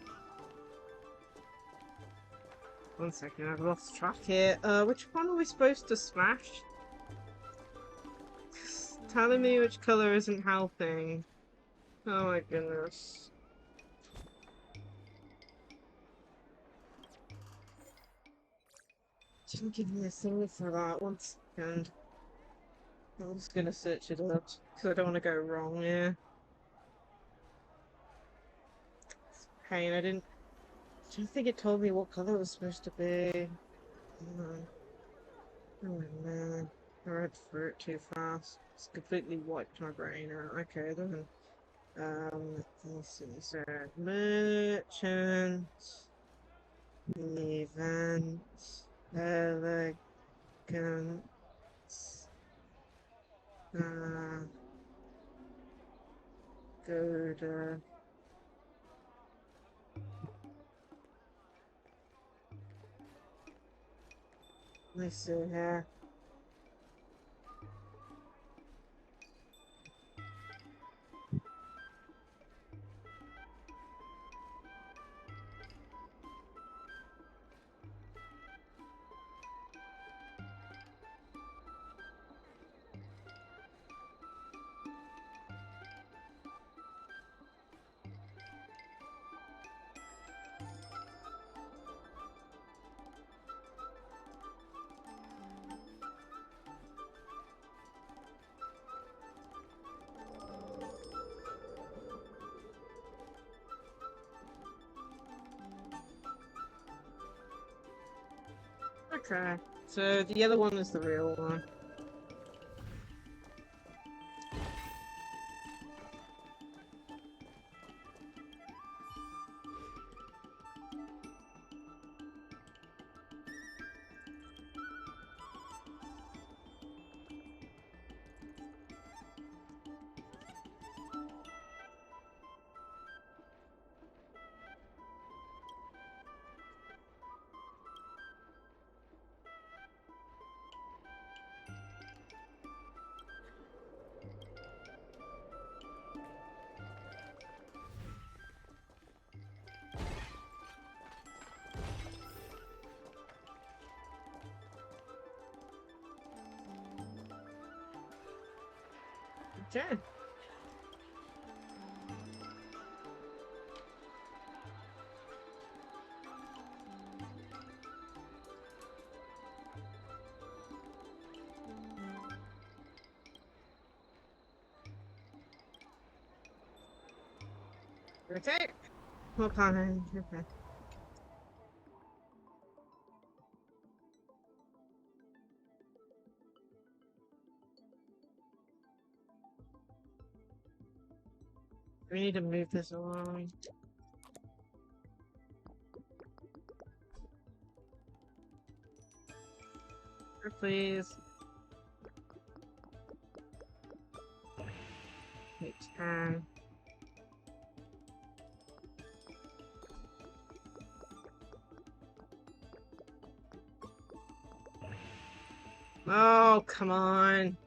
1 second, I've lost track here. Which one are we supposed to smash? Telling me which color isn't helping. Oh my goodness. Didn't give me a thing for that. 1 second. I'm just gonna search it up because I don't want to go wrong here. Pain, I don't think it told me what color it was supposed to be. Oh man, I read through it too fast. It's completely wiped my brain out. Okay then. Let's see. So merchant, event, elegance, go to. Let's see here. Okay, so the other one is the real one. Okay. Okay. Okay. Okay. We need to move this along. Please. Wait, turn. Oh, come on.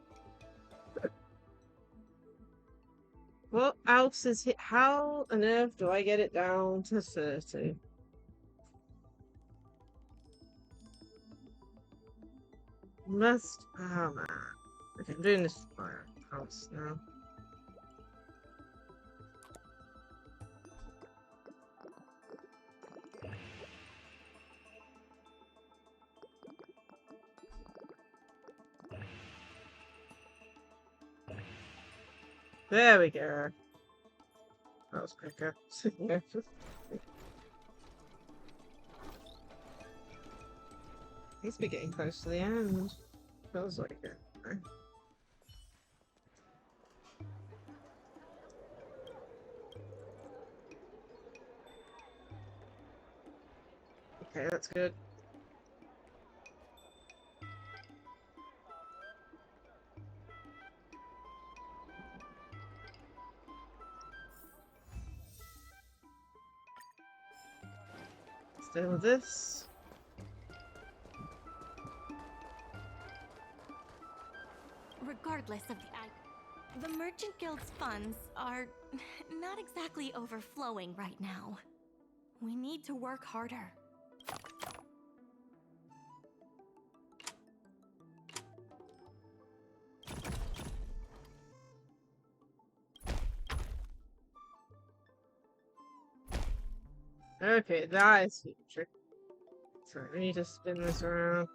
What else is it? How on earth do I get it down to 30? Must. Oh, man. Okay, I'm doing this fire house now. There we go. That was quicker. He's be getting close to the end. Feels like it. Okay, that's good. Still this. Regardless of the Merchant Guild's funds are not exactly overflowing right now. We need to work harder. Okay, that is future. Sorry, we need to spin this around.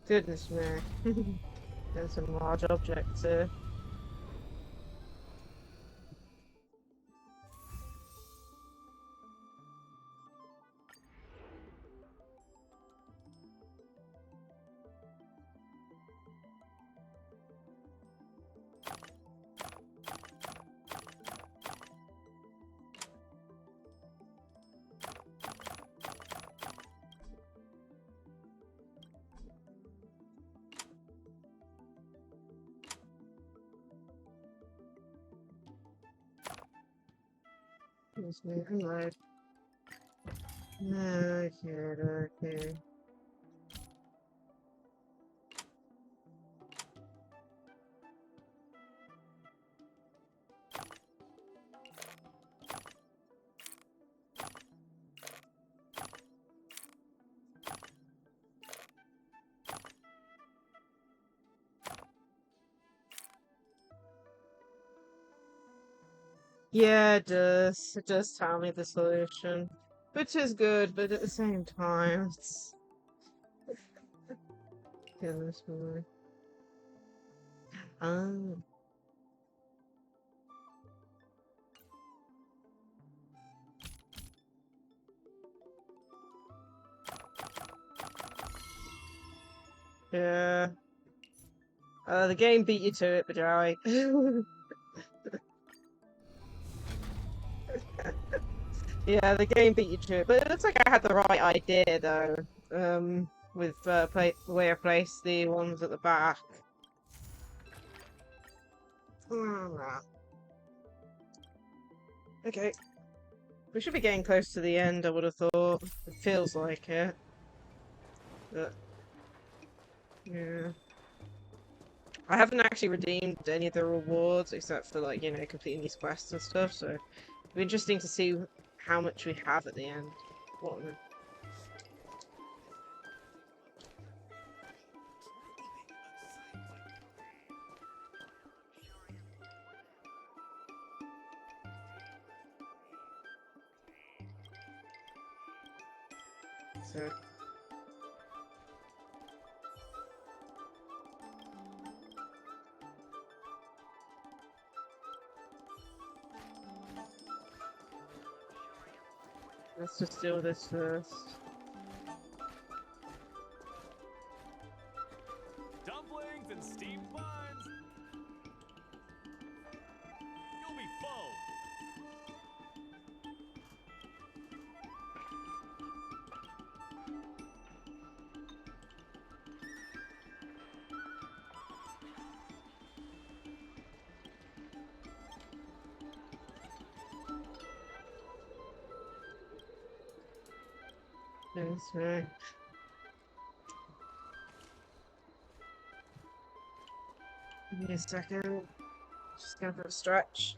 Goodness me. There's some large objects here. Goodness me, I'm right. Okay. Yeah, it does. It does tell me the solution. Which is good, but at the same time, it's... Goodness me. Yeah. The game beat you to it, but I. Yeah, the game beat you to it, but it looks like I had the right idea though. With the way I placed the ones at the back. Okay. We should be getting close to the end, I would have thought. It feels like it. But, yeah. I haven't actually redeemed any of the rewards, except for, like, you know, completing these quests and stuff, so it'll be interesting to see how much we have at the end. What? So... let's just do this first. Dumplings and steamed buns. You'll be full. That's right. Give me a second. Just going for a stretch.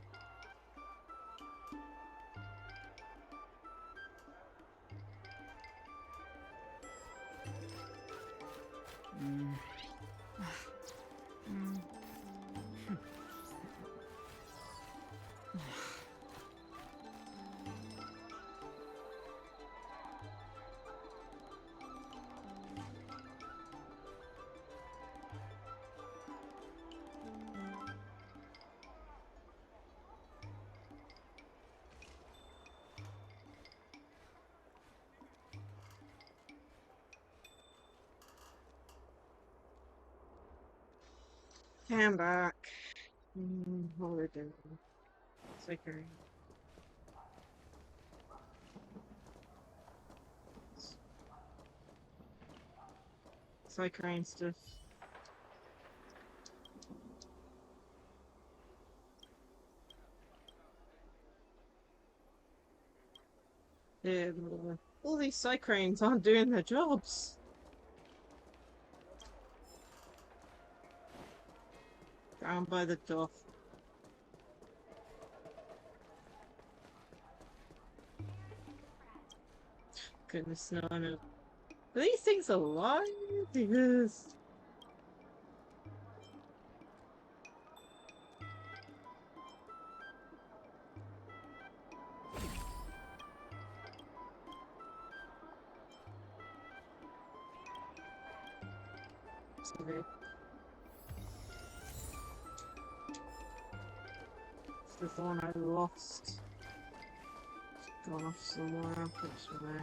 Okay, I'm back. What are we doing? It's okay. Cycling stuff. Yeah, all these cycranes aren't doing their jobs. Down by the dock. Goodness, no, I know. Are these things alive? Because... sorry. This is the one I lost. It's gone off somewhere, unfortunately.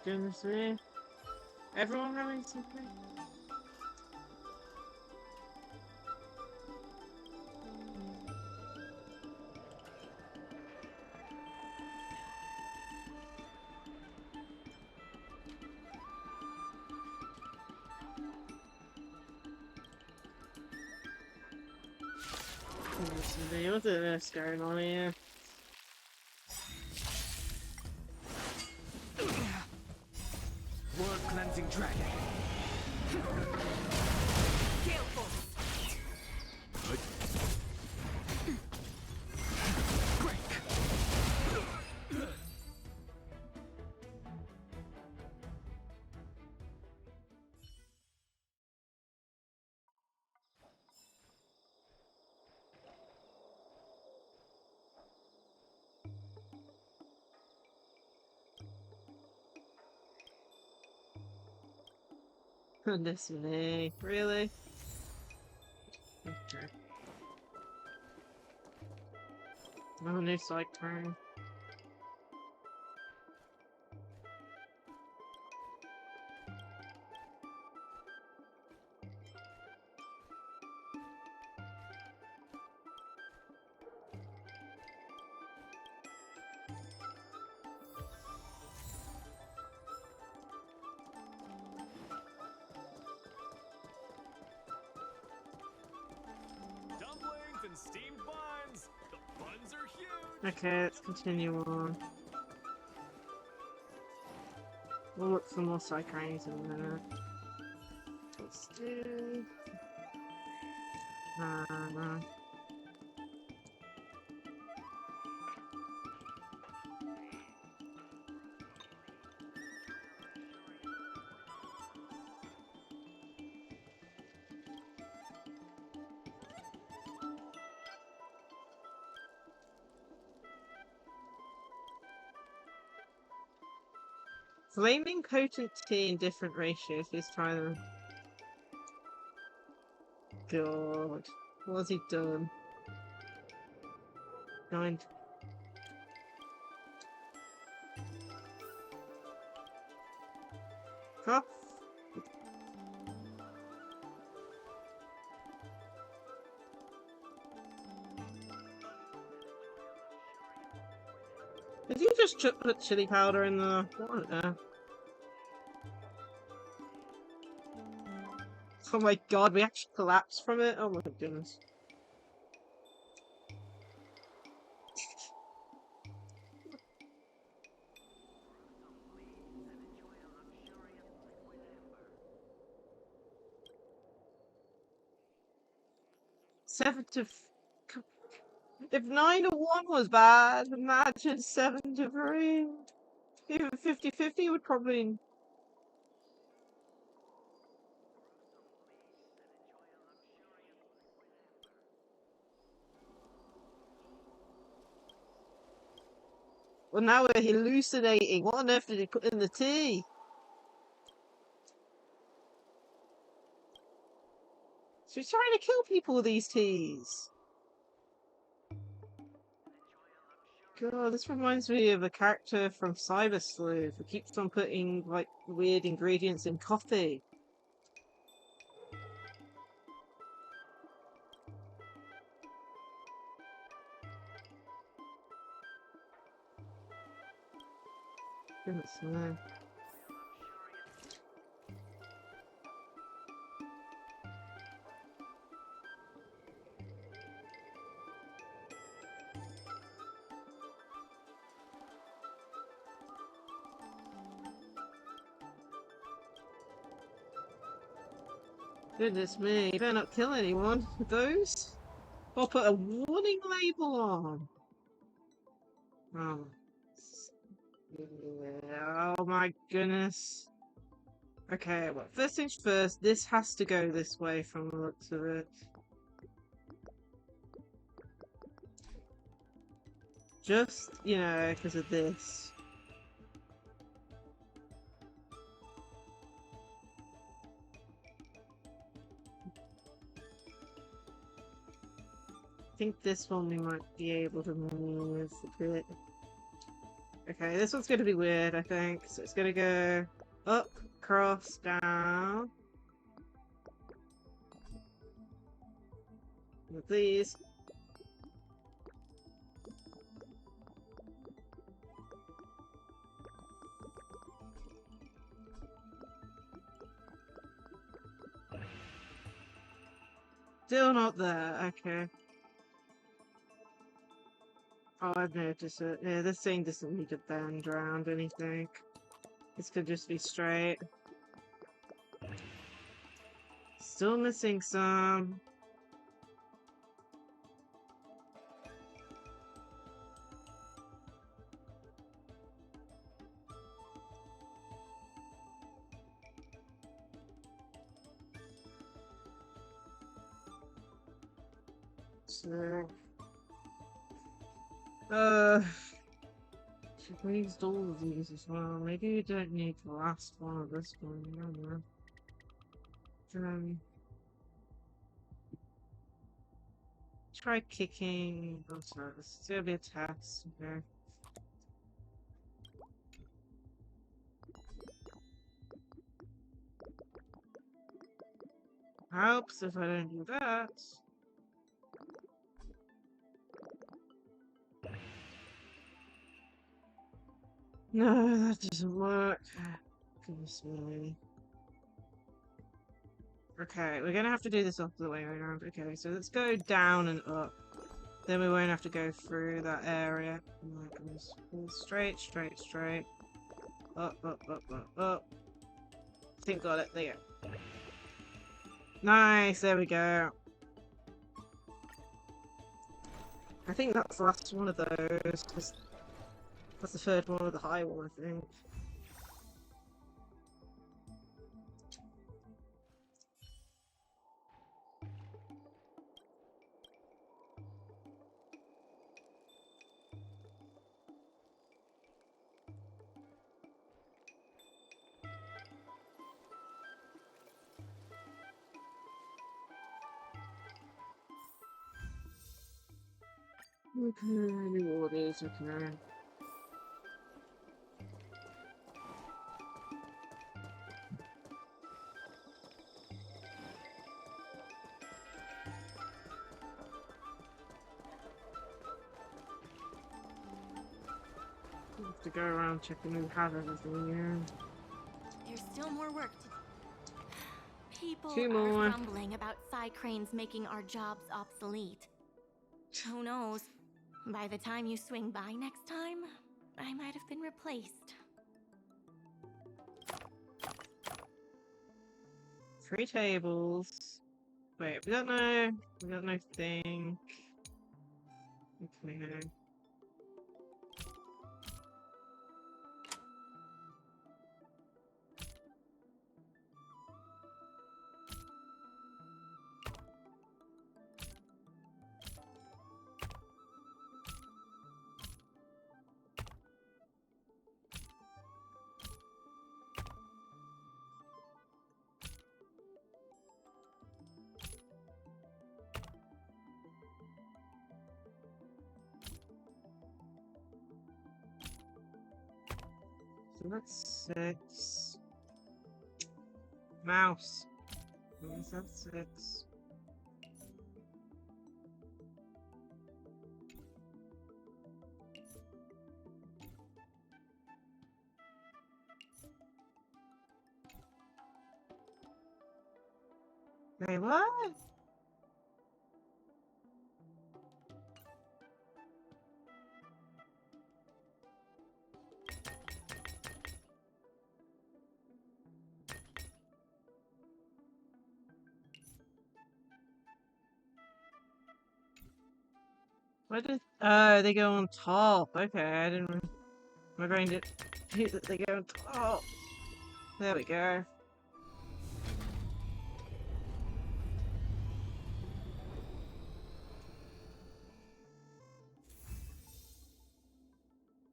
Goodness me. Everyone having something? What's this going on here? Blood cleansing dragon. Goodness me. Really? Okay. Oh, new side train. Dumplings and steamed buns. The buns are huge. Okay, let's continue on. We'll look for more side trains in a minute. Let's do... no. Flaming potent tea in different ratios. Let's try them. God. What has he done? 9. Cough. Did you just put chili powder in the water? Oh my god, we actually collapsed from it? Oh my goodness. If 9 to 1 was bad, imagine 7 to 3. Even 50-50 would probably... Well, now we're hallucinating. What on earth did he put in the tea? So he's trying to kill people with these teas. God, this reminds me of a character from Cyber Sleuth who keeps on putting, like, weird ingredients in coffee. Goodness me. Goodness me, you better not kill anyone with those. Or put a warning label on. Oh. Yeah, oh my goodness. Okay, well, first things first, this has to go this way from the looks of it. Just, you know, because of this. I think this one we might be able to move a bit. Okay, this one's going to be weird, I think. So it's going to go up, cross, down. With these. Still not there, okay. Oh, I've noticed it. Yeah, this thing doesn't need to bend around anything. This could just be straight. Still missing some. So... Should we use all of these as well? Maybe we don't need the last one of this one, I don't know. try kicking. Oh, sorry, this is gonna be a test. Okay. Helps if I don't do that. No, that doesn't work. Goodness me. Okay, we're gonna have to do this off the way around. Okay, so let's go down and up. Then we won't have to go through that area. Oh my goodness. Straight, straight, straight. Up, up, up, up, up. I think got it. There you go. Nice, there we go. I think that's the last one of those. That's the third one of the high one, I think. Okay, do all of these, okay. Have to go around checking we have everything, yeah. There's still more work to do. People Two are more. grumbling about side cranes making our jobs obsolete. Who knows? By the time you swing by next time, I might have been replaced. 3 tables. Wait, we got no thing. Okay. So that's 6. Mouse. What is that? 6. Wait, what? What did? Oh, they go on top. Okay, I didn't. My brain did hit that they go on top. There we go.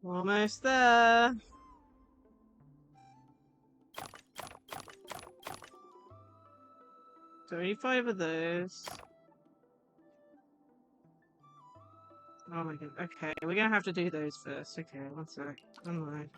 Almost there. So 85 of those. Oh my god. Okay, we're gonna have to do those first. Okay, one sec. Unload.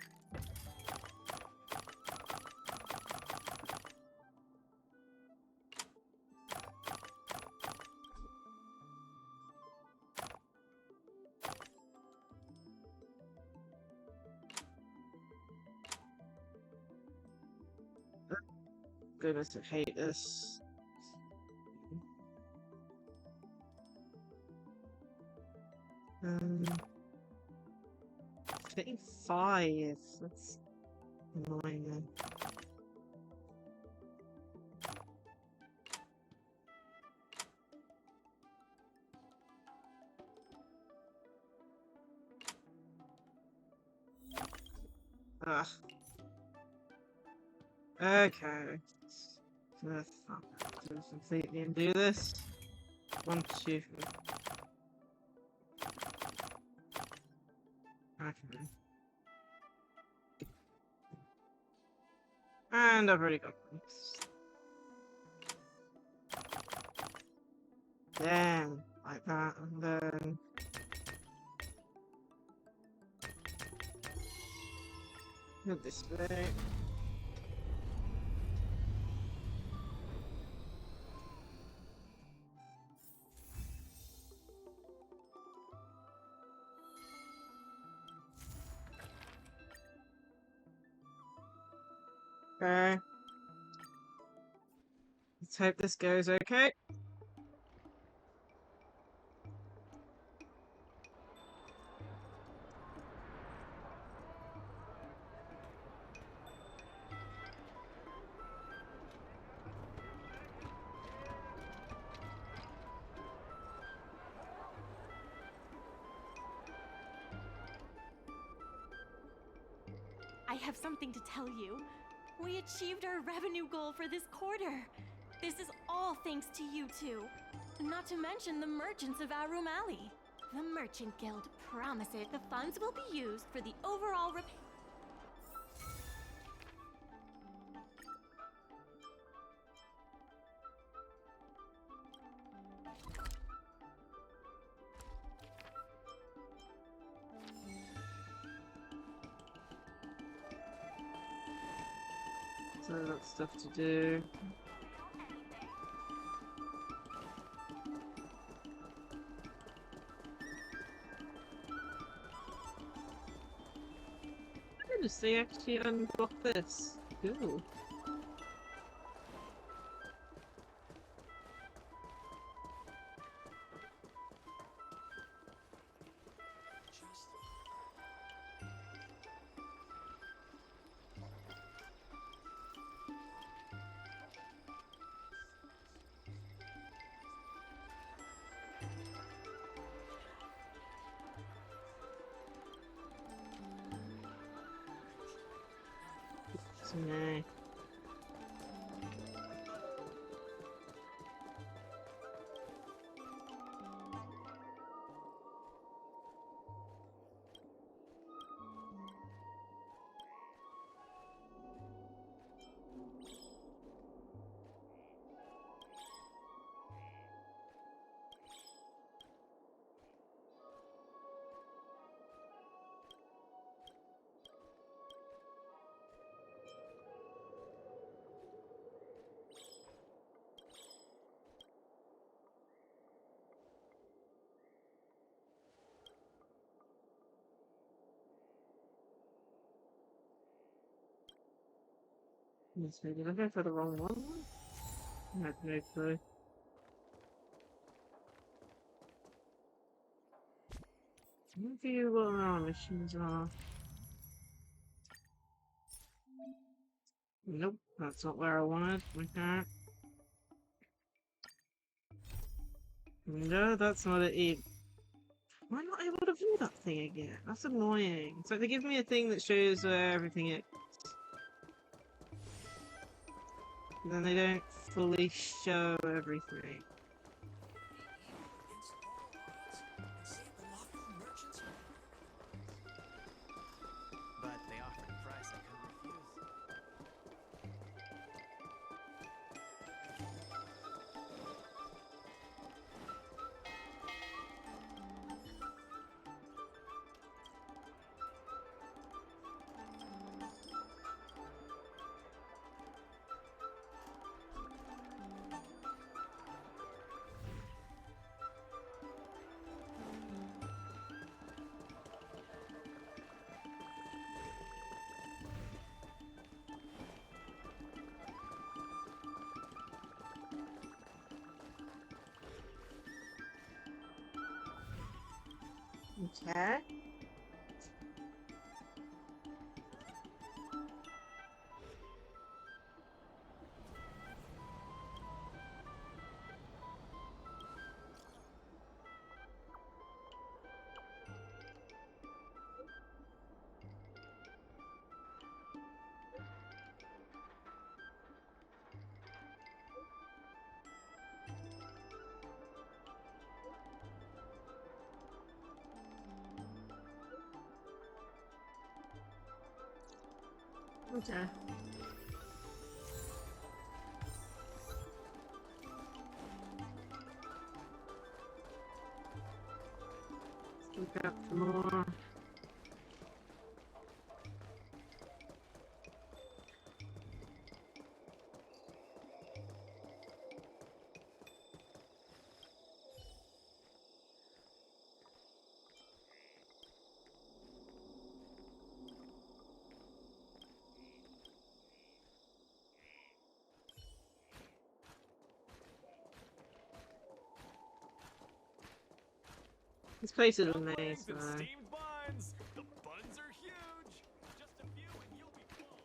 Goodness, I hate this. Getting 5. That's annoying then. Ugh. Okay. Let's completely undo this. 1, 2. Okay. And I've already got this. Damn. I like that, and then go this way. Okay. Let's hope this goes okay. I have something to tell you. We achieved our revenue goal for this quarter. This is all thanks to you two. Not to mention the merchants of Aurum Alley. The Merchant Guild promises the funds will be used for the overall repair. So that's stuff to do. Goodness, they actually unblocked this. Cool. No. Yes, maybe I'm going for the wrong one. I have no clue. Review what our missions are. Nope, that's not where I wanted. Okay. No, that's not it either. Am I not able to view that thing again? That's annoying. It's like they give me a thing that shows where everything is. And then they don't fully show everything. But they offered a price I couldn't refuse. Okay. Okay. Look up for more. This place is a maze, Dumplings and man. steamed buns. The buns are huge. Just a few and you'll be full.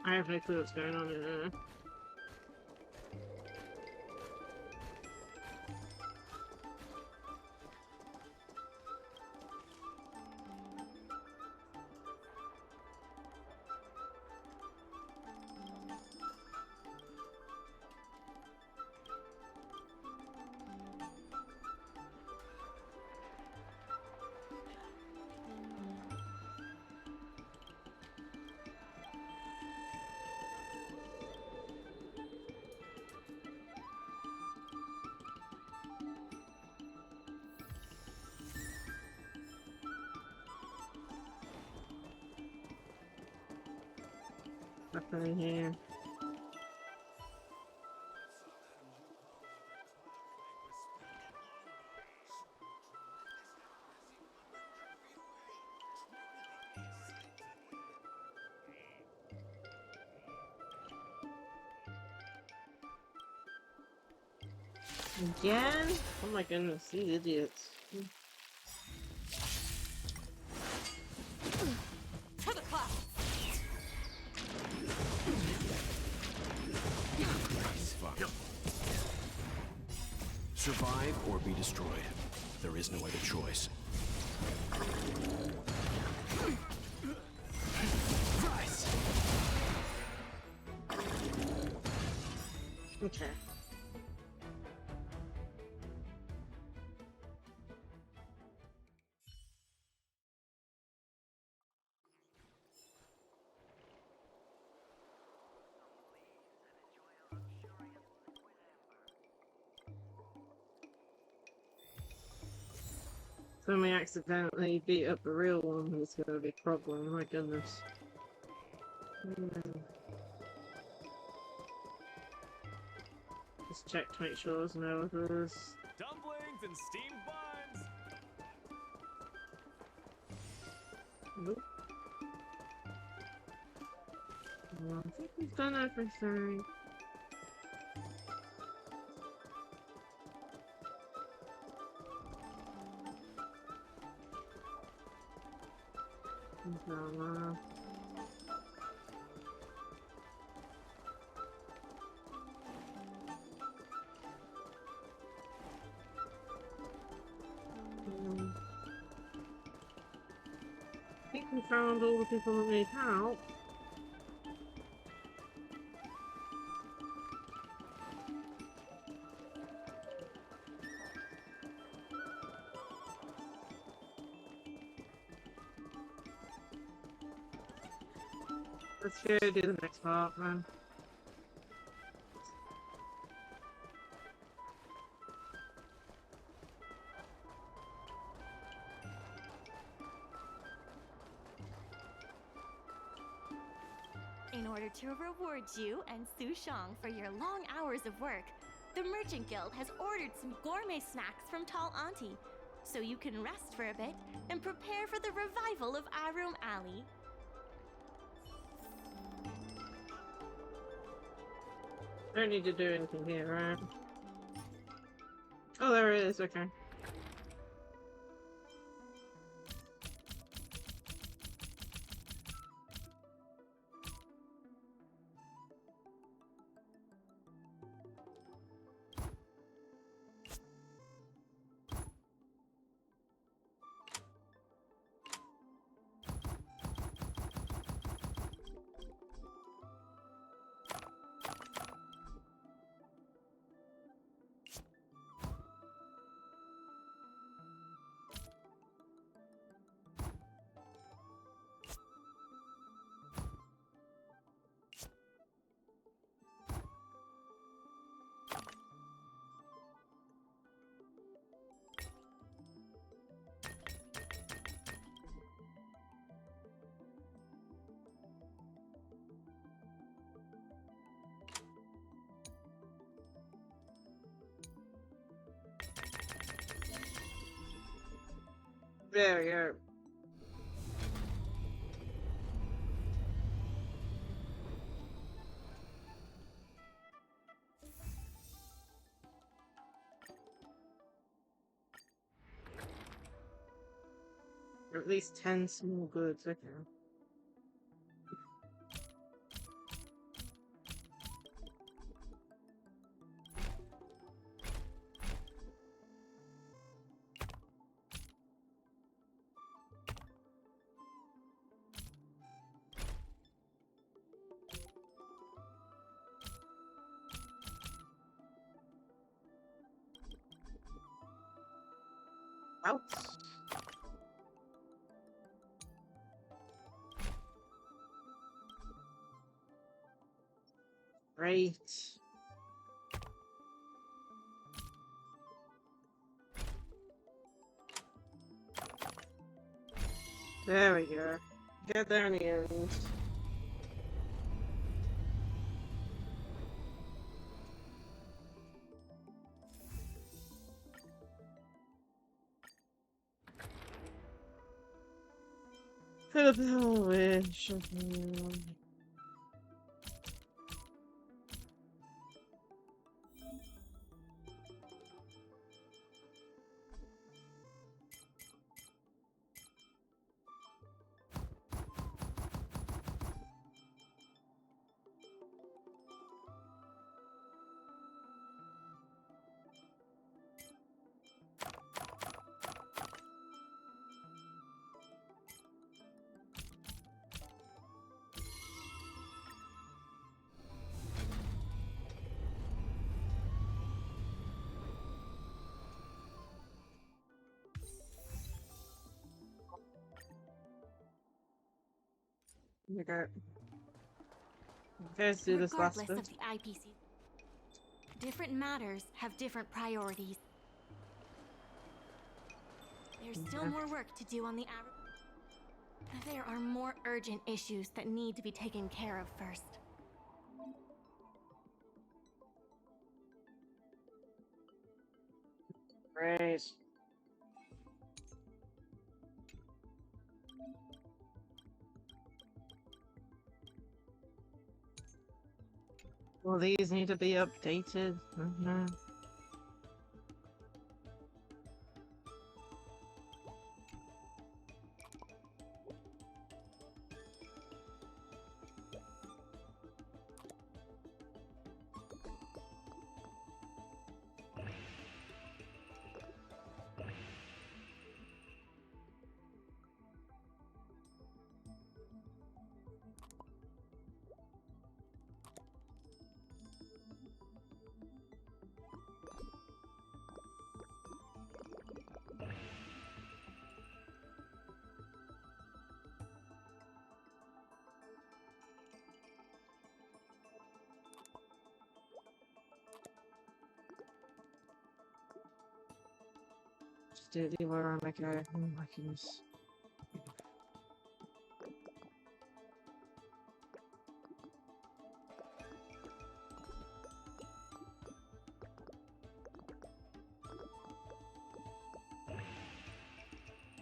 I have no clue what's going on in there. Nothing in here. Again? Oh my goodness, these idiots. To the class! Survive or be destroyed. There is no other choice. Rise! Okay. So when we accidentally beat up the real one, it's gonna be a problem, my goodness. Just check to make sure there's no others. Dumplings and steamed buns. Nope. Well, I think we've done everything. I think we found all the people that need help. Let's go do the next part, man. In order to reward you and Su Shang for your long hours of work, the Merchant Guild has ordered some gourmet snacks from Tall Auntie, so you can rest for a bit and prepare for the revival of Aurum Alley. Don't need to do anything here, right? Oh, there it is, okay. There we go. Or at least 10 small goods, okay. Out. Great. There we go. Get there in the end. Fill up the hole with sugar. Okay. Let's do this last Regardless bit. of the IPC, different matters have different priorities. There's still more work to do on the average. There are more urgent issues that need to be taken care of first. Great. Well, these need to be updated. Just do the order, okay. Oh my goodness.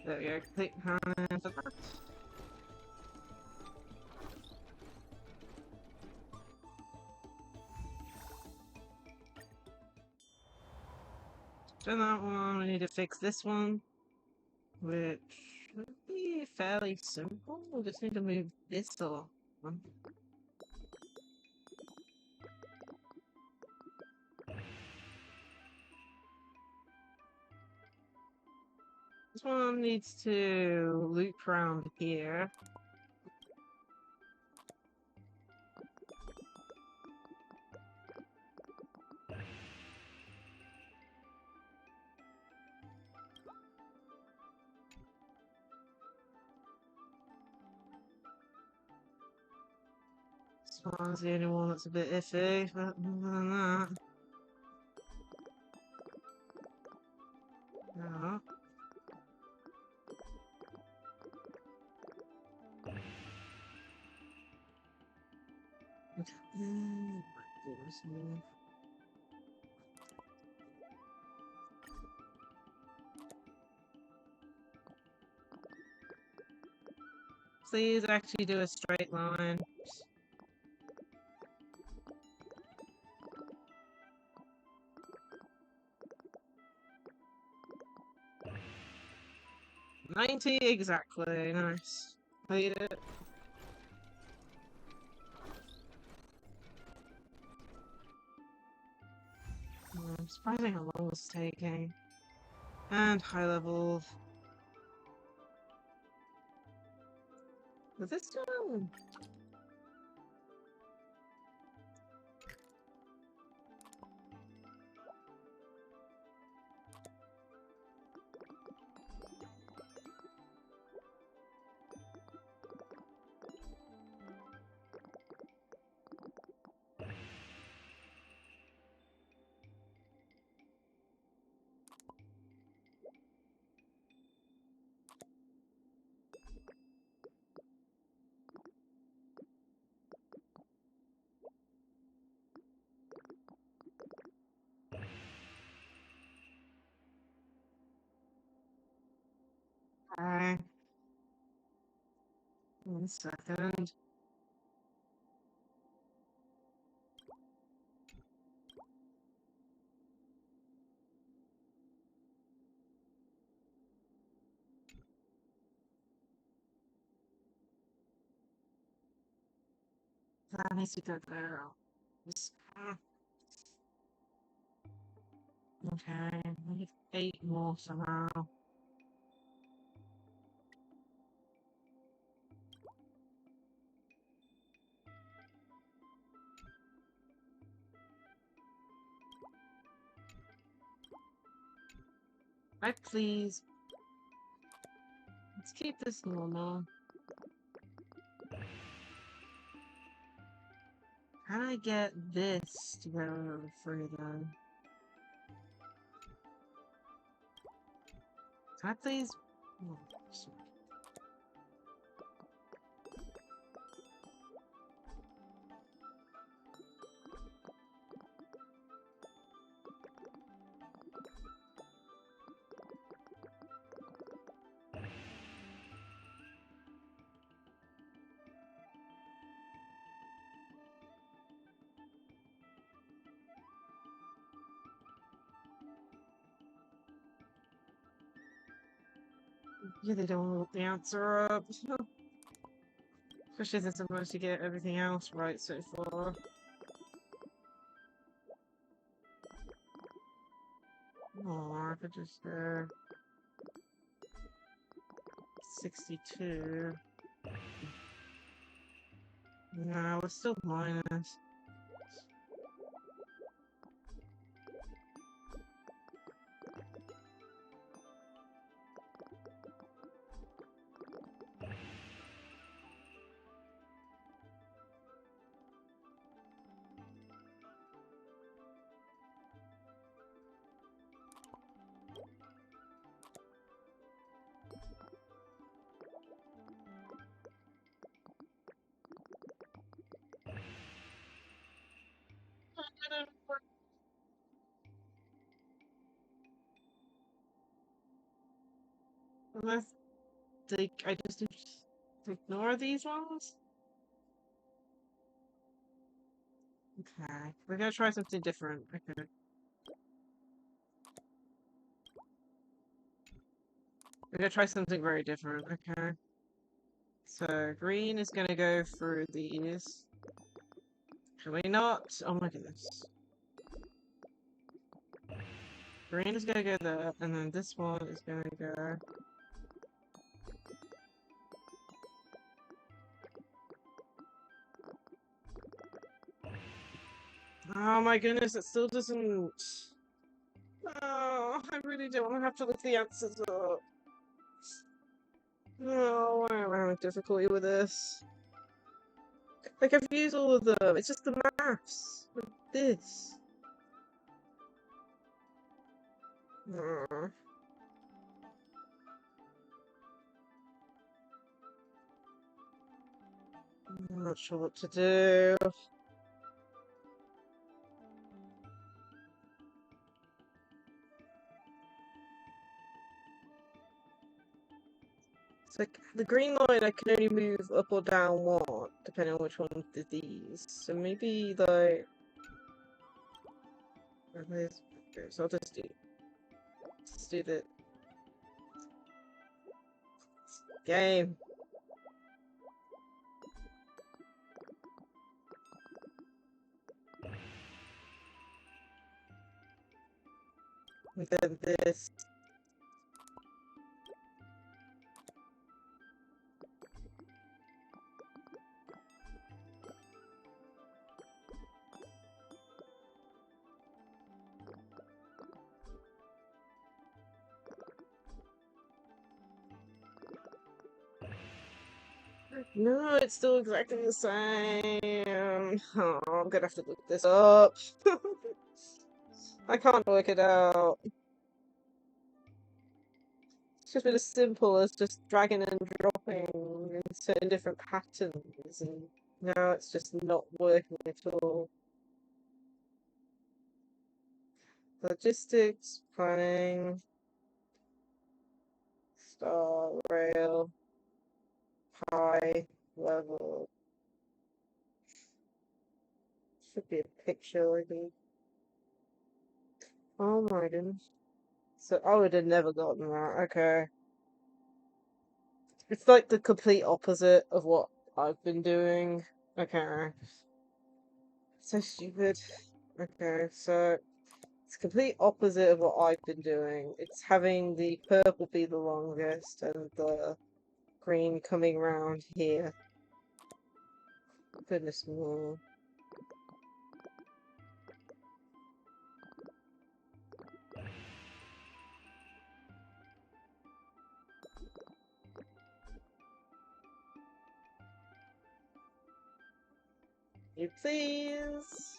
There we go. Complete harness. Done that one. We need to fix this one, which should be fairly simple. We just need to move this along. This one needs to loop around here. This one's the only one that's a bit iffy, but other than that. No. Please actually do a straight line. 90 exactly. Nice. Made it. I'm surprising how long it's taking. And high level. But this one. Alright. 1 second. That needs to go there. Okay, we need 8 more somehow. Right, please. Let's keep this normal. How do I get this to go further? Can I please? Oh, sorry. Yeah, they don't want the answer up. Especially if they're supposed to get everything else right so far. Oh, I could just 62. No, we're still minus. Unless I just ignore these ones? Okay, we're gonna try something different. Okay. We're gonna try something very different, okay? So, green is gonna go through these. Can we not? Oh my goodness. Green is gonna go there, and then this one is gonna go... Oh my goodness, it still doesn't... Oh, I really don't want to have to look the answers up. No, I'm having difficulty with this. Like, I've used all of them, it's just the maths with this. Oh. I'm not sure what to do. It's like the green line I can only move up or down one, depending on which one of these. So maybe like okay, so I'll just do the game. And then this. No, it's still exactly the same. Oh, I'm gonna have to look this up. I can't work it out. It's just been as simple as just dragging and dropping in certain different patterns, and now it's just not working at all. Logistics, planning, star rail, high level. Should be a picture, I think. Oh my goodness. So I would have never gotten that. Okay. It's like the complete opposite of what I've been doing. Okay. So stupid. Okay, so it's complete opposite of what I've been doing. It's having the purple be the longest and the green coming round here. Goodness me. You please.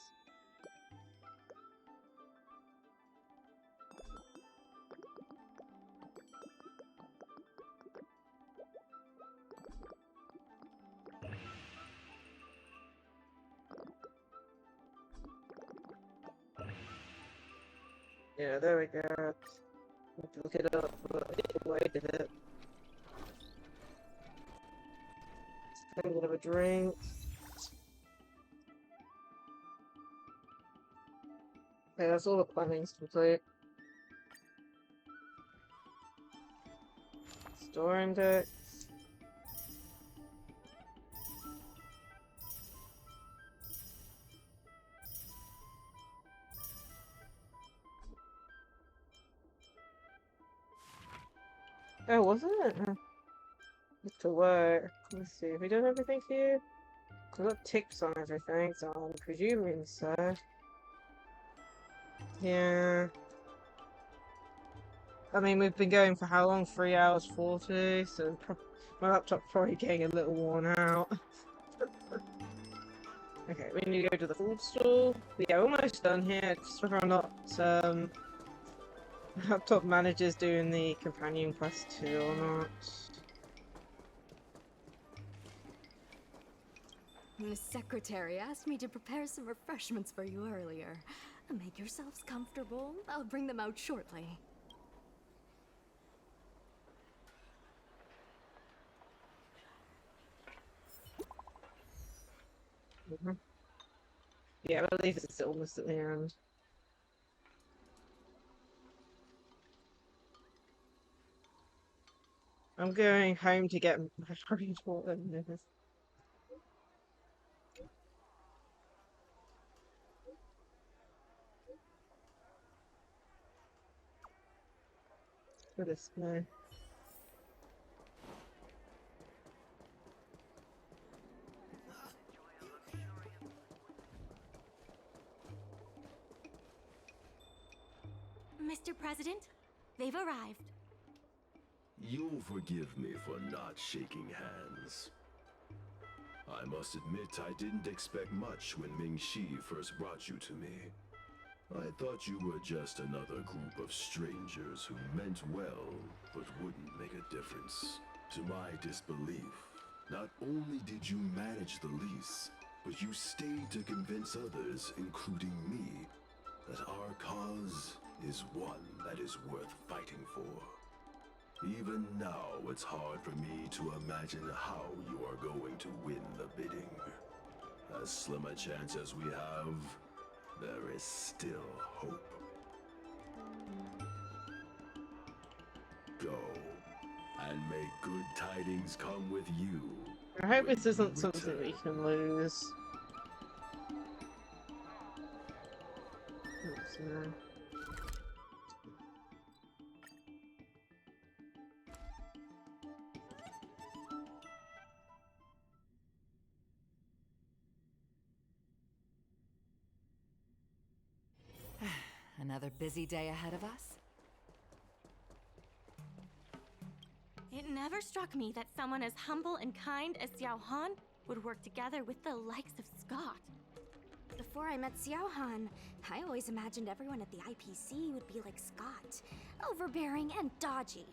Yeah, there we go. Have to look it up, but I waited it. Just a bit of a drink. Okay, that's all the planning's complete. Store index. Oh, was it? Look to work. Let's see. Have we done everything here? I've got tips on everything, so I'm presuming so. Yeah. I mean, we've been going for how long? 3 hours 40, so my laptop's probably getting a little worn out. Okay, we need to go to the food stall. Yeah, we're almost done here. Just whether or not laptop manager's doing the companion quest too or not. The secretary asked me to prepare some refreshments for you earlier. Make yourselves comfortable. I'll bring them out shortly. Yeah, I believe it's almost at the end. I'm going home to get my report. For this guy. Mr. President, they've arrived. You'll forgive me for not shaking hands. I must admit I didn't expect much when Ming-Shi first brought you to me. I thought you were just another group of strangers who meant well, but wouldn't make a difference. To my disbelief, not only did you manage the lease, but you stayed to convince others, including me, that our cause is one that is worth fighting for. Even now, it's hard for me to imagine how you are going to win the bidding. As slim a chance as we have, there is still hope. Go, and may good tidings come with you. I hope when this you isn't something we return. can lose. Oops, no. Another busy day ahead of us? It never struck me that someone as humble and kind as Xiao Han would work together with the likes of Scott. Before I met Xiao Han, I always imagined everyone at the IPC would be like Scott, overbearing and dodgy.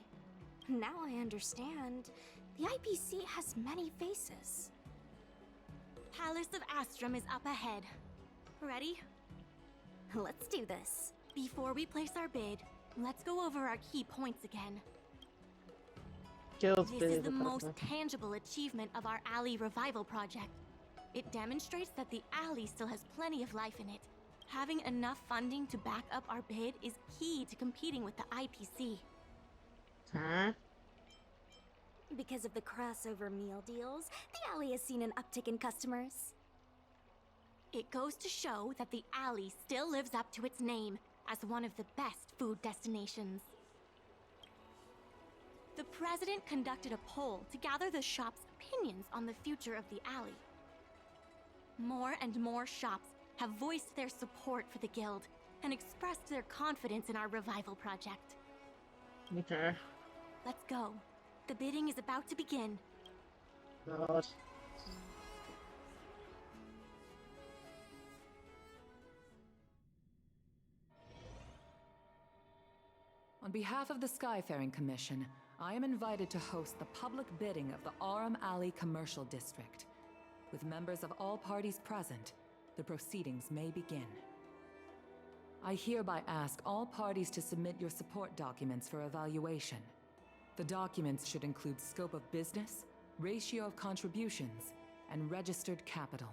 Now I understand. The IPC has many faces. Palace of Astrum is up ahead. Ready? Let's do this. Before we place our bid, let's go over our key points again. Guild's This bid is of the the most purple. tangible achievement of our alley revival project. It demonstrates that the alley still has plenty of life in it. Having enough funding to back up our bid is key to competing with the IPC. Huh? Because of the crossover meal deals, the alley has seen an uptick in customers. It goes to show that the alley still lives up to its name as one of the best food destinations. The president conducted a poll to gather the shop's opinions on the future of the alley. More and more shops have voiced their support for the guild and expressed their confidence in our revival project. Okay. Let's go. The bidding is about to begin. God. On behalf of the Skyfaring Commission, I am invited to host the public bidding of the Aurum Alley Commercial District. With members of all parties present, the proceedings may begin. I hereby ask all parties to submit your support documents for evaluation. The documents should include scope of business, ratio of contributions, and registered capital.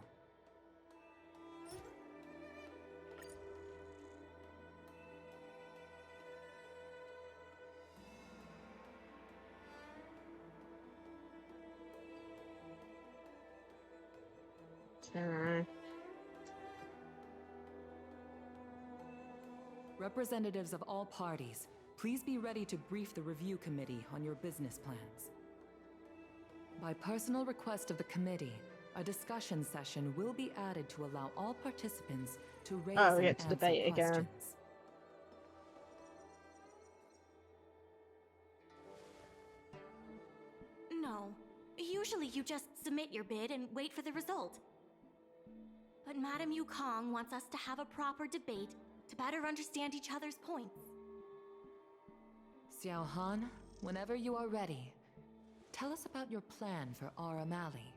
Okay. Representatives of all parties, please be ready to brief the review committee on your business plans. By personal request of the committee, a discussion session will be added to allow all participants to raise Oh, we and get to answer debate again. questions. No. Usually you just submit your bid and wait for the result. But Madame Yukong wants us to have a proper debate to better understand each other's points. Xiao Han, whenever you are ready, tell us about your plan for Aurum Alley.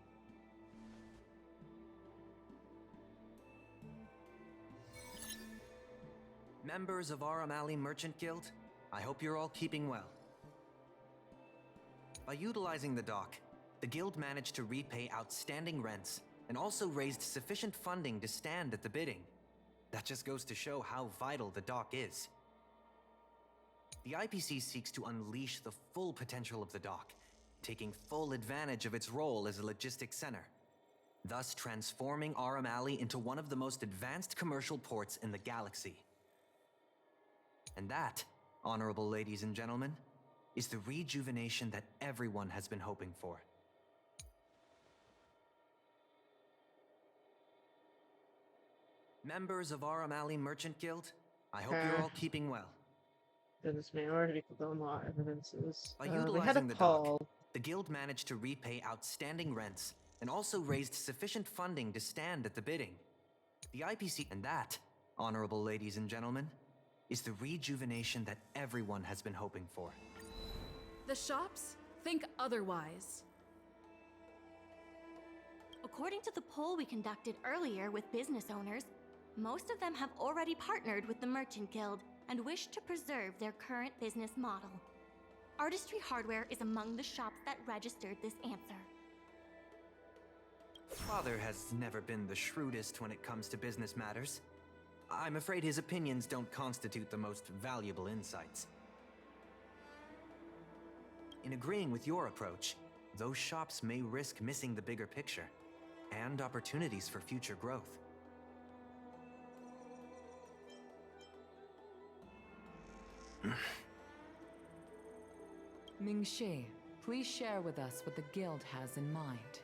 Members of Aurum Alley Merchant Guild, I hope you're all keeping well. By utilizing the dock, the guild managed to repay outstanding rents and also raised sufficient funding to stand at the bidding. That just goes to show how vital the dock is. The IPC seeks to unleash the full potential of the dock, taking full advantage of its role as a logistics center, thus transforming Aurum Alley into one of the most advanced commercial ports in the galaxy. And that, honorable ladies and gentlemen, is the rejuvenation that everyone has been hoping for. Members of Aurum Alley Merchant Guild, I hope you're all keeping well. Goodness me, I already forgot a lot of evidences. By We had a utilizing the poll. dock, the guild managed to repay outstanding rents and also raised sufficient funding to stand at the bidding. The IPC, and that, honorable ladies and gentlemen, is the rejuvenation that everyone has been hoping for. The shops think otherwise. According to the poll we conducted earlier with business owners, most of them have already partnered with the Merchant Guild and wish to preserve their current business model. Artistry Hardware is among the shops that registered this answer. Father has never been the shrewdest when it comes to business matters. I'm afraid his opinions don't constitute the most valuable insights. In agreeing with your approach, those shops may risk missing the bigger picture and opportunities for future growth. Ming-Shi, please share with us what the guild has in mind.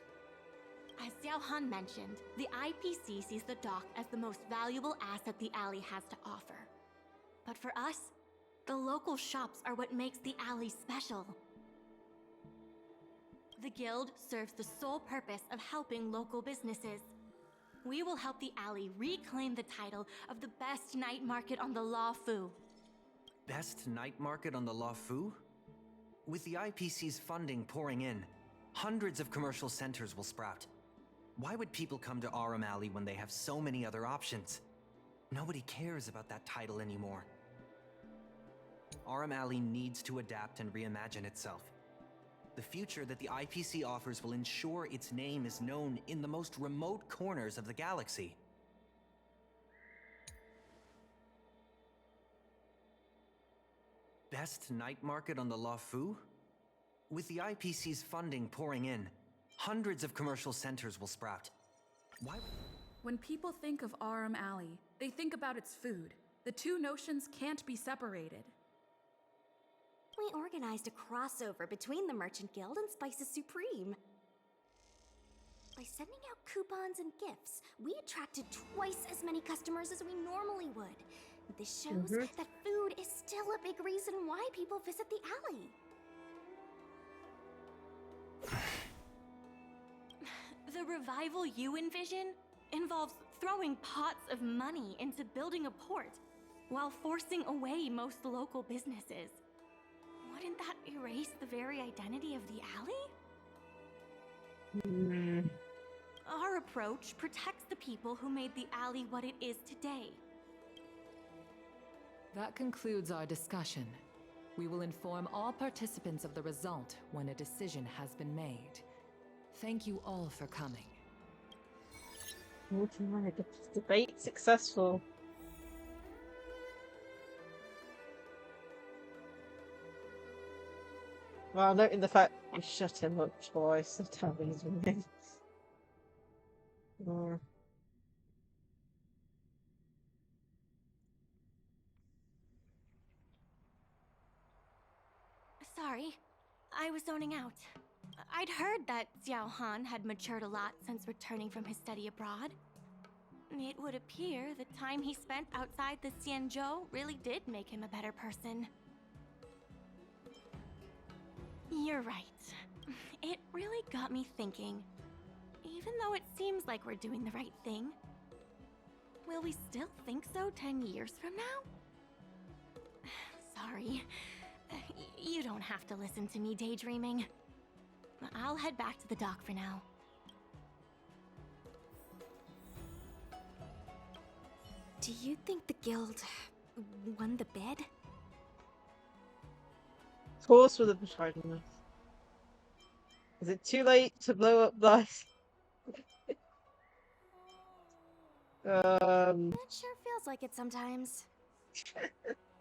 As Xiao Han mentioned, the IPC sees the dock as the most valuable asset the alley has to offer. But for us, the local shops are what makes the alley special. The guild serves the sole purpose of helping local businesses. We will help the alley reclaim the title of the best night market on the Lafu. Best night market on the Lafu? With the IPC's funding pouring in, hundreds of commercial centers will sprout. Why would people come to Aurum Alley when they have so many other options? Nobody cares about that title anymore. Aurum Alley needs to adapt and reimagine itself. The future that the IPC offers will ensure its name is known in the most remote corners of the galaxy. Best night market on the Lafu? With the IPC's funding pouring in, hundreds of commercial centers will sprout. Why? When people think of Aurum Alley, they think about its food. The two notions can't be separated. We organized a crossover between the Merchant Guild and Spices Supreme. By sending out coupons and gifts, we attracted twice as many customers as we normally would. This shows that food is still a big reason why people visit the alley. The revival you envision involves throwing pots of money into building a port while forcing away most local businesses. Wouldn't that erase the very identity of the alley? Our approach protects the people who made the alley what it is today. That concludes our discussion. We will inform all participants of the result when a decision has been made. Thank you all for coming. Debate successful. Well, noting the fact you shut him up twice, that's how he's been. Sorry, I was zoning out. I'd heard that Xiao Han had matured a lot since returning from his study abroad. It would appear the time he spent outside the Xianzhou really did make him a better person. You're right. It really got me thinking. Even though it seems like we're doing the right thing, will we still think so 10 years from now? Sorry. You don't have to listen to me daydreaming. I'll head back to the dock for now. Do you think the guild won the bid? Pause for the protagonist. Is it too late to blow up life? It sure feels like it sometimes.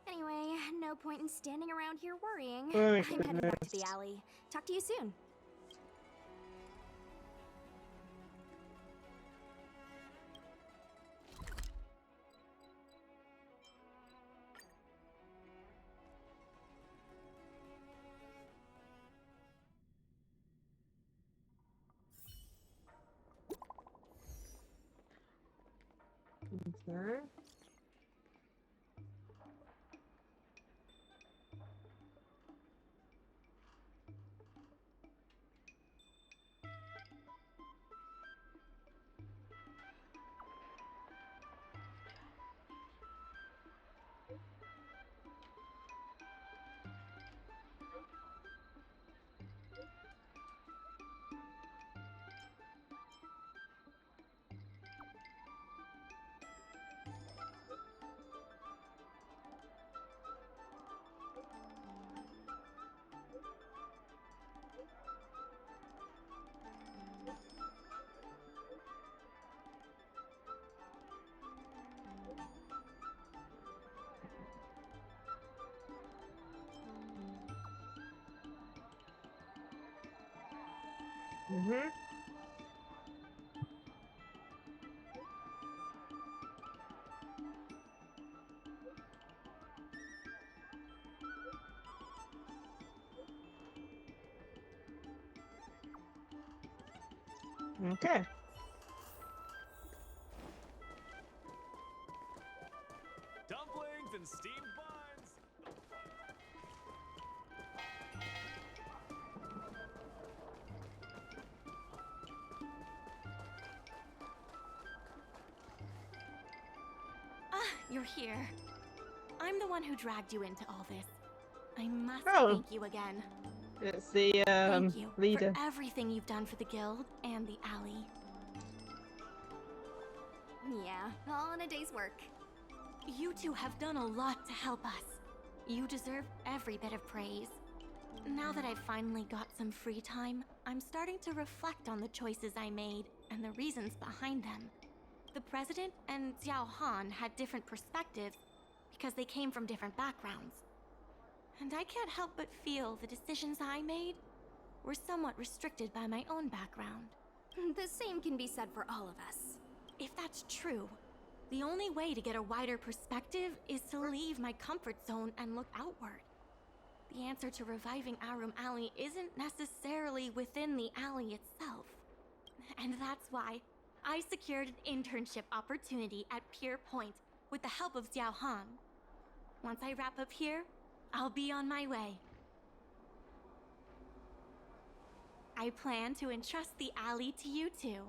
Anyway, no point in standing around here worrying. Oh, I'm headed back to goodness. the alley. Talk to you soon. Okay. Mm-hmm. Okay. Dumplings and steamed buns. Ah, you're here. I'm the one who dragged you into all this. I must Oh. thank you again. It's the Thank you leader. for everything you've done for the guild and the alley. Yeah, all in a day's work. You two have done a lot to help us. You deserve every bit of praise. Now that I've finally got some free time, I'm starting to reflect on the choices I made and the reasons behind them. The president and Xiao Han had different perspectives because they came from different backgrounds. And I can't help but feel the decisions I made were somewhat restricted by my own background. The same can be said for all of us. If that's true, the only way to get a wider perspective is to leave my comfort zone and look outward. The answer to reviving Aurum Alley isn't necessarily within the alley itself. And that's why I secured an internship opportunity at Pier Point with the help of Xiao Han. Once I wrap up here, I'll be on my way. I plan to entrust the alley to you two.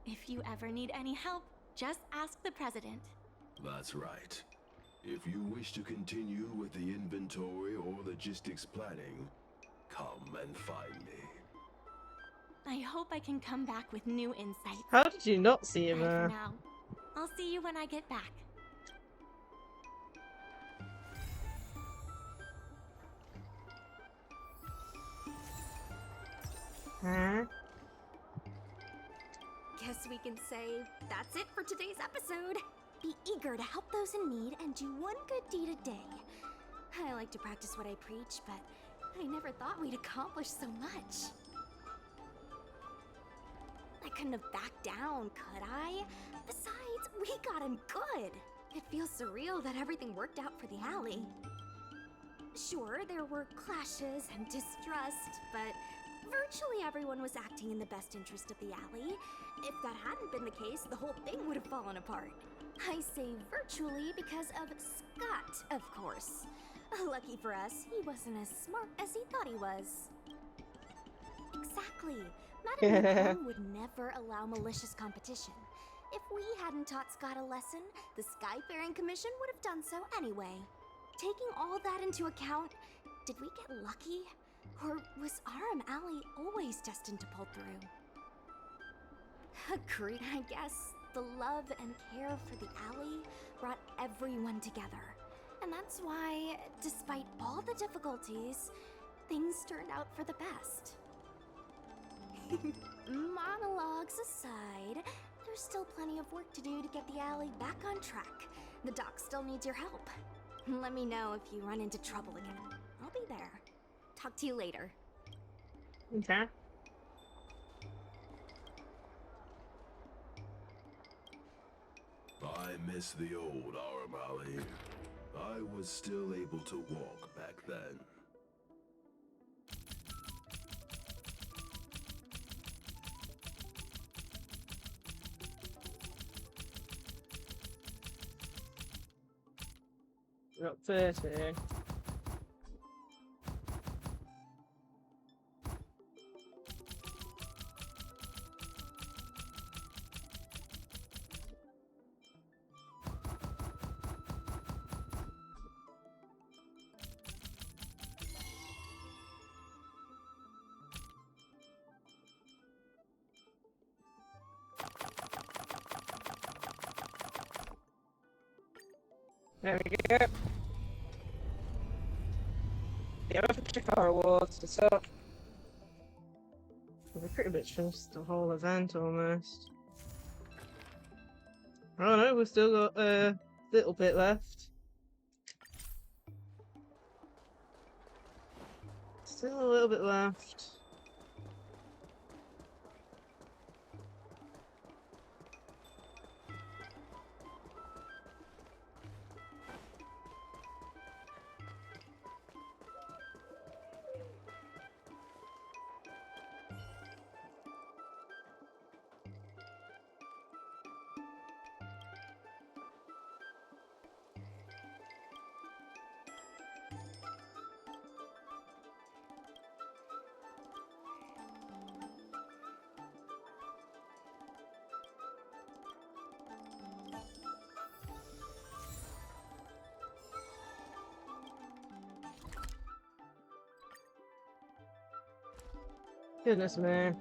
If you ever need any help, just ask the president. That's right. If you wish to continue with the inventory or logistics planning, come and find me. I hope I can come back with new insights. How did you not see him Bye for there? now. I'll see you when I get back. Huh? Guess we can say that's it for today's episode. Be eager to help those in need and do one good deed a day. I like to practice what I preach, but I never thought we'd accomplish so much. I couldn't have backed down, could I? Besides, we got him good. It feels surreal that everything worked out for the alley. Sure, there were clashes and distrust, but virtually everyone was acting in the best interest of the alley. If that hadn't been the case, the whole thing would have fallen apart. I say virtually because of Scott, of course. Lucky for us, he wasn't as smart as he thought he was. Exactly. Madame Yukon would never allow malicious competition. If we hadn't taught Scott a lesson, the Skyfaring Commission would have done so anyway. Taking all that into account, did we get lucky? Or was Aurum Alley always destined to pull through? Agreed, I guess. The love and care for the alley brought everyone together. And that's why, despite all the difficulties, things turned out for the best. Monologues aside, there's still plenty of work to do to get the alley back on track. The doc still needs your help. Let me know if you run into trouble again. I'll be there. Talk to you later. Okay. I miss the old Aurum Alley. I was still able to walk back then. Got 30. There we go. The other car awards to top. We pretty much finished the whole event almost. Oh no, we've still got a little bit left. Still a little bit left. Goodness me.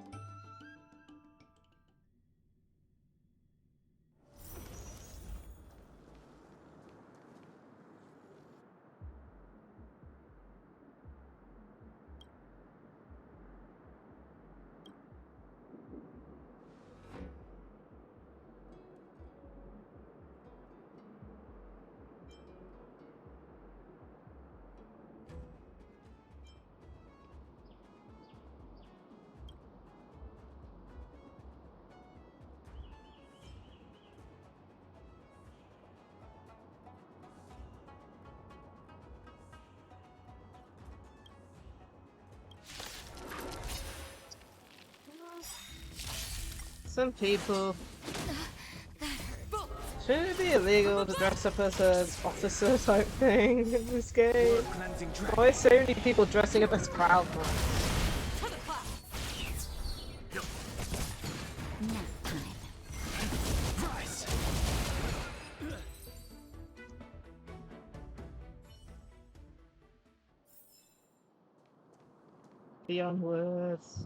Some people. Shouldn't it be illegal to dress up as an officer type thing in this game? Why are so many people dressing up as Proud Man? Beyond words.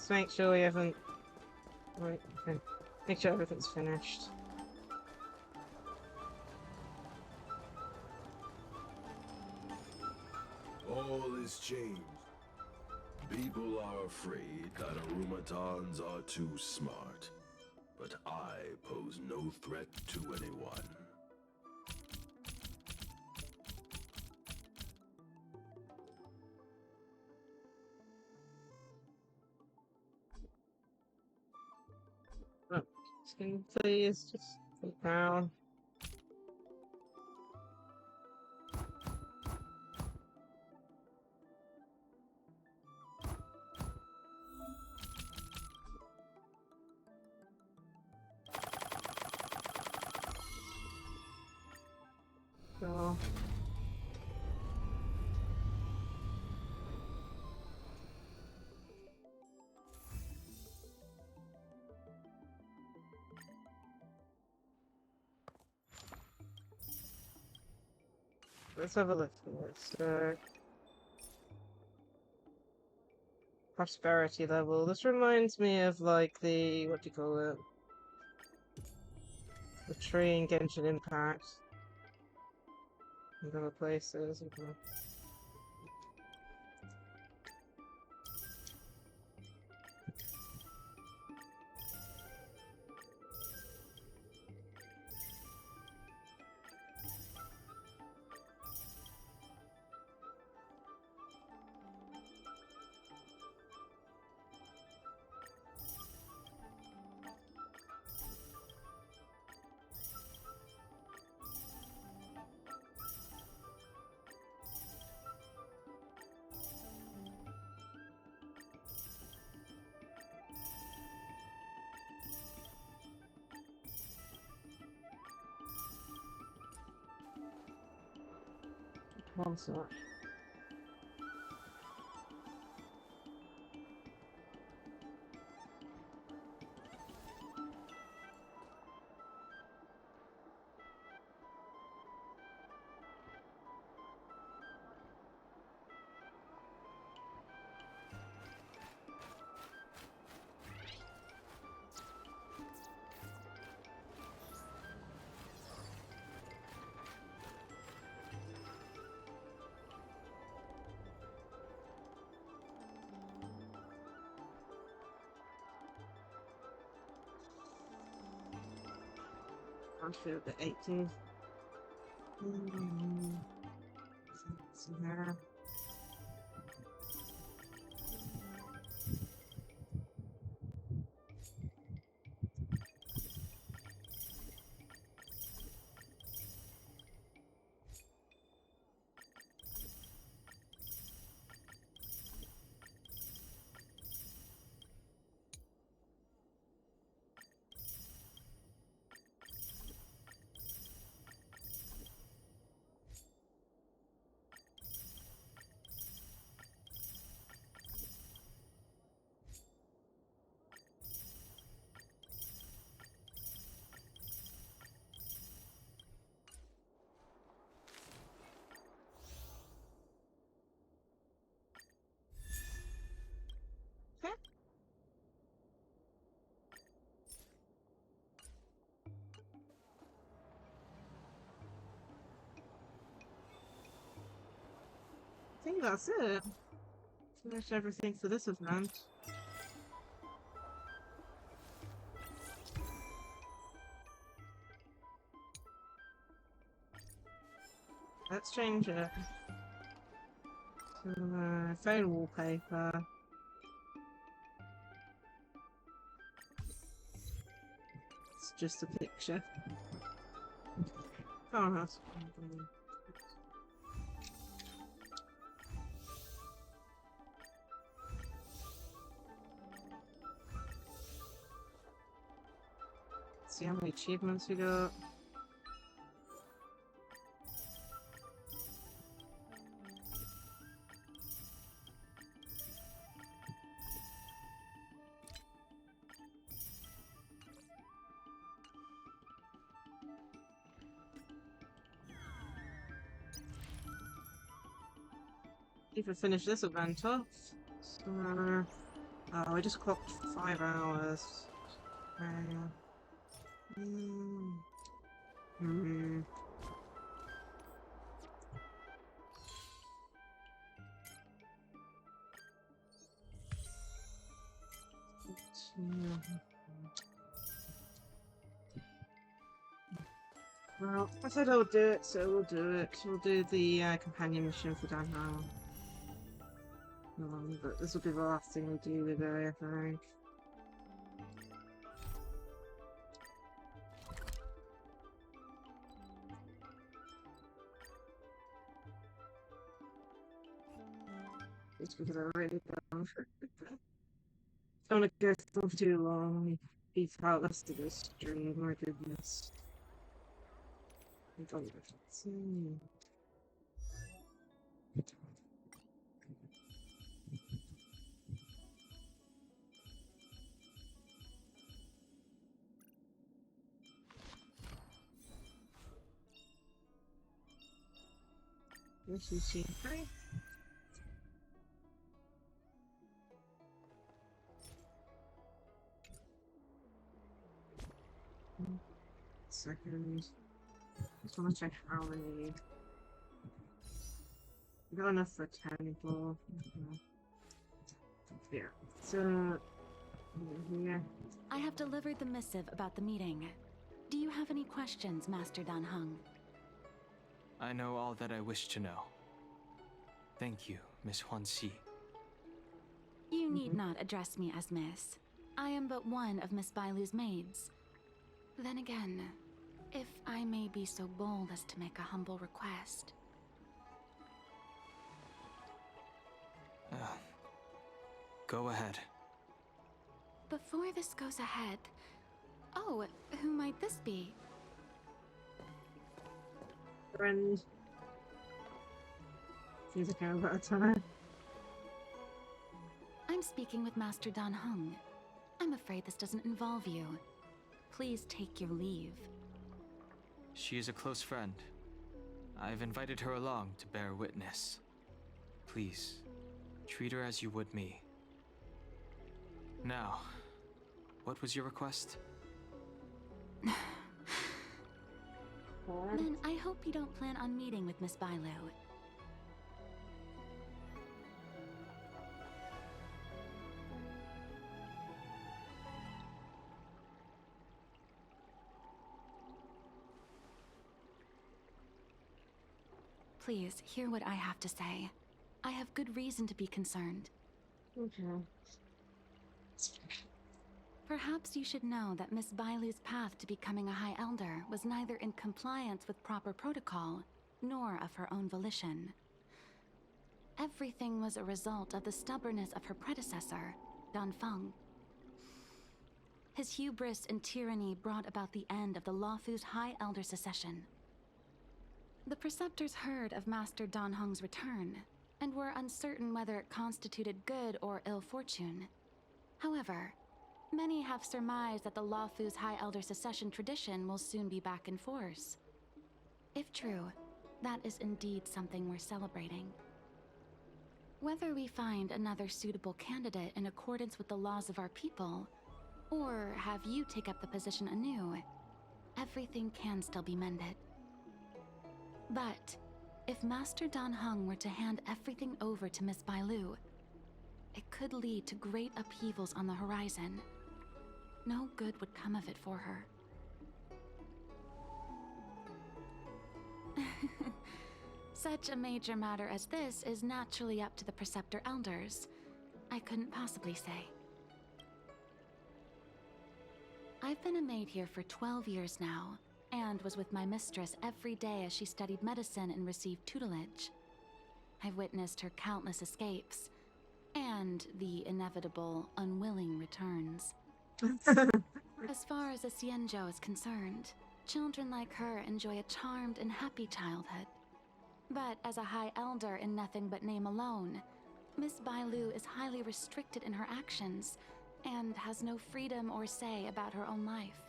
Just make sure we haven't... Right, okay. Make sure everything's finished. All is changed. People are afraid that Arumatons are too smart. But I pose no threat to anyone. Can you please just sit down? So... Let's have a look for this. So, prosperity level. This reminds me of like the what do you call it? The tree in Genshin Impact. And other places. Okay. One sec. I feel the 18th. See here. I think that's it. Finished everything for this event. Let's change it. So, phone wallpaper. It's just a picture. Oh, that's see how many achievements we got. Even finish this event off. So, oh, I just clocked 5 hours. Well, I said I would do it, so we'll do it. We'll do the companion mission for Dan Howell. But this will be the last thing we do today, I think. Just because I really don't want to go for too long. Be out the rest of this stream, my goodness. This is C3. Second. Just want to check how many. Got enough for 10 people. Yeah. So. Yeah. I have delivered the missive about the meeting. Do you have any questions, Master Dan Heng? I know all that I wish to know. Thank you, Miss Huanxi. You need not address me as Miss. I am but one of Miss Bailu's maids. Then again, if I may be so bold as to make a humble request. Go ahead. Before this goes ahead... Oh, who might this be? Friend. He's a kind of time. I'm speaking with Master Dan Heng. I'm afraid this doesn't involve you. Please take your leave. She is a close friend. I've invited her along to bear witness. Please, treat her as you would me. Now, what was your request? Then I hope you don't plan on meeting with Miss Bailu. Please, hear what I have to say. I have good reason to be concerned. Okay. Perhaps you should know that Miss Bailu's path to becoming a High Elder was neither in compliance with proper protocol, nor of her own volition. Everything was a result of the stubbornness of her predecessor, Dan Feng. His hubris and tyranny brought about the end of the Luofu's High Elder succession. The Preceptors heard of Master Dan Heng's return, and were uncertain whether it constituted good or ill fortune. However, many have surmised that the Luofu's High Elder succession tradition will soon be back in force. If true, that is indeed something worth celebrating. Whether we find another suitable candidate in accordance with the laws of our people, or have you take up the position anew, everything can still be mended. But if Master Dan Heng were to hand everything over to Miss Bailu, it could lead to great upheavals on the horizon. No good would come of it for her. Such a major matter as this is naturally up to the Preceptor Elders. I couldn't possibly say. I've been a maid here for 12 years now, and was with my mistress every day as she studied medicine and received tutelage. I've witnessed her countless escapes, and the inevitable, unwilling returns. As far as a Xianzhou is concerned, children like her enjoy a charmed and happy childhood. But as a High Elder in nothing but name alone, Miss Bailu is highly restricted in her actions, and has no freedom or say about her own life.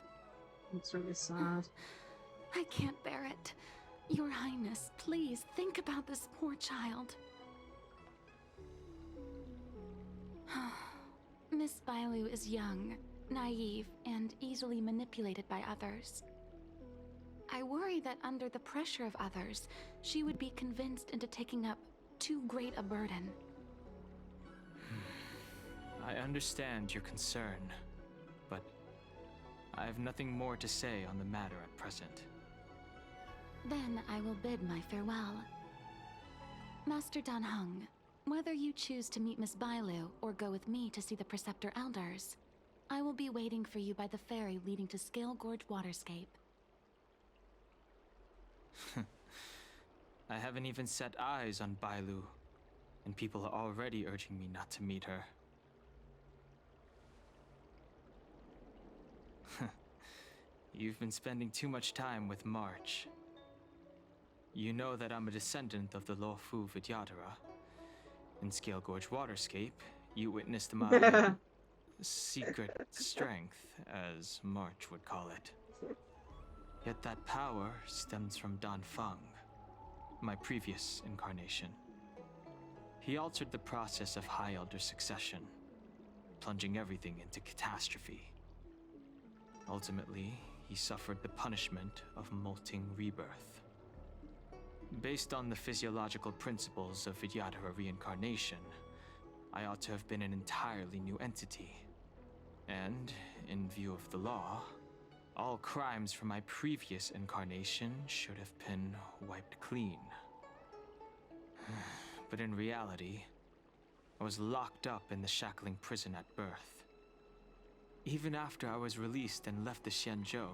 It's really sad. I can't bear it. Your Highness, please think about this poor child. Miss Bailu is young, naive, and easily manipulated by others. I worry that under the pressure of others, she would be convinced into taking up too great a burden. I understand your concern, but I have nothing more to say on the matter at present. Then I will bid my farewell. Master Dan Heng, whether you choose to meet Miss Bailu or go with me to see the Preceptor Elders, I will be waiting for you by the ferry leading to Scale Gorge Waterscape. I haven't even set eyes on Bailu, and people are already urging me not to meet her. You've been spending too much time with March. You know that I'm a descendant of the Luofu Vidyadhara. In Scale Gorge Waterscape, you witnessed my secret strength, as March would call it. Yet that power stems from Dan Feng, my previous incarnation. He altered the process of High Elder succession, plunging everything into catastrophe. Ultimately, he suffered the punishment of molting rebirth. Based on the physiological principles of Vidyadhara reincarnation, I ought to have been an entirely new entity. And, in view of the law, all crimes from my previous incarnation should have been wiped clean. But in reality, I was locked up in the shackling prison at birth. Even after I was released and left the Xianzhou,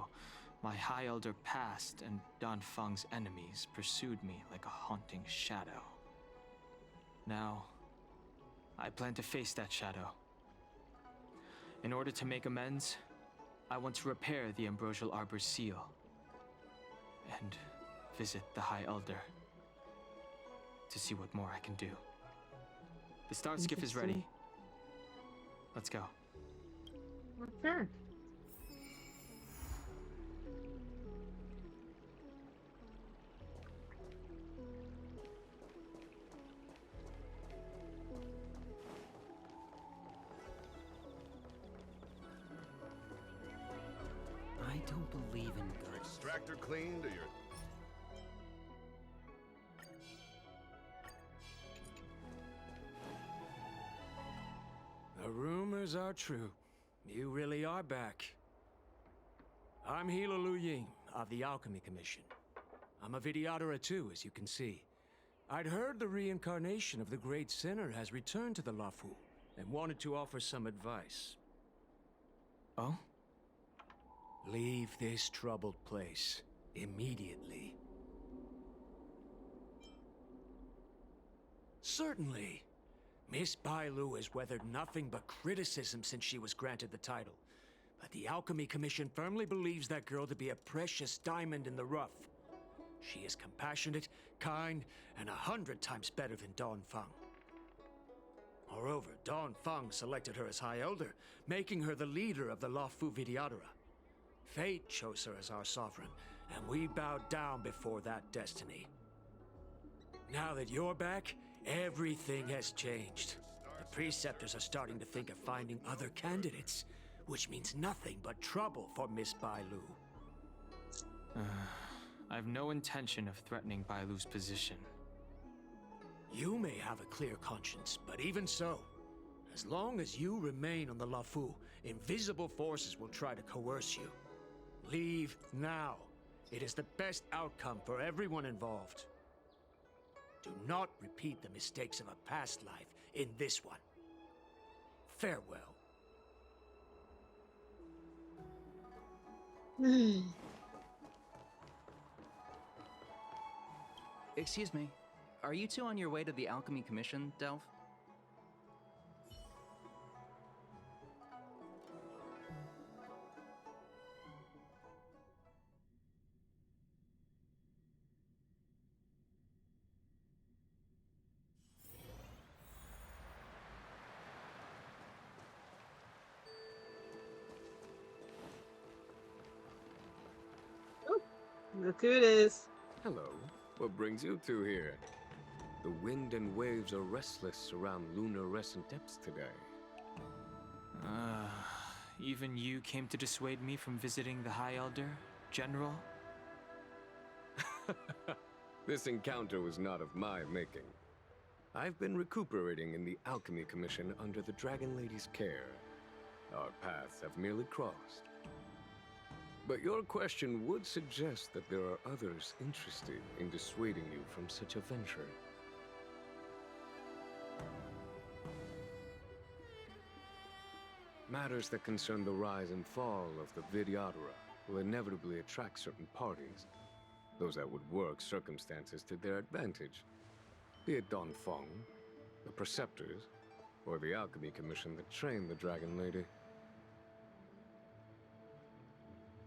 my High Elder past and Dan Feng's enemies pursued me like a haunting shadow. Now, I plan to face that shadow. In order to make amends, I want to repair the Ambrosial Arbor's seal and visit the High Elder. to see what more I can do. The star skiff is ready. Let's go. Okay. I don't believe in Your extractor cleaned or your... The rumors are true. You really are back. I'm Lu Ying of the Alchemy Commission. I'm a Vidyadhara too, as you can see. I'd heard the reincarnation of the Great Sinner has returned to the Lafu and wanted to offer some advice. Oh? Leave this troubled place immediately. Certainly. Miss Bailu has weathered nothing but criticism since she was granted the title. But the Alchemy Commission firmly believes that girl to be a precious diamond in the rough. She is compassionate, kind, and 100 times better than Dawn Feng. Moreover, Dawn Feng selected her as High Elder, making her the leader of the Lafu Vidyadhara. Fate chose her as our sovereign, and we bowed down before that destiny. Now that you're back, everything has changed. The preceptors are starting to think of finding other candidates, which means nothing but trouble for Miss Bailu. I've no intention of threatening Bailu's position. You may have a clear conscience, but even so, as long as you remain on the Lafu, invisible forces will try to coerce you. Leave now. It is the best outcome for everyone involved. Do not repeat the mistakes of a past life in this one. Farewell. Excuse me. Are you two on your way to the Alchemy Commission, Delph? Look who it is. Hello. What brings you two here? The wind and waves are restless around lunar-rescent depths today. Even you came to dissuade me from visiting the High Elder, General? This encounter was not of my making. I've been recuperating in the Alchemy Commission under the Dragon Lady's care. Our paths have merely crossed. But your question would suggest that there are others interested in dissuading you from such a venture. Matters that concern the rise and fall of the Vidyadhara will inevitably attract certain parties. Those that would work circumstances to their advantage. Be it Dawn Feng, the Preceptors, or the Alchemy Commission that trained the Dragon Lady.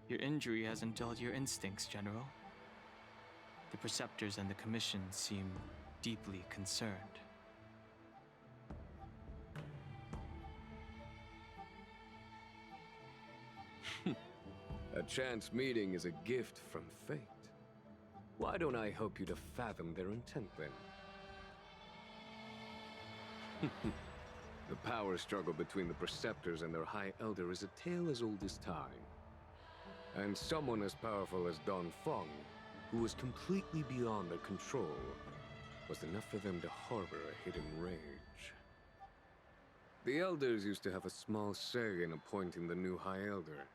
Your injury hasn't dulled your instincts, General. The Preceptors and the Commission seem deeply concerned. A chance meeting is a gift from fate. Why don't I help you to fathom their intent, then? The power struggle between the Preceptors and their High Elder is a tale as old as time. And someone as powerful as Dawn Feng, who was completely beyond their control, was enough for them to harbor a hidden rage. The Elders used to have a small say in appointing the new High Elder.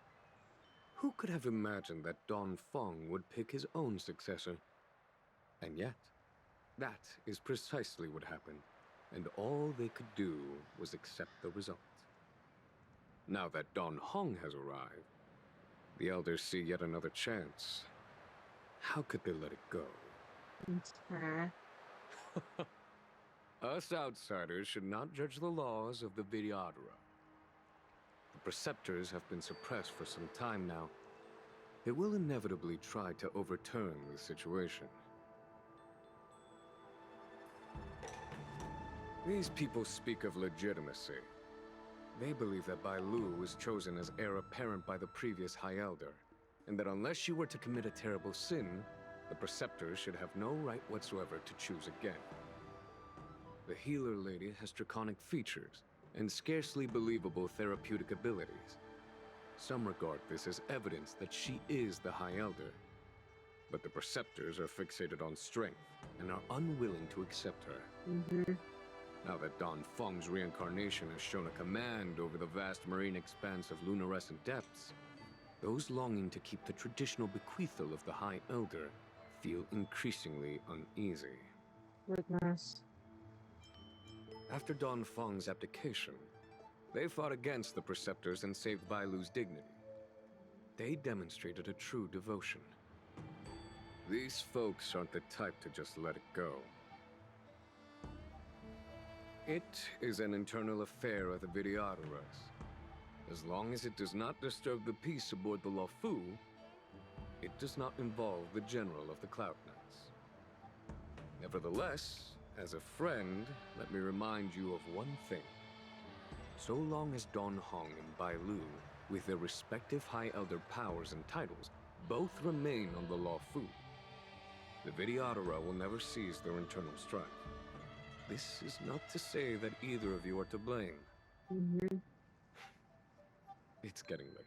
Who could have imagined that Dawn Feng would pick his own successor? And yet, that is precisely what happened, and all they could do was accept the result. Now that Dawn Heng has arrived, the Elders see yet another chance. How could they let it go? Us outsiders should not judge the laws of the Vidyadhara. The Preceptors have been suppressed for some time now. They will inevitably try to overturn the situation. These people speak of legitimacy. They believe that Bai Lu was chosen as heir apparent by the previous High Elder, and that unless she were to commit a terrible sin, the Preceptors should have no right whatsoever to choose again. The healer lady has draconic features and scarcely believable therapeutic abilities. Some regard this as evidence that she is the High Elder, but the Preceptors are fixated on strength and are unwilling to accept her. Now that Don Feng's reincarnation has shown a command over the vast marine expanse of luminescent depths, those longing to keep the traditional bequeathal of the High Elder feel increasingly uneasy. Goodness. After Don Feng's abdication, they fought against the Preceptors and saved Bai Lu's dignity. They demonstrated a true devotion. These folks aren't the type to just let it go. It is an internal affair of the Vidyadharas. As long as it does not disturb the peace aboard the Lafu, it does not involve the General of the Cloud Knights. Nevertheless, as a friend, let me remind you of one thing. So long as Don Heng and Bai Lu, with their respective High Elder powers and titles, both remain on the Lafu, the Vidyadhara will never cease their internal strife. This is not to say that either of you are to blame. It's getting late.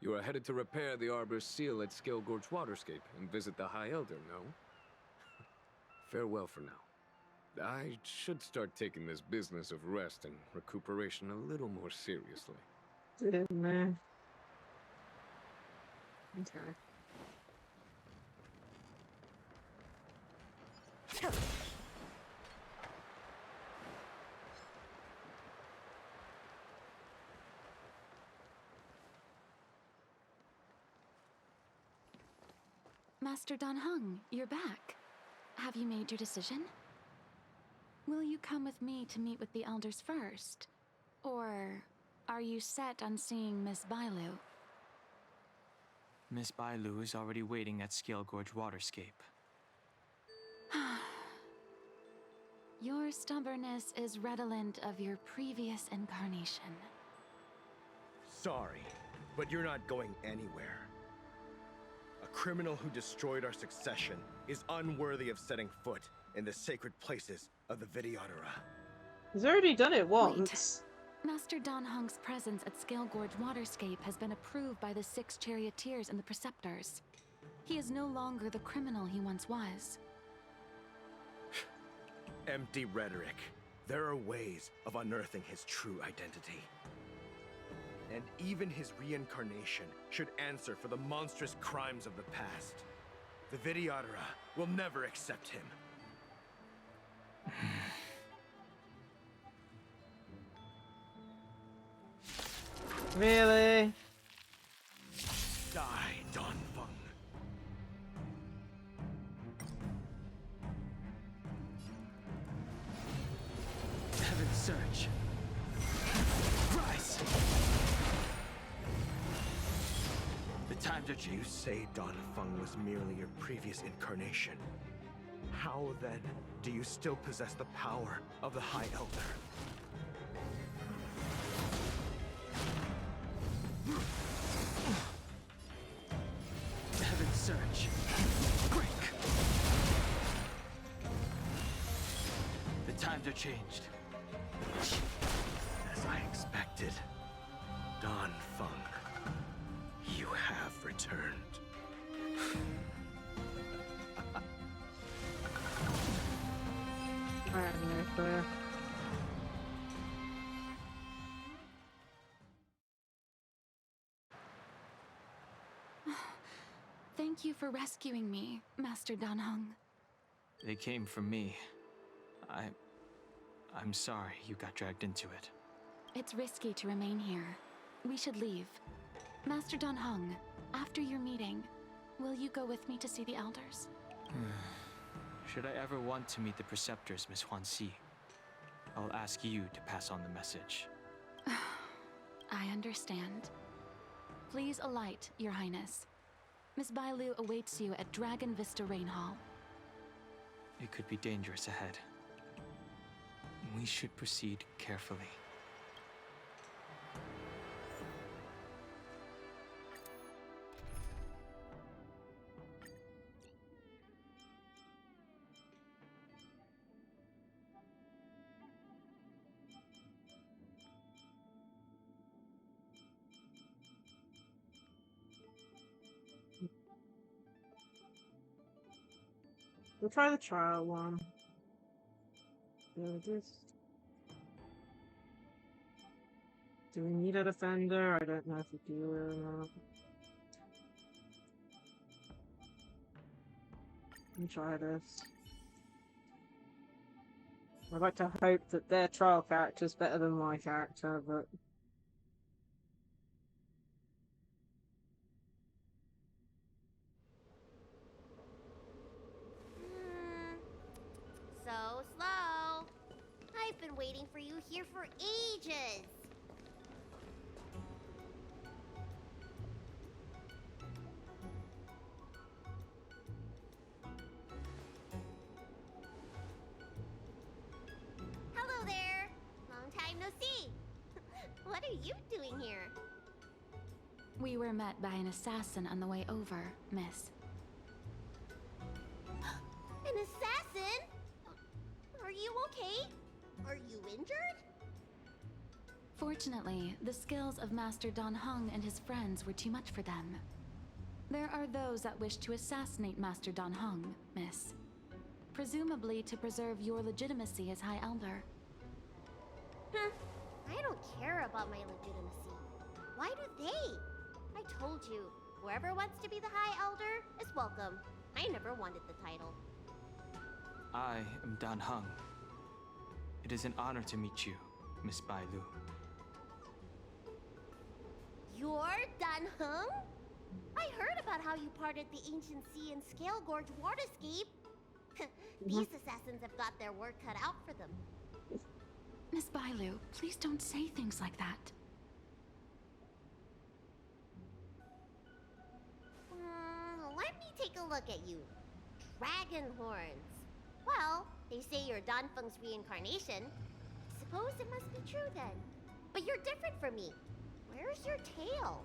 You are headed to repair the Arbor's seal at Scale Gorge Waterscape and visit the High Elder, no? Farewell for now. I should start taking this business of rest and recuperation a little more seriously. Good man. Okay. Master Don Heng, you're back. Have you made your decision? Will you come with me to meet with the elders first? Or are you set on seeing Miss Bai Lu? Miss Bai Lu is already waiting at Scale Gorge Waterscape. Your stubbornness is redolent of your previous incarnation. Sorry, but you're not going anywhere. A criminal who destroyed our succession is unworthy of setting foot in the sacred places of the Vidyadhara. He's already done it once. Master Don Heng's presence at Scale Gorge Waterscape has been approved by the 6 charioteers and the Preceptors. He is no longer the criminal he once was. Empty rhetoric. There are ways of unearthing his true identity. And even his reincarnation should answer for the monstrous crimes of the past. The Vidyadhara will never accept him. Really? Die, Don Feng. Heaven's Surge. Rise! The times are changed. You say Don Feng was merely your previous incarnation. How, then, do you still possess the power of the High Elder? Heaven's Surge. Break! The times are changed. As I expected, Don Feng, you have returned. Thank you for rescuing me, Master Don Heng. They came for me. I'm sorry you got dragged into it. It's risky to remain here. We should leave. Master Don Heng, after your meeting, will you go with me to see the elders? Should I ever want to meet the Preceptors, Miss Huanxi, I'll ask you to pass on the message. I understand. Please alight, Your Highness. Miss Bai Lu awaits you at Dragon Vista Rain Hall. It could be dangerous ahead. We should proceed carefully. We'll try the trial one. Do we need a defender? I don't know if we do or not. Let me try this. I'd like to hope that their trial character is better than my character, but... So slow. I've been waiting for you here for ages. Hello there. Long time no see. What are you doing here? We were met by an assassin on the way over, miss. An assassin? Are you okay? Are you injured? Fortunately, the skills of Master Dan Heng and his friends were too much for them. There are those that wish to assassinate Master Dan Heng, miss. Presumably to preserve your legitimacy as High Elder. Huh. I don't care about my legitimacy. Why do they? I told you, whoever wants to be the High Elder is welcome. I never wanted the title. I am Dan Heng. It is an honor to meet you, Miss Bailu. You're Dan Heng? I heard about how you parted the ancient sea and Scale Gorge waterscape. These assassins have got their work cut out for them. Miss Bailu, please don't say things like that. Let me take a look at you. Dragon horns. Well, they say you're Dan Feng's reincarnation. I suppose it must be true then. But you're different from me. Where's your tail?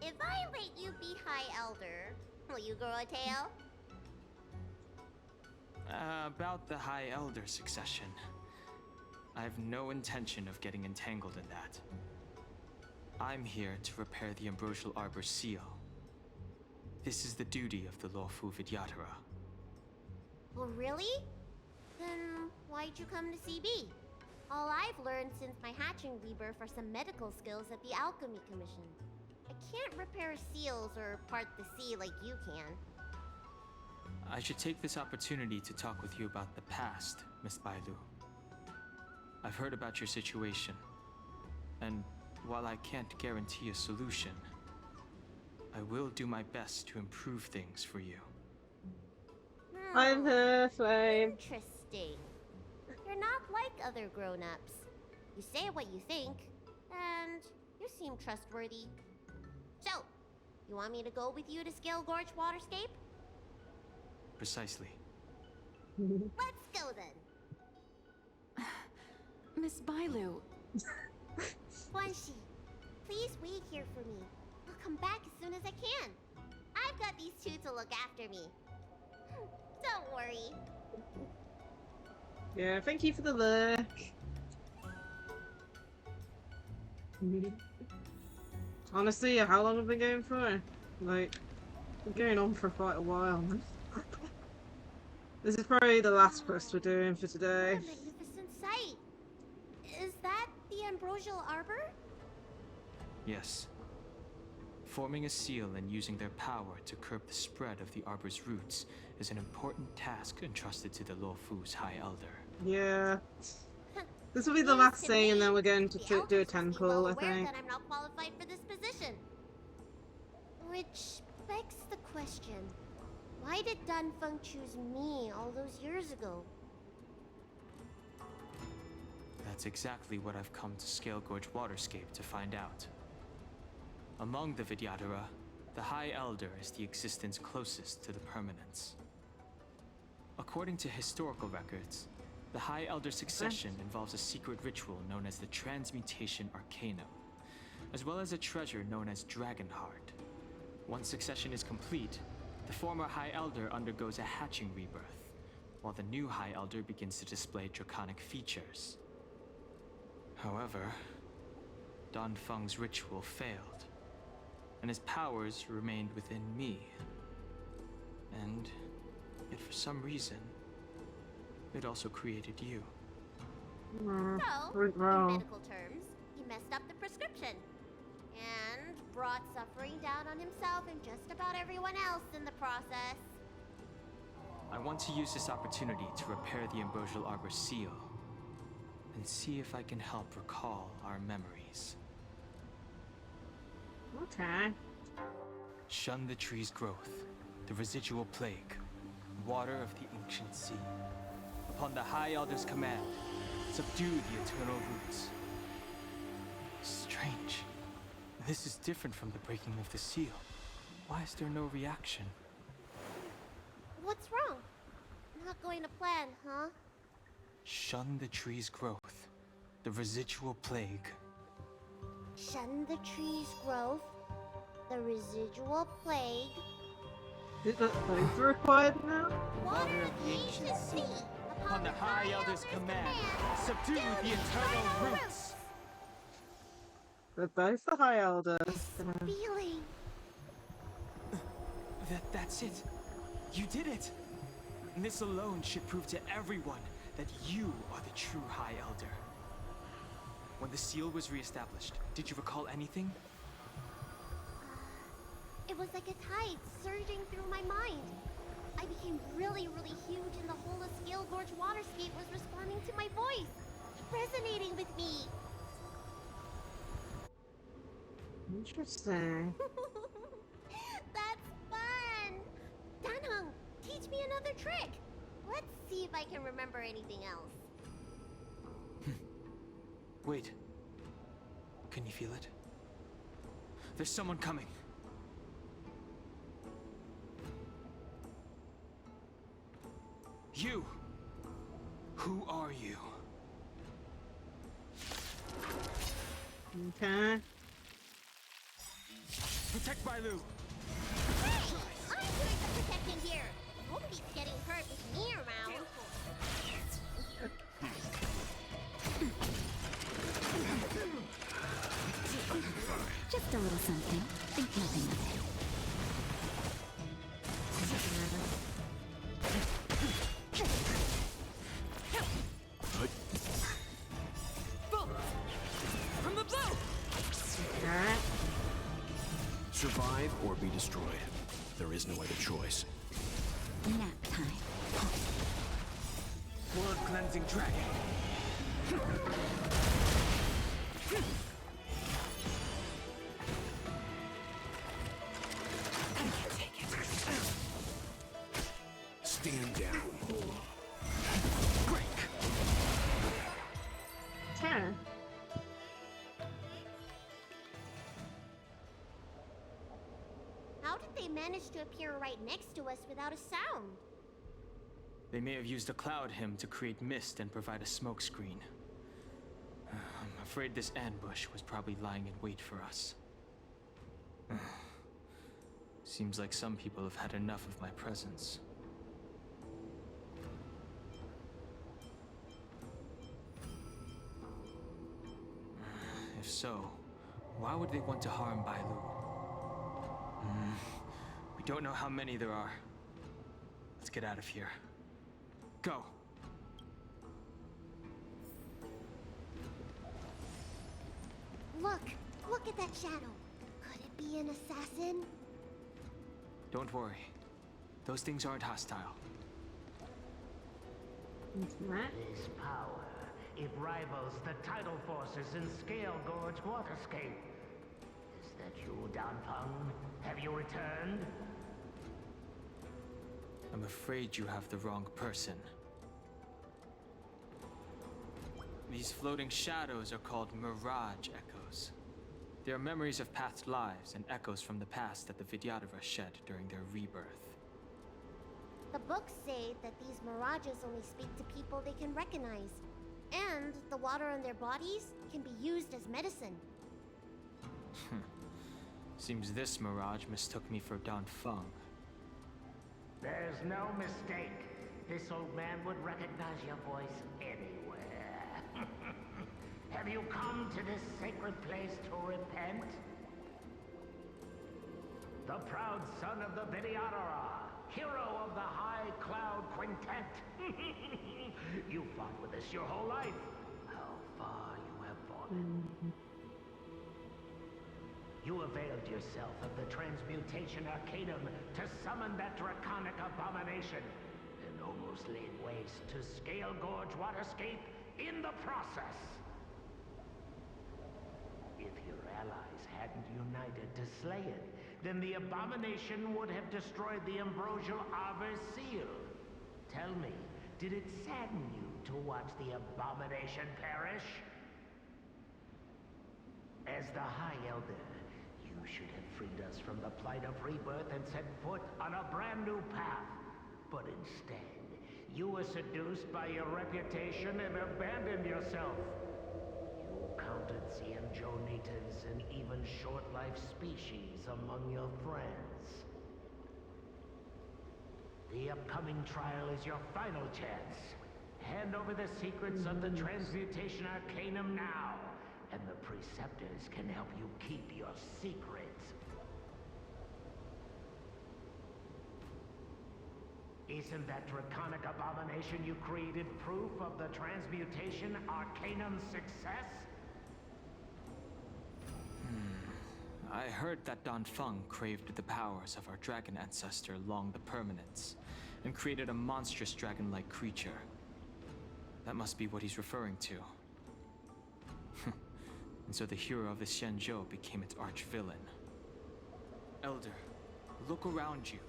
If I let you be High Elder, will you grow a tail? About the High Elder succession. I have no intention of getting entangled in that. I'm here to repair the Ambrosial Arbor's seal. This is the duty of the Lawfu Vidyadhara. Well, really? Then why'd you come to CB? All I've learned since my hatching rebirth are some medical skills at the Alchemy Commission. I can't repair seals or part the sea like you can. I should take this opportunity to talk with you about the past, Miss Bailu. I've heard about your situation, and while I can't guarantee a solution, I will do my best to improve things for you. I'm her flame. Interesting. You're not like other grown-ups. You say what you think, and you seem trustworthy. So, you want me to go with you to Scale Gorge Waterscape? Precisely. Let's go then. Miss Bailu. Guanxi, please wait here for me. I'll come back as soon as I can. I've got these two to look after me. Don't worry. Yeah, thank you for the look. Honestly, how long have we been going for? Like, we're going on for quite a while. This is probably the last quest we're doing for today. What a magnificent sight. Is that the Ambrosial Arbor? Yes. Forming a seal and using their power to curb the spread of the Arbor's roots is an important task entrusted to the Lawfu's High Elder. Yeah. This will be the last thing, and then we're going to do a 10 call, I think. That I'm not qualified for this position. Which begs the question, why did Dan Feng choose me all those years ago? That's exactly what I've come to Scale Gorge Waterscape to find out. Among the Vidyadhara, The High Elder is the existence closest to the permanence. According to historical records, the High Elder succession involves a secret ritual known as the Transmutation Arcanum, as well as a treasure known as Dragonheart. Once succession is complete, the former High Elder undergoes a hatching rebirth, while the new High Elder begins to display draconic features. However, Don Feng's ritual failed, and his powers remained within me. And yet for some reason, it also created you. So, in medical terms, he messed up the prescription. And brought suffering down on himself and just about everyone else in the process. I want to use this opportunity to repair the Ambrosial Arbor seal, and see if I can help recall our memories. Okay. Shun the tree's growth, the residual plague, water of the ancient sea. Upon the High Elder's command, subdue the eternal roots. Strange. This is different from the breaking of the seal. Why is there no reaction? What's wrong? Not going to plan, huh? Shun the tree's growth, the residual plague. Shun the tree's growth, the residual plague. Is that both required now? Water of the ancient sea. Upon the High Elder's command, subdue the eternal roots. They're both the High Elder. Feeling. That's it. You did it. And this alone should prove to everyone that you are the true High Elder. When the seal was reestablished, did you recall anything? It was like a tide surging through my mind. I became really, really huge, and the whole of Scale Gorge waterscape was responding to my voice, resonating with me. Interesting. That's fun! Danheng, teach me another trick. Let's see if I can remember anything else. Wait. Can you feel it? There's someone coming. You! Who are you? Okay. Protect Bailu! Hey! I'm doing the protecting here! Nobody's getting hurt with me around. Just a little something. Think nothing of it. From the boat! Survive or be destroyed. There is no other choice. Nap time. Blood cleansing dragon. Stand down. Break. Okay. How did they manage to appear right next to us without a sound? They may have used a cloud hymn to create mist and provide a smokescreen. I'm afraid this ambush was probably lying in wait for us. Seems like some people have had enough of my presence. If so, why would they want to harm Bailu? We don't know how many there are. Let's get out of here. Go! Look at that shadow. Could it be an assassin? Don't worry. Those things aren't hostile. This power, it rivals the tidal forces in Scale Gorge waterscape. Is that you, Danfeng? Have you returned? I'm afraid you have the wrong person. These floating shadows are called mirage echoes. They are memories of past lives and echoes from the past that the Vidyadhara shed during their rebirth. The books say that these mirages only speak to people they can recognize. And the water in their bodies can be used as medicine. Seems this mirage mistook me for Don Feng. There's no mistake. This old man would recognize your voice anywhere. Have you come to this sacred place to repent? The proud son of the Vidyadhara, hero of the High Cloud Quintet. You fought with us your whole life. How far you have fallen. You availed yourself of the Transmutation Arcanum to summon that draconic abomination, and almost laid waste to Scale Gorge Waterscape in the process. If your allies hadn't united to slay it, then the abomination would have destroyed the ambrosial Arbor's seal. Tell me, did it sadden you to watch the abomination perish? As the High Elder, you should have freed us from the plight of rebirth and set foot on a brand new path. But instead, you were seduced by your reputation and abandoned yourself. You counted Xianzhou natives and even short-life species among your friends. The upcoming trial is your final chance. Hand over the secrets of the Transmutation Arcanum now, and the Preceptors can help you keep your secrets. Isn't that draconic abomination you created proof of the Transmutation Arcanum's success? I heard that Don Feng craved the powers of our dragon ancestor Long the Permanence, and created a monstrous dragon-like creature. That must be what he's referring to. And so the hero of the Xianzhou became its arch-villain. Elder, look around you.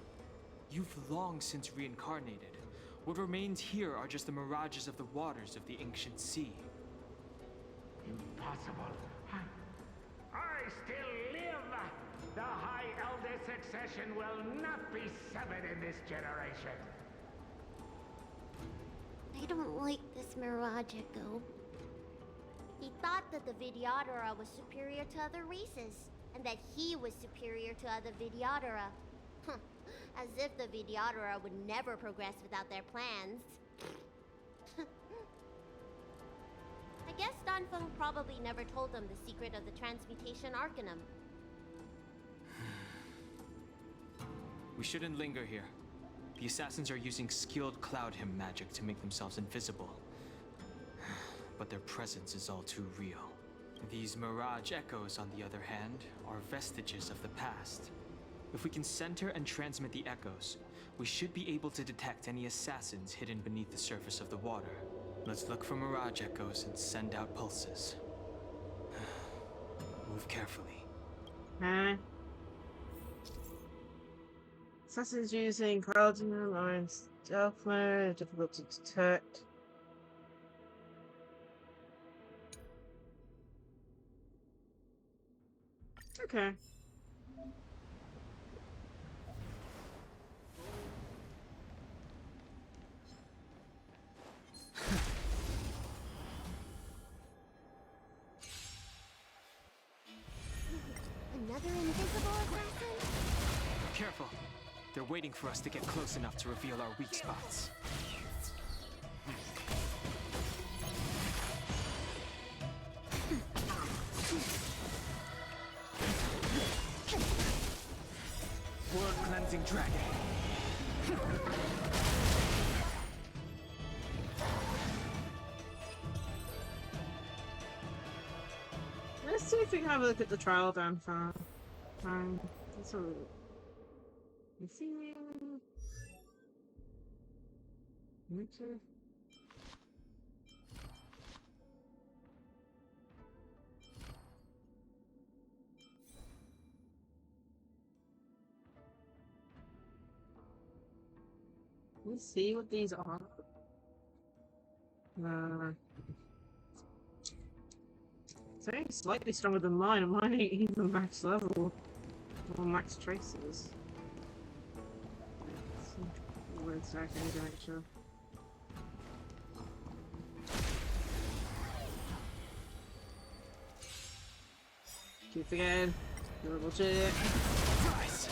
You've long since reincarnated. What remains here are just the mirages of the waters of the ancient sea. Impossible. I still live! The High Elder succession will not be severed in this generation. I don't like this mirage echo. He thought that the Vidyadhara was superior to other races, and that he was superior to other Vidyadhara. As if the Vidyadhara would never progress without their plans. I guess Don Feng probably never told them the secret of the Transmutation Arcanum. We shouldn't linger here. The assassins are using skilled cloud hymn magic to make themselves invisible. But their presence is all too real. These mirage echoes, on the other hand, are vestiges of the past. If we can center and transmit the echoes, we should be able to detect any assassins hidden beneath the surface of the water. Let's look for mirage echoes and send out pulses. Move carefully. Assassins using Cardinal Alliance stealth mode, difficult to detect. Okay. Another invisible assassin? Careful. They're waiting for us to get close enough to reveal our weak spots. World cleansing dragon. Let's see if we can have a look at the trial down far. That's all. You see? Let's see what these are. It's only slightly stronger than mine, and mine ain't even max level. Or max traces. Words I can do actually. Keep again. Durable check. Rise.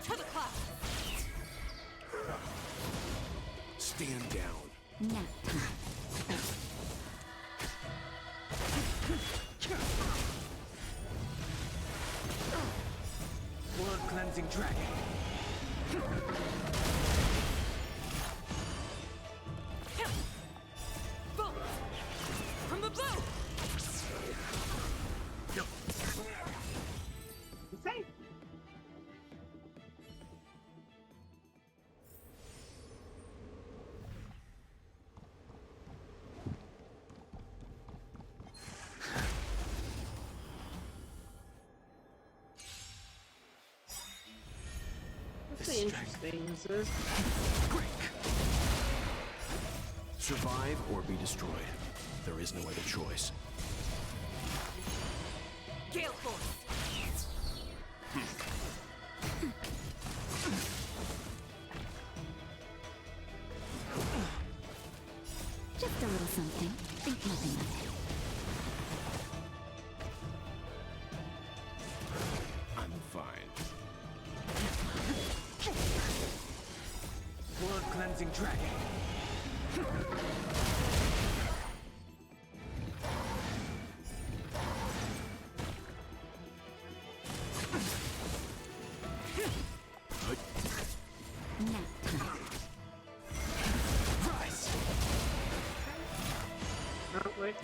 To the class. Stand down. Nap time. Blood cleansing dragon. Boom! From the blue! Okay. That's interesting, this is. Survive or be destroyed. There is no other choice. Gale Force! Just a little something. Think nothing of it. I'm fine. Blood cleansing dragon. Nap time. Rise. Oh, wait.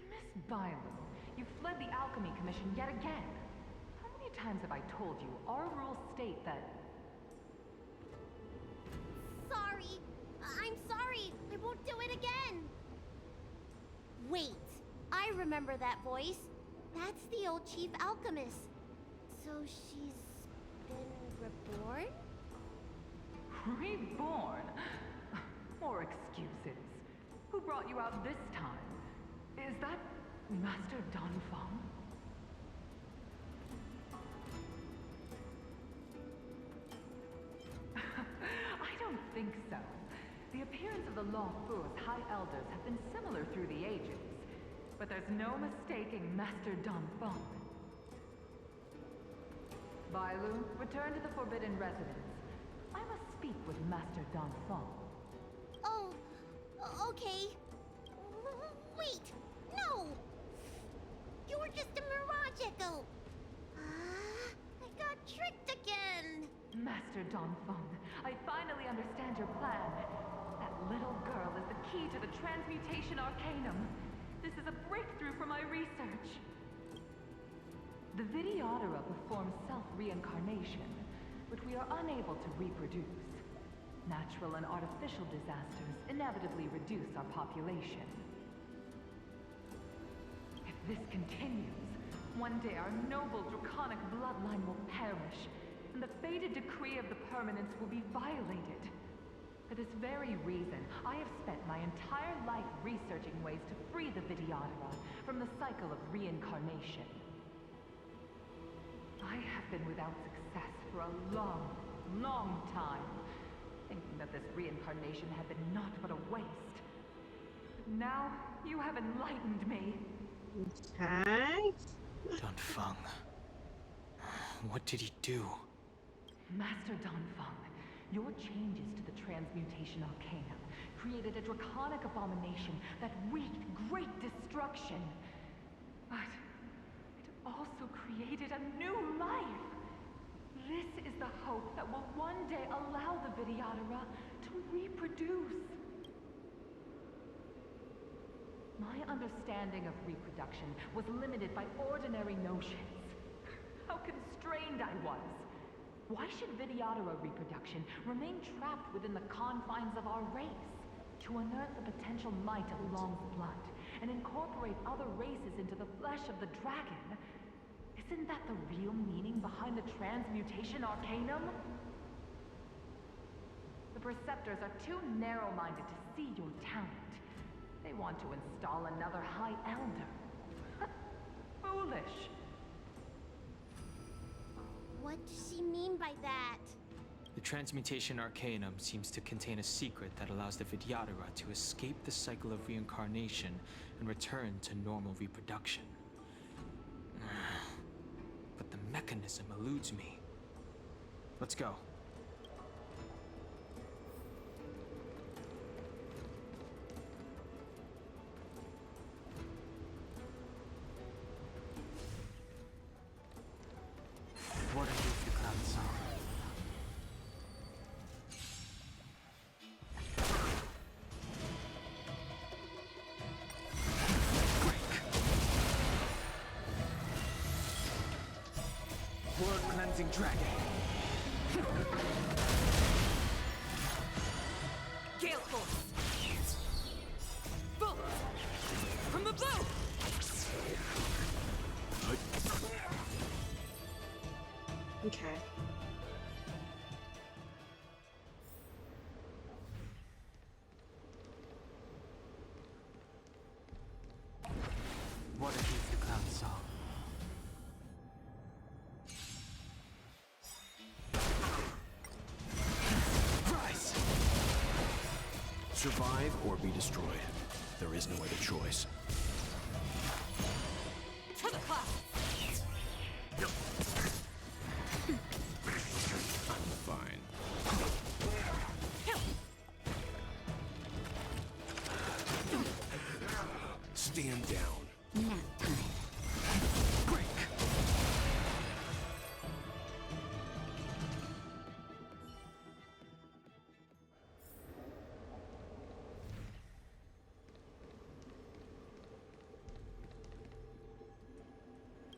Miss Bylu, you fled the Alchemy Commission yet again. How many times have I told you our rules state that... Sorry. I'm sorry. I won't do it again. Wait. I remember that voice. That's the old chief alchemist. So she's been reborn? Reborn? More excuses. Who brought you out this time? Is that Master Danfeng? I don't think so. The appearance of the Lacie-Chan's High Elders have been similar through the ages. But there's no mistaking Master Danfeng. Bylu, return to the Forbidden Residence. I must speak with Master Danfeng. Oh, okay. Wait, no! You're just a mirage echo. I got tricked again. Master Danfeng, I finally understand your plan. That little girl is the key to the Transmutation Arcanum. This is a breakthrough for my research. The Videodora performs self-reincarnation, but we are unable to reproduce. Natural and artificial disasters inevitably reduce our population. If this continues, one day our noble draconic bloodline will perish, and the fated decree of the permanence will be violated. For this very reason, I have spent my entire life researching ways to free the Videodora from the cycle of reincarnation. I have been without success for a long, long time, thinking that this reincarnation had been naught but a waste. But now, you have enlightened me. Okay. Danfeng. What did he do? Master Danfeng, your changes to the Transmutation Arcanum created a draconic abomination that wreaked great destruction. But it also created a new life. This is the hope that will one day allow the Videodora to reproduce. My understanding of reproduction was limited by ordinary notions. How constrained I was. Why should Vidyadhara reproduction remain trapped within the confines of our race? To unearth the potential might of Long's blood and incorporate other races into the flesh of the dragon? Isn't that the real meaning behind the transmutation arcanum? The Preceptors are too narrow-minded to see your talent. They want to install another High Elder. Foolish. What does she mean by that? The transmutation arcanum seems to contain a secret that allows the Vidyadhara to escape the cycle of reincarnation and return to normal reproduction. But the mechanism eludes me. Let's go. What are you, Cloud-san? World-cleansing dragon. Gale force. Bolt from the bow. Okay. What are you, Cloud-san? Rise! Survive or be destroyed. There is no other choice. To the clouds. I'm fine. Stand down. Nap time. Break!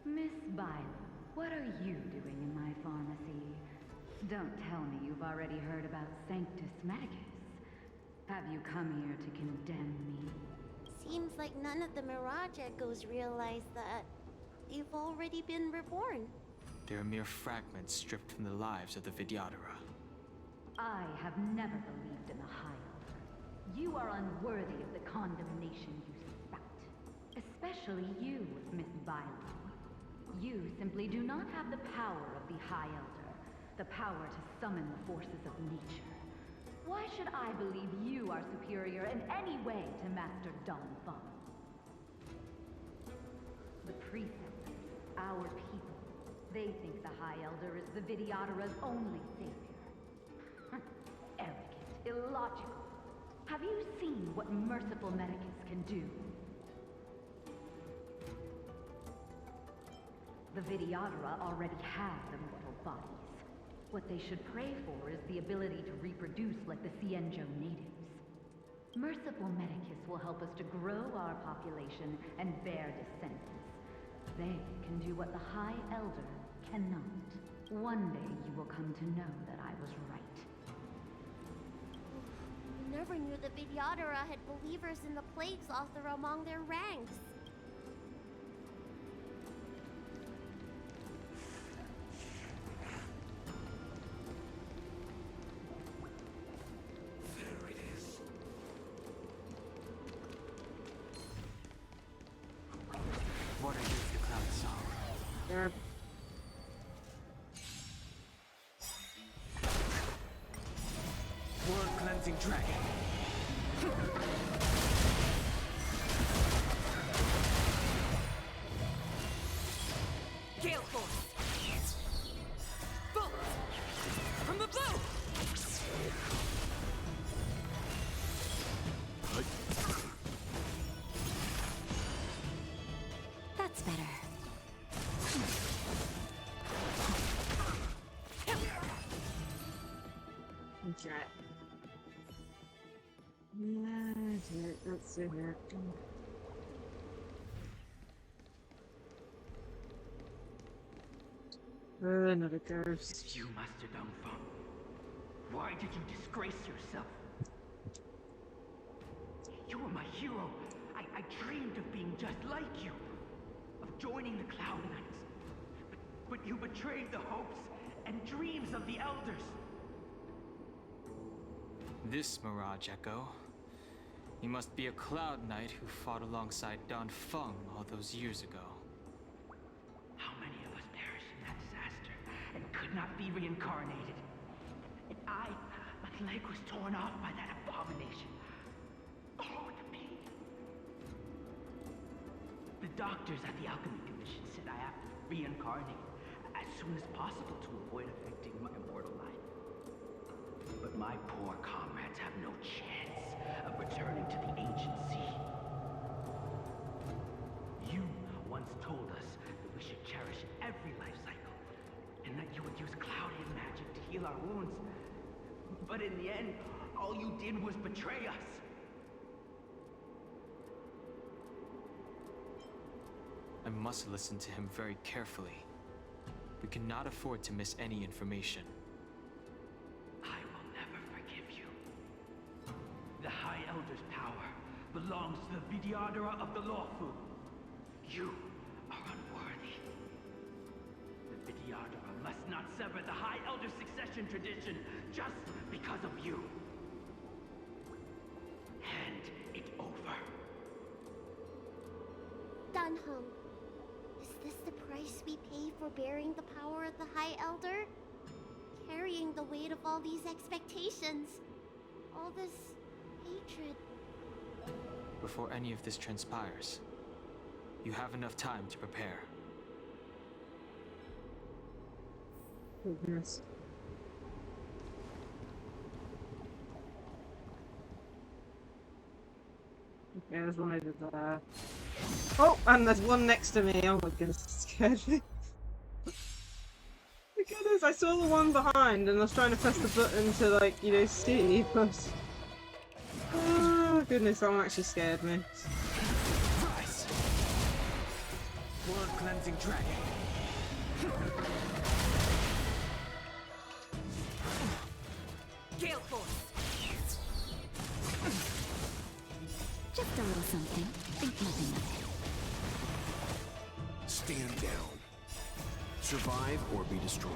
Miss Byler, what are you doing in my pharmacy? Don't tell me you've already heard about Sanctus Medicus. Have you come here to condemn me? Seems like none of the Mirage Echoes realize that they've already been reborn. They're mere fragments stripped from the lives of the Vidyadhara. I have never believed in the High Elder. You are unworthy of the condemnation you spout. Especially you, Miss Byler. You simply do not have the power of the High Elder, the power to summon the forces of nature. Why should I believe you are superior in any way to Master Donfeng? The Preceptors, our people, they think the High Elder is the Vidyadhara's only savior. Arrogant, illogical. Have you seen what merciful Medicus can do? The Vidyadhara already have immortal bodies. What they should pray for is the ability to reproduce like the Cienjo natives. Merciful Medicus will help us to grow our population and bear descendants. They can do what the High Elder cannot. One day you will come to know that I was right. Never knew the Vidyadhara had believers in the Plagues Author among their ranks. What are you, Cloud-san? World-cleansing dragon. Gale force. Bolt from the bow. That's better. Okay. Yeah, let's see here. Another ghost. It's you, Master Dongfeng. Why did you disgrace yourself? You were my hero. I dreamed of being just like you. Of joining the Cloud Knights. But you betrayed the hopes and dreams of the Elders. This Mirage Echo. He must be a Cloud Knight who fought alongside Don Feng all those years ago. How many of us perished in that disaster and could not be reincarnated? And my leg was torn off by that abomination. Oh, the pain. The doctors at the Alchemy Commission said I have to reincarnate as soon as possible to avoid affecting my immortal life. But my poor comrades have no chance of returning to the ancient sea. You once told us that we should cherish every life cycle, and that you would use cloudy magic to heal our wounds. But in the end, all you did was betray us. I must listen to him very carefully. We cannot afford to miss any information. I will never forgive you. The High Elder's power belongs to the Vidyadhara of the Lawfu. You are unworthy. The Vidyadhara must not sever the High Elder's succession tradition just because of you. Hand it over. Dunhong, is this the price we pay for bearing the power of the High Elder? Carrying the weight of all these expectations. All this hatred. Before any of this transpires, you have enough time to prepare. Goodness. Okay, there's one over there. Oh, and there's one next to me. Oh my goodness, it scared me. My goodness, I saw the one behind and I was trying to press the button to, like, you know, see, but... Oh goodness, that one actually scared me. Rise! Blood cleansing dragon. Gale Force! Just a little something. Think nothing of it. Stand down. Survive or be destroyed.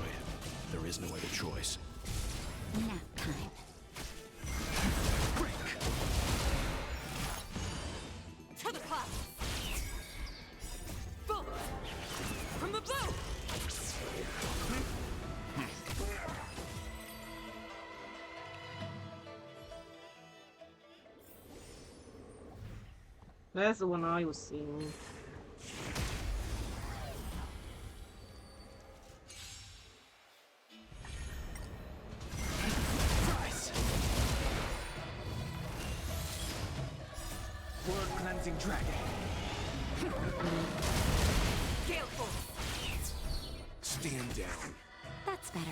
There is no other choice. Nap time. Break! To the cloud! Bolt! From the blue! There's the one I was seeing. Rise! Blood cleansing dragon. Gale Force! Stand down. That's better.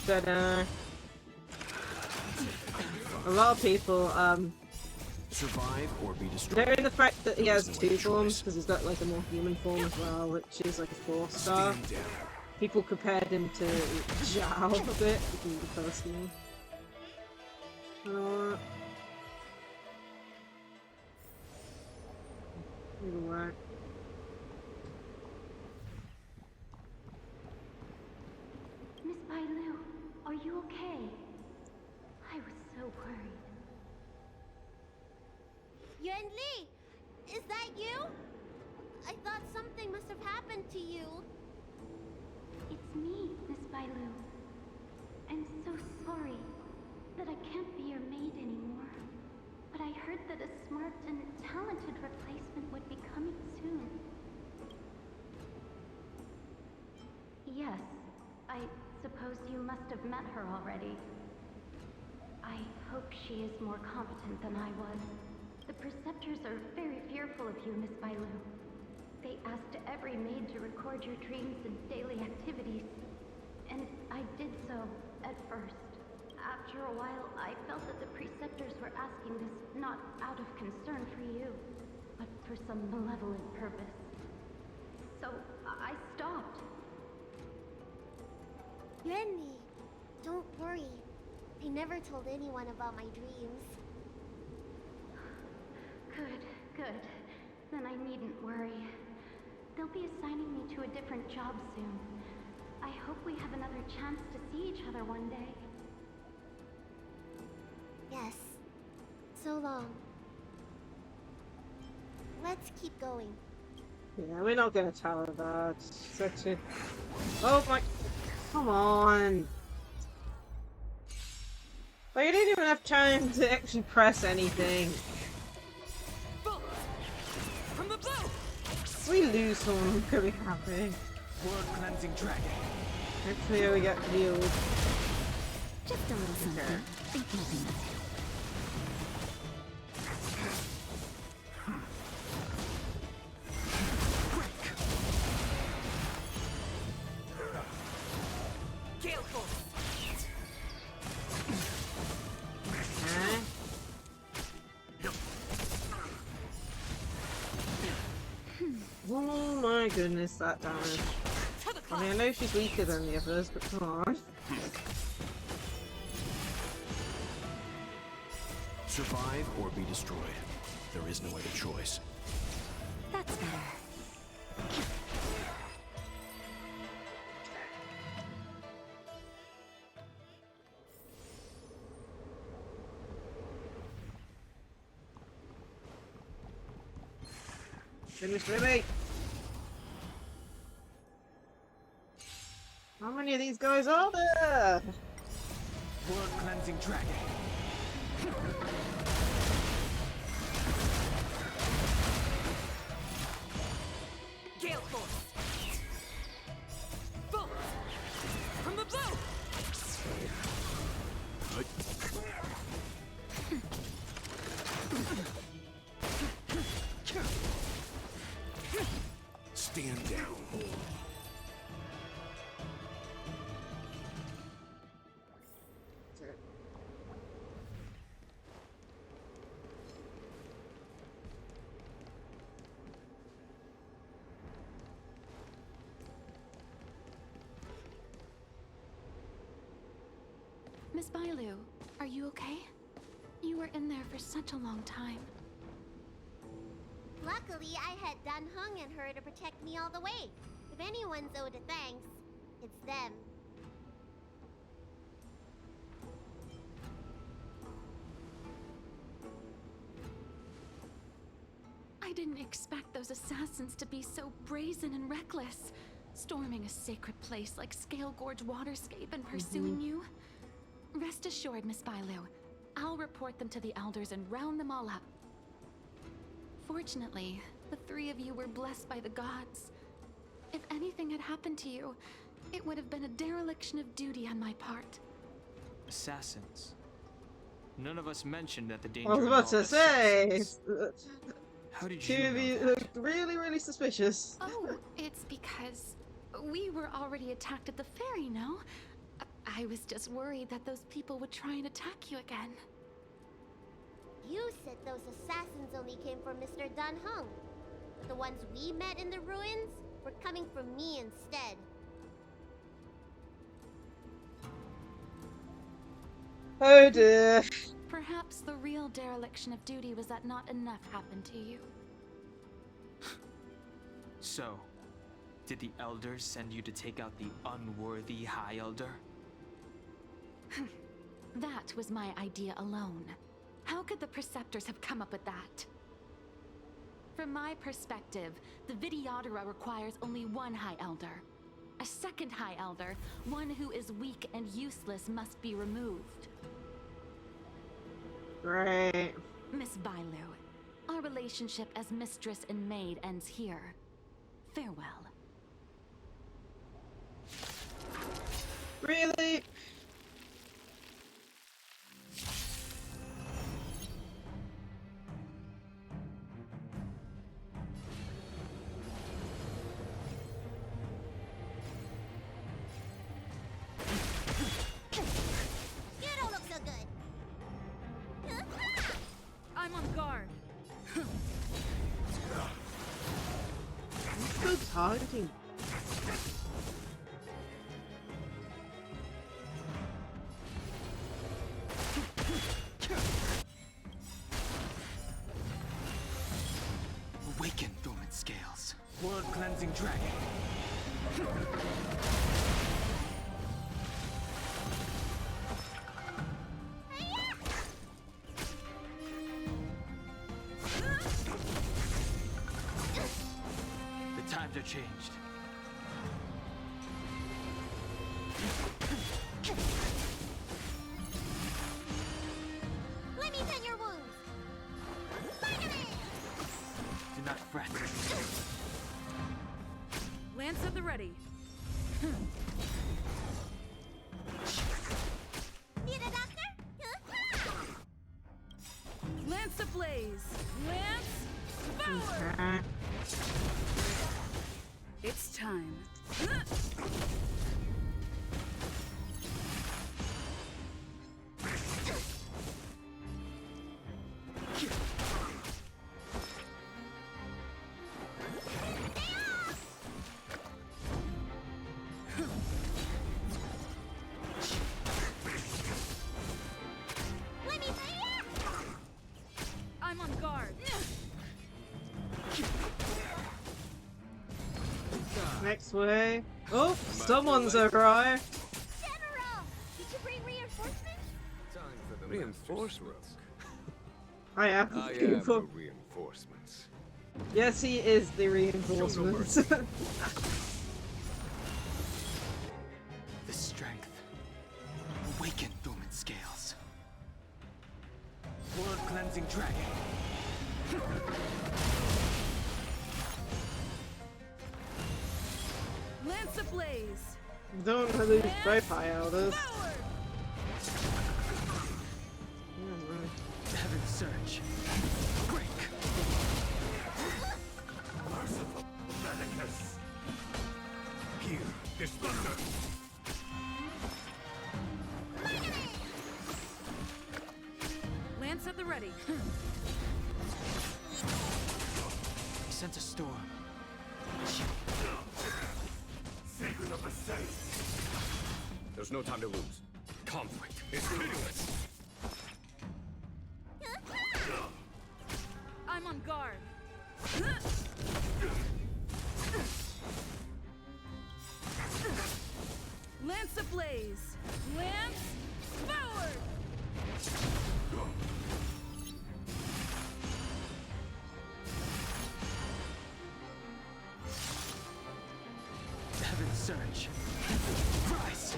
But, a lot of people, Survive or be destroyed. knowing the fact that he There has is no two other forms, choice. because he's got like a more human form as well, which is like a 4-star. Stand down. People compared him to Zhao a bit, in the first game. Either way. Miss Bailu, are you okay? I was so worried. Yuan Li! Is that you? I thought something must have happened to you. It's me, Miss Bailu. I'm so sorry that I can't be your maid anymore. But I heard that a smart and talented replacement would be coming soon. Yes, I suppose you must have met her already. I hope she is more competent than I was. The Preceptors are very fearful of you, Miss Bailu. They asked every maid record your dreams and daily activities. And I did so at first. After a while, I felt that the preceptors were asking this not out of concern for you, but for some malevolent purpose. So I stopped. Yuanli, don't worry. I never told anyone about my dreams. Good, good. Then I needn't worry. They'll be assigning me to a different job soon. I hope we have another chance to see each other one day. Yes. So long. Let's keep going. Yeah, we're not gonna tell her that. Such a... Oh my... Come on! Well, you didn't even have time to actually press anything. From the bow! If we lose someone, I'm gonna be happy. Word cleansing dragon. Hopefully we get healed. Just a little something. Think nothing of it. Gale force! Oh my goodness, that damage. I mean, I know she's weaker than the others, but come on. Survive or be destroyed. There is no other choice. That's better. Finish Libby! How many of these guys are there? Word cleansing dragon. Gale force! Bolt! From the bow! Stand down. Miss Bailu, are you okay? You were in there for such a long time. Luckily, I had Dan Heng and her to protect me all the way. If anyone's owed a thanks, it's them. I didn't expect those assassins to be so brazen and reckless, storming a sacred place like Scale Gorge Waterscape and pursuing you. Rest assured, Miss Bailu, I'll report them to the elders and round them all up. Fortunately, the three of you were blessed by the gods. If anything had happened to you, it would have been a dereliction of duty on my part. Assassins. None of us mentioned that the danger. I was about to say! How did Two you of know you that? look really, really suspicious. Oh, it's because we were already attacked at the ferry, no? I was just worried that those people would try and attack you again. You said those assassins only came from Mr. Dan Heng. The ones we met in the ruins were coming from me instead. Oh dear. Perhaps the real dereliction of duty was that not enough happened to you. So, did the elders send you to take out the unworthy High Elder? That was my idea alone. How could the Preceptors have come up with that? From my perspective, the Videodora requires only one High Elder. A second High Elder, one who is weak and useless, must be removed. Great. Miss Bailu, our relationship as mistress and maid ends here. Farewell. Really? targeting? Awaken, dormant scales. World cleansing dragon. The times are changed. Let me tend your wounds. Do not fret. Lance at the ready. Need a doctor? Lance ablaze. Lance forward. It's time. Let me I'm on guard. Next way. Oh, someone's arrived. General! Did you bring reinforcements? Time for the reinforcements. I am. I am the reinforcements. Yes, he is the reinforcements. The strength. Awaken, dormant scales. World cleansing dragon. Lance ablaze. Don't want to lose both high elders. Heaven's surge. Break. Merciful Medicus. Here, this thunder. Lance at the ready. He sent a storm. Sacred of the saints. There's no time to lose. Conflict is hideous. I'm on guard. Lance ablaze. Lance forward. Heaven's surge. Rise.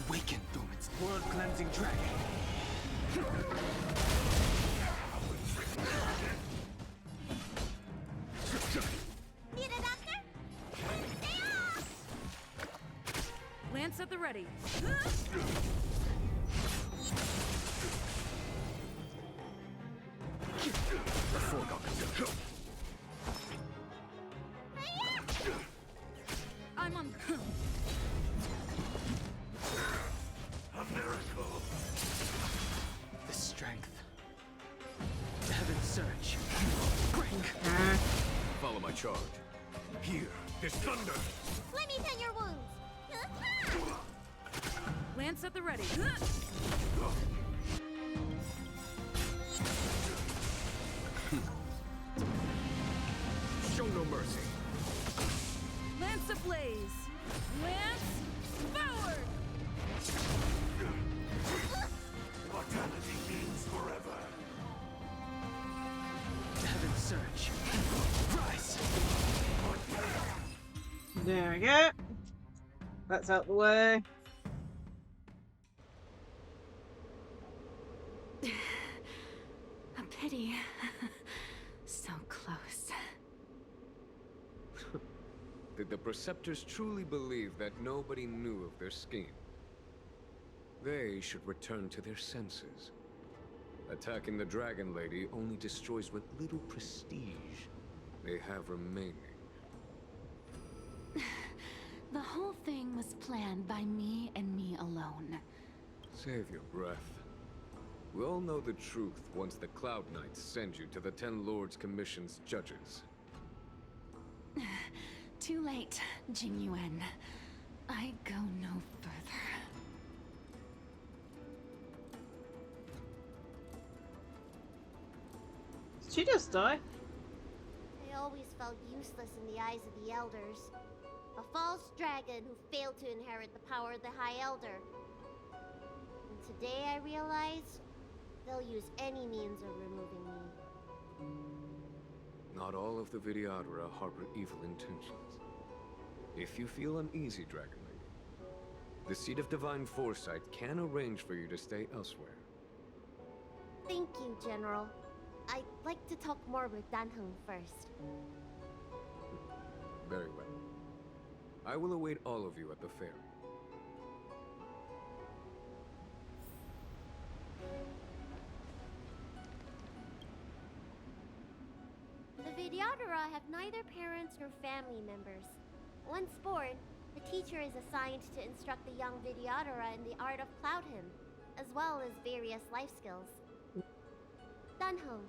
Awaken, dormant. World cleansing dragon. Need a doctor? Stay off! Lance at the ready. The foregone. I'm on. A miracle. The strength. Heaven's surge. Break. Follow my charge. Here, this thunder. Let me tend your wounds. Lance at the ready. Show no mercy. Lance ablaze. Lance forward. Mortality means forever. Heaven's surge. Rise. There we go. That's out the way. A pity. So close. Did the Preceptors truly believe that nobody knew of their scheme? They should return to their senses. Attacking the Dragon Lady only destroys what little prestige they have remaining. The whole thing was planned by me and me alone. Save your breath. We all know the truth once the Cloud Knights send you to the Ten Lords Commission's judges. Too late, Jing Yuan. I go no further. Did she just die? I always felt useless in the eyes of the elders. A false dragon who failed to inherit the power of the High Elder. And today I realize they'll use any means of removing me. Not all of the Vidyadhara harbor evil intentions. If you feel uneasy, Dragon Lady, the Seat of Divine Foresight can arrange for you to stay elsewhere. Thank you, General. I'd like to talk more with Dan Heng first. Very well. I will await all of you at the fair. The Vidyadhara have neither parents nor family members. Once born, the teacher is assigned to instruct the young Vidyadhara in the art of Cloud Hymn, as well as various life skills. Dunhong,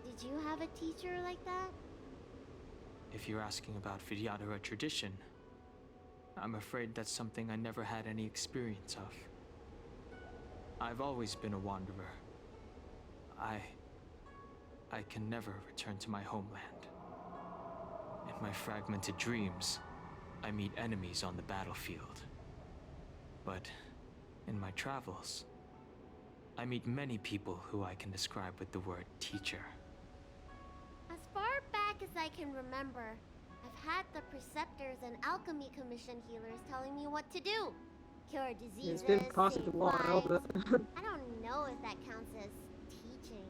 did you have a teacher like that? If you're asking about Vidyadhara tradition, I'm afraid that's something I never had any experience of. I've always been a wanderer. I can never return to my homeland. In my fragmented dreams, I meet enemies on the battlefield. But in my travels, I meet many people who I can describe with the word teacher. As far back as I can remember, I've had the Preceptors and Alchemy Commission healers telling me what to do. Cure diseases, It's been past save a while, lives. but... I don't know if that counts as teaching.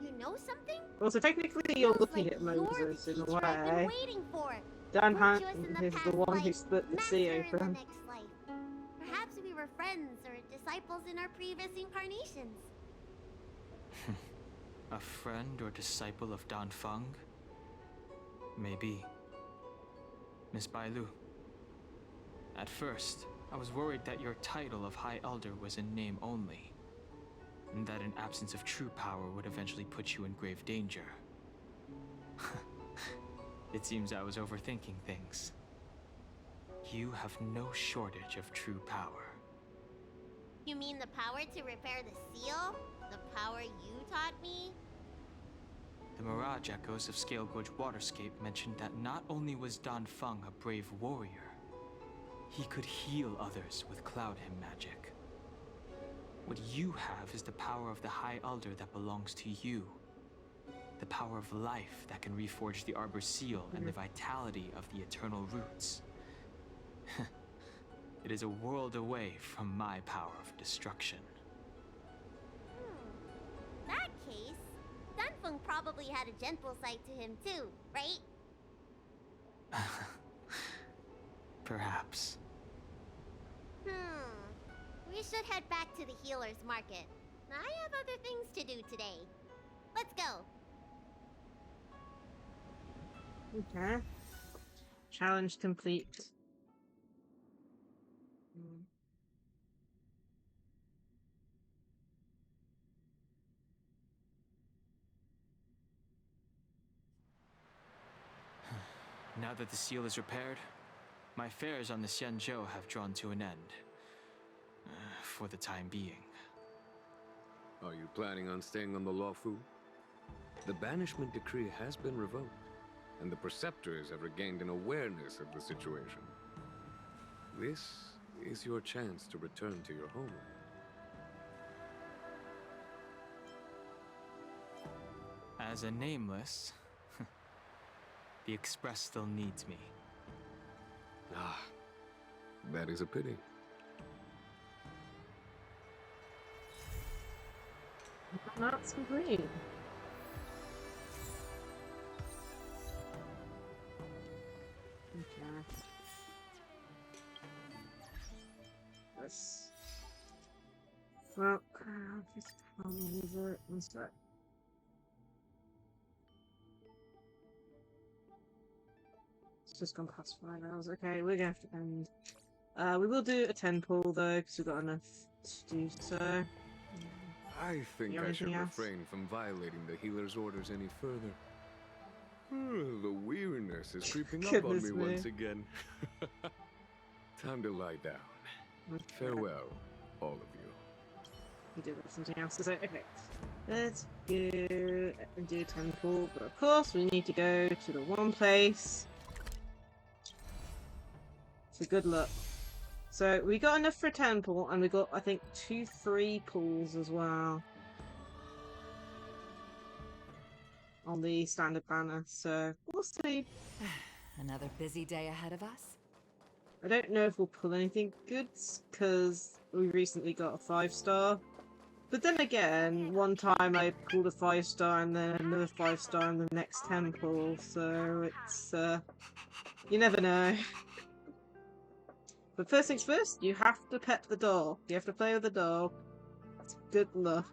You know something? Well, so technically you're looking like at Moses in a I've been way. waiting for. Dan Hunt Virtuous in is the past one who life, split the master sea in the open. next life. Perhaps we were friends or disciples in our previous incarnations. A friend or disciple of Dan Feng? Maybe. Miss Bailu. At first, I was worried that your title of High Elder was in name only, and that an absence of true power would eventually put you in grave danger. It seems I was overthinking things. You have no shortage of true power. You mean the power to repair the seal? The power you taught me? The Mirage Echoes of Scale Gorge Waterscape mentioned that not only was Dan Feng a brave warrior, he could heal others with Cloud Hymn magic. What you have is the power of the High Elder that belongs to you. The power of life that can reforge the Arbor Seal and the vitality of the Eternal Roots. It is a world away from my power of destruction. In that case, Dunfeng probably had a gentle side to him too, right? Perhaps. We should head back to the healer's market. I have other things to do today. Let's go. Okay. Challenge complete. Now that the seal is repaired, my fares on the Xianzhou have drawn to an end. For the time being. Are you planning on staying on the Luofu? The banishment decree has been revoked, and the Preceptors have regained an awareness of the situation. This is your chance to return to your homeland. As a nameless, the Express still needs me. Ah, that is a pity. Not so green. Okay. Let's... Well, just over it. One sec. It's just gone past 5 hours. Okay, we're gonna have to end We will do a 10 pull though, because we've got enough to do so. I think You I have should anything else? refrain from violating the healer's orders any further. The weirdness is creeping up on Goodness me me. once again. Time to lie down. Okay. Farewell, all of you. We did something else to say. Okay. Let's go and do a 10 pull, but of course we need to go to the one place. So good luck. So we got enough for a 10 pull, and we got, I think, 2 3 pulls as well. On the standard banner, so we'll see. Another busy day ahead of us? I don't know if we'll pull anything good, because we recently got a 5-star. But then again, one time I pulled a 5-star and then another 5-star in the next 10 pull, so it's, you never know. But first things first, you have to pet the dog. You have to play with the dog. It's good luck.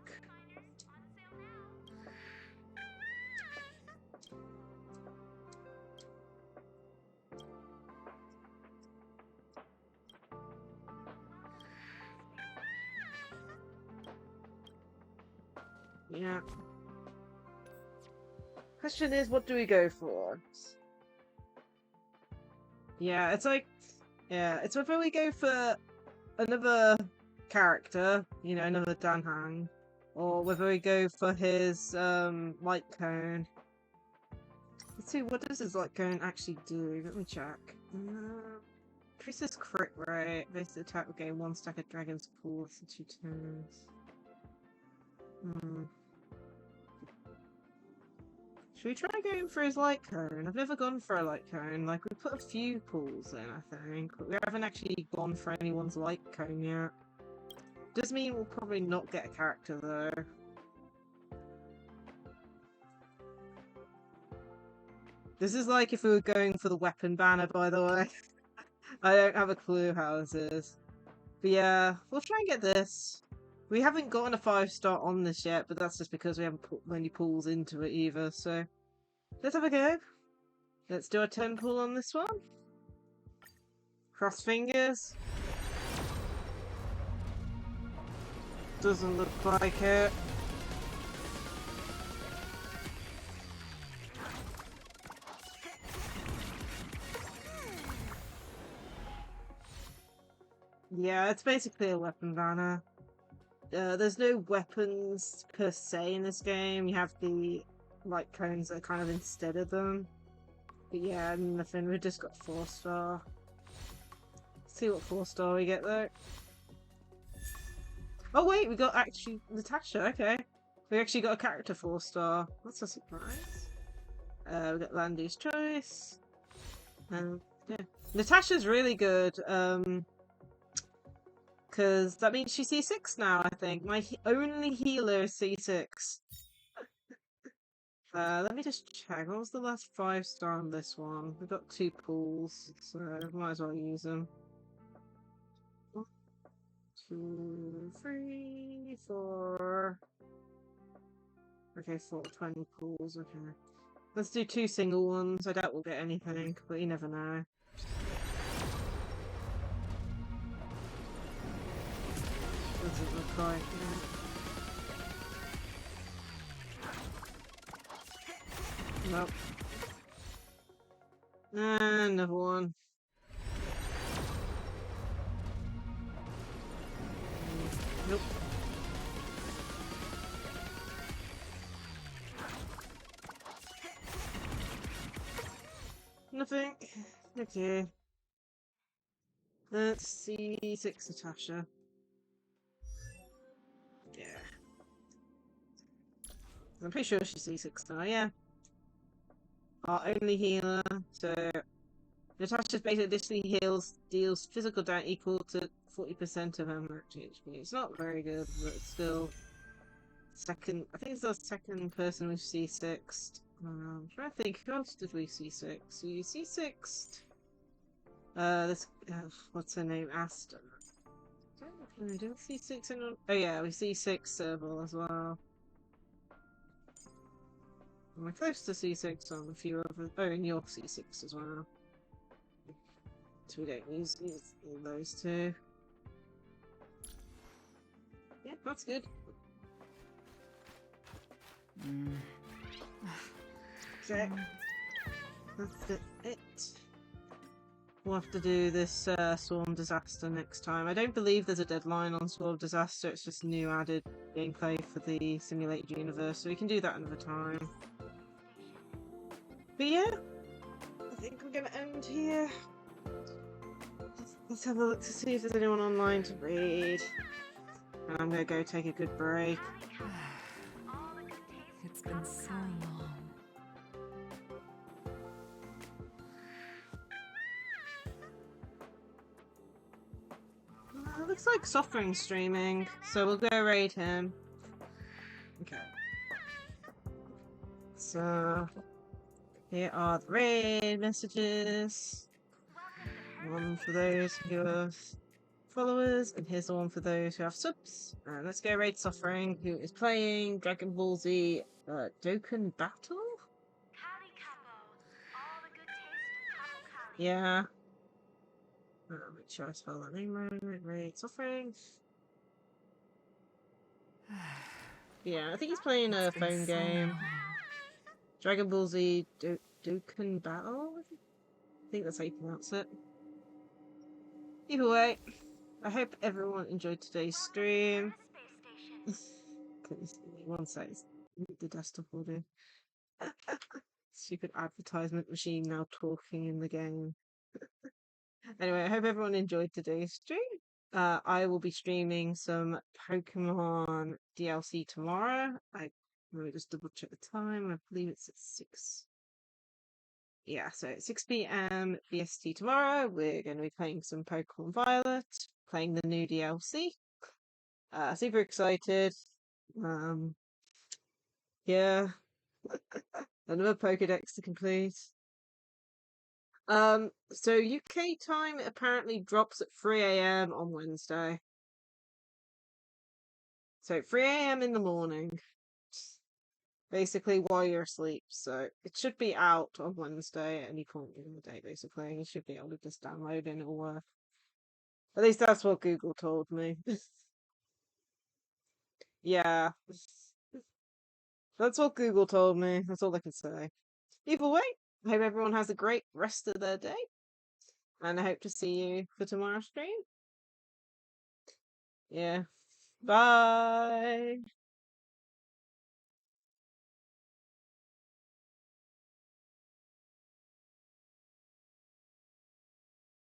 Yeah. Question is, what do we go for? Yeah, it's like, yeah, it's whether we go for another character, you know, another Dan Heng, or whether we go for his light cone. Let's see, what does his light cone actually do? Let me check. Increases crit rate. Base attack will gain 1 stack of dragon's pulse and 2 turns. Should we try going for his light cone? I've never gone for a light cone. Like, we put a few pulls in, I think, but we haven't actually gone for anyone's light cone yet. Does mean we'll probably not get a character, though. This is like if we were going for the weapon banner, by the way. I don't have a clue how this is. But yeah, we'll try and get this. We haven't gotten a 5-star on this yet, but that's just because we haven't put many pulls into it either, so... Let's have a go. Let's do a 10 pull on this one. Cross fingers. Doesn't look like it. Yeah, it's basically a weapon banner. There's no weapons per se in this game. You have the light cones that are kind of instead of them. But yeah, nothing. We just got 4-star. See what 4-star we get though. Oh wait, we got actually Natasha. Okay, we actually got a character 4-star. That's a surprise. We got Landy's choice. Yeah, Natasha's really good. Because that means she's C6 now, I think. My only healer is C6. Let me just check. What was the last 5-star on this one? We've got 2 pools, so might as well use them. 1, 2, 3, 4. Okay, 20 pools, okay. Let's do 2 single ones. I doubt we'll get anything, but you never know. Doesn't look like it. Nope. Another one. Nope. Nothing. Okay. Let's see. 6 Natasha. Yeah. I'm pretty sure she's C6 now, yeah. Our only healer, so Natasha's basically deals physical damage equal to 40% of her max HP. It's not very good, but still second. I think it's the second person we've C6'd. I'm trying to think, who else did we C6? We C6'd this what's her name? Asta. I don't C6 anyone. Oh yeah, we C6 Serval as well. We're close to C6 on a few other. Oh, and you're C6 as well. So we don't use all those two. Yeah, that's good. Okay. That's it. We'll have to do this Swarm Disaster next time. I don't believe there's a deadline on Swarm Disaster, it's just new added gameplay for the simulated universe, so we can do that another time. But yeah, I think we're gonna end here. Let's have a look to see if there's anyone online to read. And I'm gonna go take a good break. It's been so long. Looks like Softwing streaming, so we'll go raid him. Okay. So, here are the raid messages. One for those who have followers, and here's the one for those who have subs. And let's go raid Suffering, who is playing Dragon Ball Z Dokkan Battle? Yeah. Make sure I spell that name right. Raid Suffering. Yeah, I think he's playing a phone game. Dragon Ball Z Dokkan Battle? I think that's how you pronounce it. Either way, I hope everyone enjoyed today's stream. One sec, the desktop will do. Stupid advertisement machine now talking in the game. Anyway, I hope everyone enjoyed today's stream. I will be streaming some Pokemon DLC tomorrow. Let me just double check the time. I believe it's at 6. Yeah, so at 6 p.m. BST tomorrow, we're going to be playing some Pokemon Violet, playing the new DLC. Super excited. Yeah. Another Pokedex to complete. So UK time apparently drops at 3 a.m. on Wednesday. So 3 a.m. in the morning. Basically while you're asleep. So it should be out on Wednesday at any point in the day, basically. You should be able to just download it and it'll work. At least that's what Google told me. Yeah. That's what Google told me. That's all I can say. Either way, I hope everyone has a great rest of their day. And I hope to see you for tomorrow's stream. Yeah. Bye.